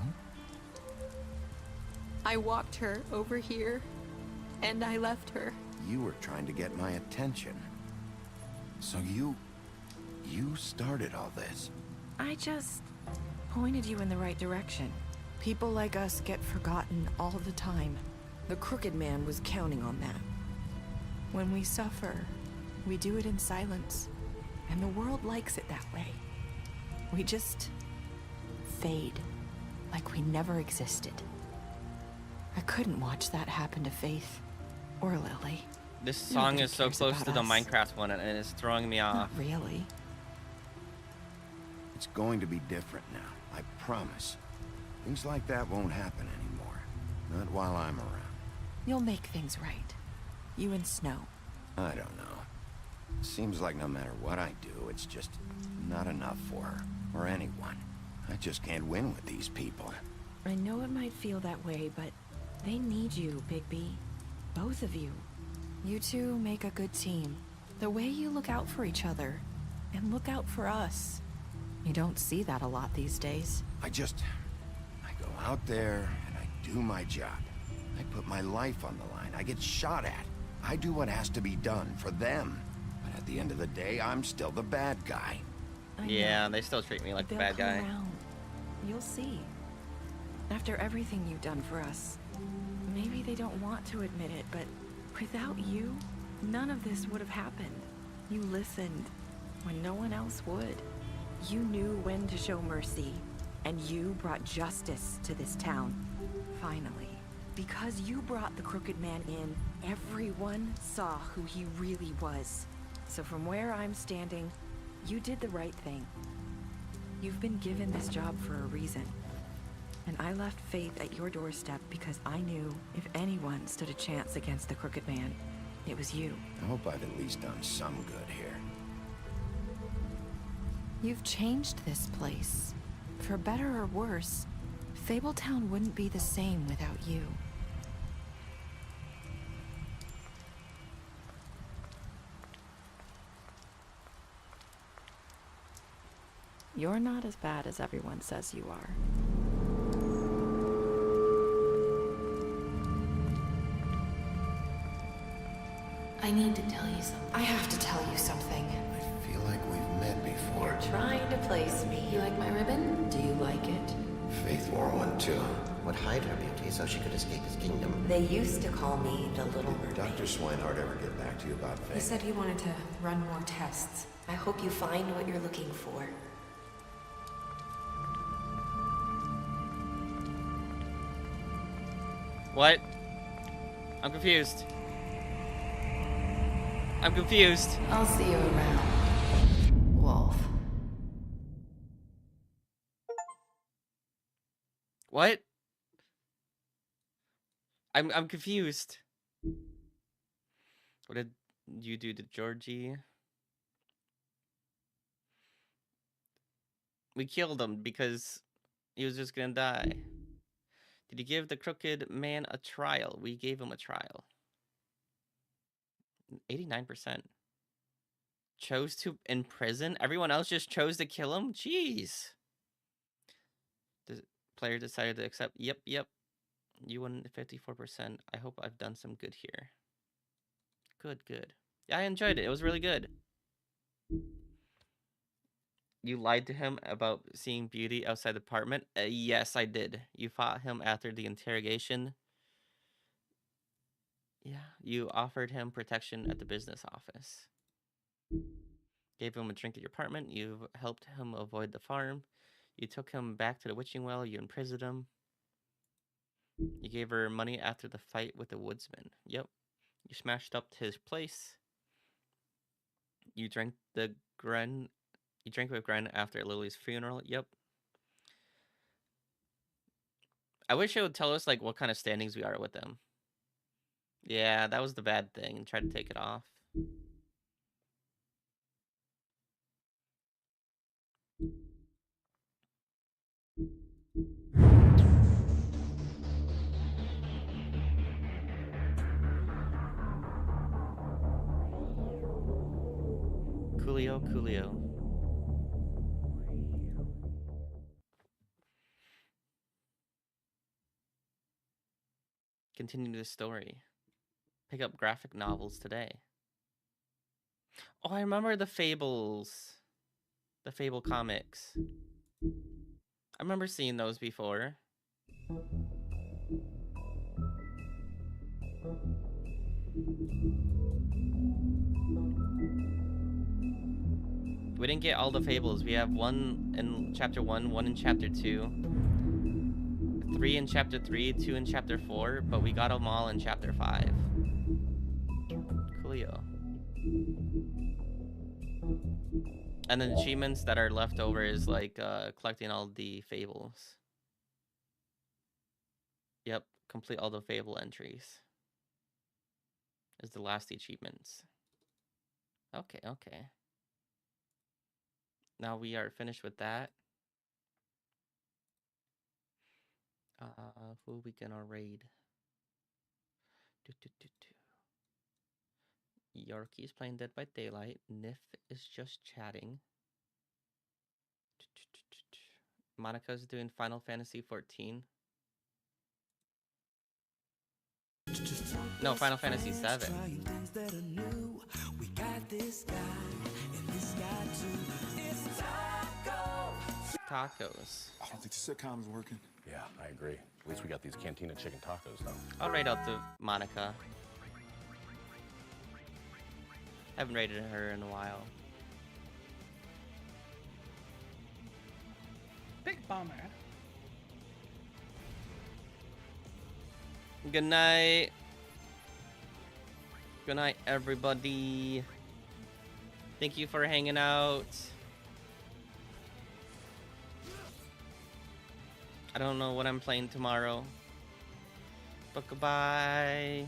I walked her over here, and I left her. You were trying to get my attention. So you started all this. I just pointed you in the right direction. People like us get forgotten all the time. The Crooked Man was counting on that. When we suffer, we do it in silence. And the world likes it that way. We just fade, like we never existed. I couldn't watch that happen to Faith or Lily. This song is so close to the Minecraft one, and it's throwing me off. Not really. It's going to be different now, I promise. Things like that won't happen anymore. Not while I'm around. You'll make things right. You and Snow. I don't know. Seems like no matter what I do, it's just not enough for her, or anyone. I just can't win with these people. I know it might feel that way, but they need you, Bigby. Both of you. You two make a good team. The way you look out for each other, and look out for us. You don't see that a lot these days. I go out there, and I do my job. I put my life on the line. I get shot at. I do what has to be done for them. But at the end of the day, I'm still the bad guy. Yeah, they still treat me like the bad guy. Around. You'll see. After everything you've done for us, maybe they don't want to admit it, but without you, none of this would have happened. You listened when no one else would. You knew when to show mercy, and you brought justice to this town. Finally. Because you brought the Crooked Man in, everyone saw who he really was. So from where I'm standing, you did the right thing. You've been given this job for a reason. And I left Faith at your doorstep because I knew if anyone stood a chance against the Crooked Man, it was you. I hope I've at least done some good here. You've changed this place. For better or worse, Fabletown wouldn't be the same without you. You're not as bad as everyone says you are. I need to tell you something. I have to tell you something. I feel like we've met before. You're trying to place me. You like my ribbon? Do you like it? Faith wore one too. Would hide her beauty so she could escape his kingdom. They used to call me the Little Did Mermaid. Dr. Swinehart ever get back to you about Faith? He said he wanted to run more tests. I hope you find what you're looking for. What? I'm confused. I'm confused. I'll see you around, Wolf. What? I'm confused. What did you do to Georgie? We killed him because he was just gonna die. Did you give the crooked man a trial? We gave him a trial. 89%. Chose to imprison? Everyone else just chose to kill him? Jeez. The player decided to accept. Yep. You won 54%. I hope I've done some good here. Good. Yeah, I enjoyed it. It was really good. You lied to him about seeing beauty outside the apartment? Yes, I did. You fought him after the interrogation. Yeah, you offered him protection at the business office. Gave him a drink at your apartment. You helped him avoid the farm. You took him back to the witching well. You imprisoned him. You gave her money after the fight with the woodsman. Yep. You smashed up his place. You drank the Gren. You drank with Gren after Lily's funeral. Yep. I wish it would tell us like what kind of standings we are with them. Yeah, that was the bad thing, and tried to take it off. Coolio. Continue the story. Pick up graphic novels today. Oh, I remember the Fables. The Fable comics. I remember seeing those before. We didn't get all the Fables. We have one in chapter 1, one in chapter 2, 3 in chapter 3, 2 in chapter 4, but we got them all in chapter 5. Coolio. And then achievements that are left over is like collecting all the Fables. Yep, complete all the Fable entries. Is the last achievements. Okay. Now we are finished with that. Who we gonna raid? Yorkie's playing Dead by Daylight. Nif is just chatting. Monica's doing Final Fantasy 14. No, Final Fantasy 7. Tacos. I don't think the sitcom's working. Yeah, I agree. At least we got these Cantina chicken tacos, though. I'll raid out to Monica. Haven't raided her in a while. Big bummer. Good night. Good night, everybody. Thank you for hanging out. I don't know what I'm playing tomorrow, but goodbye.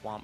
Womp.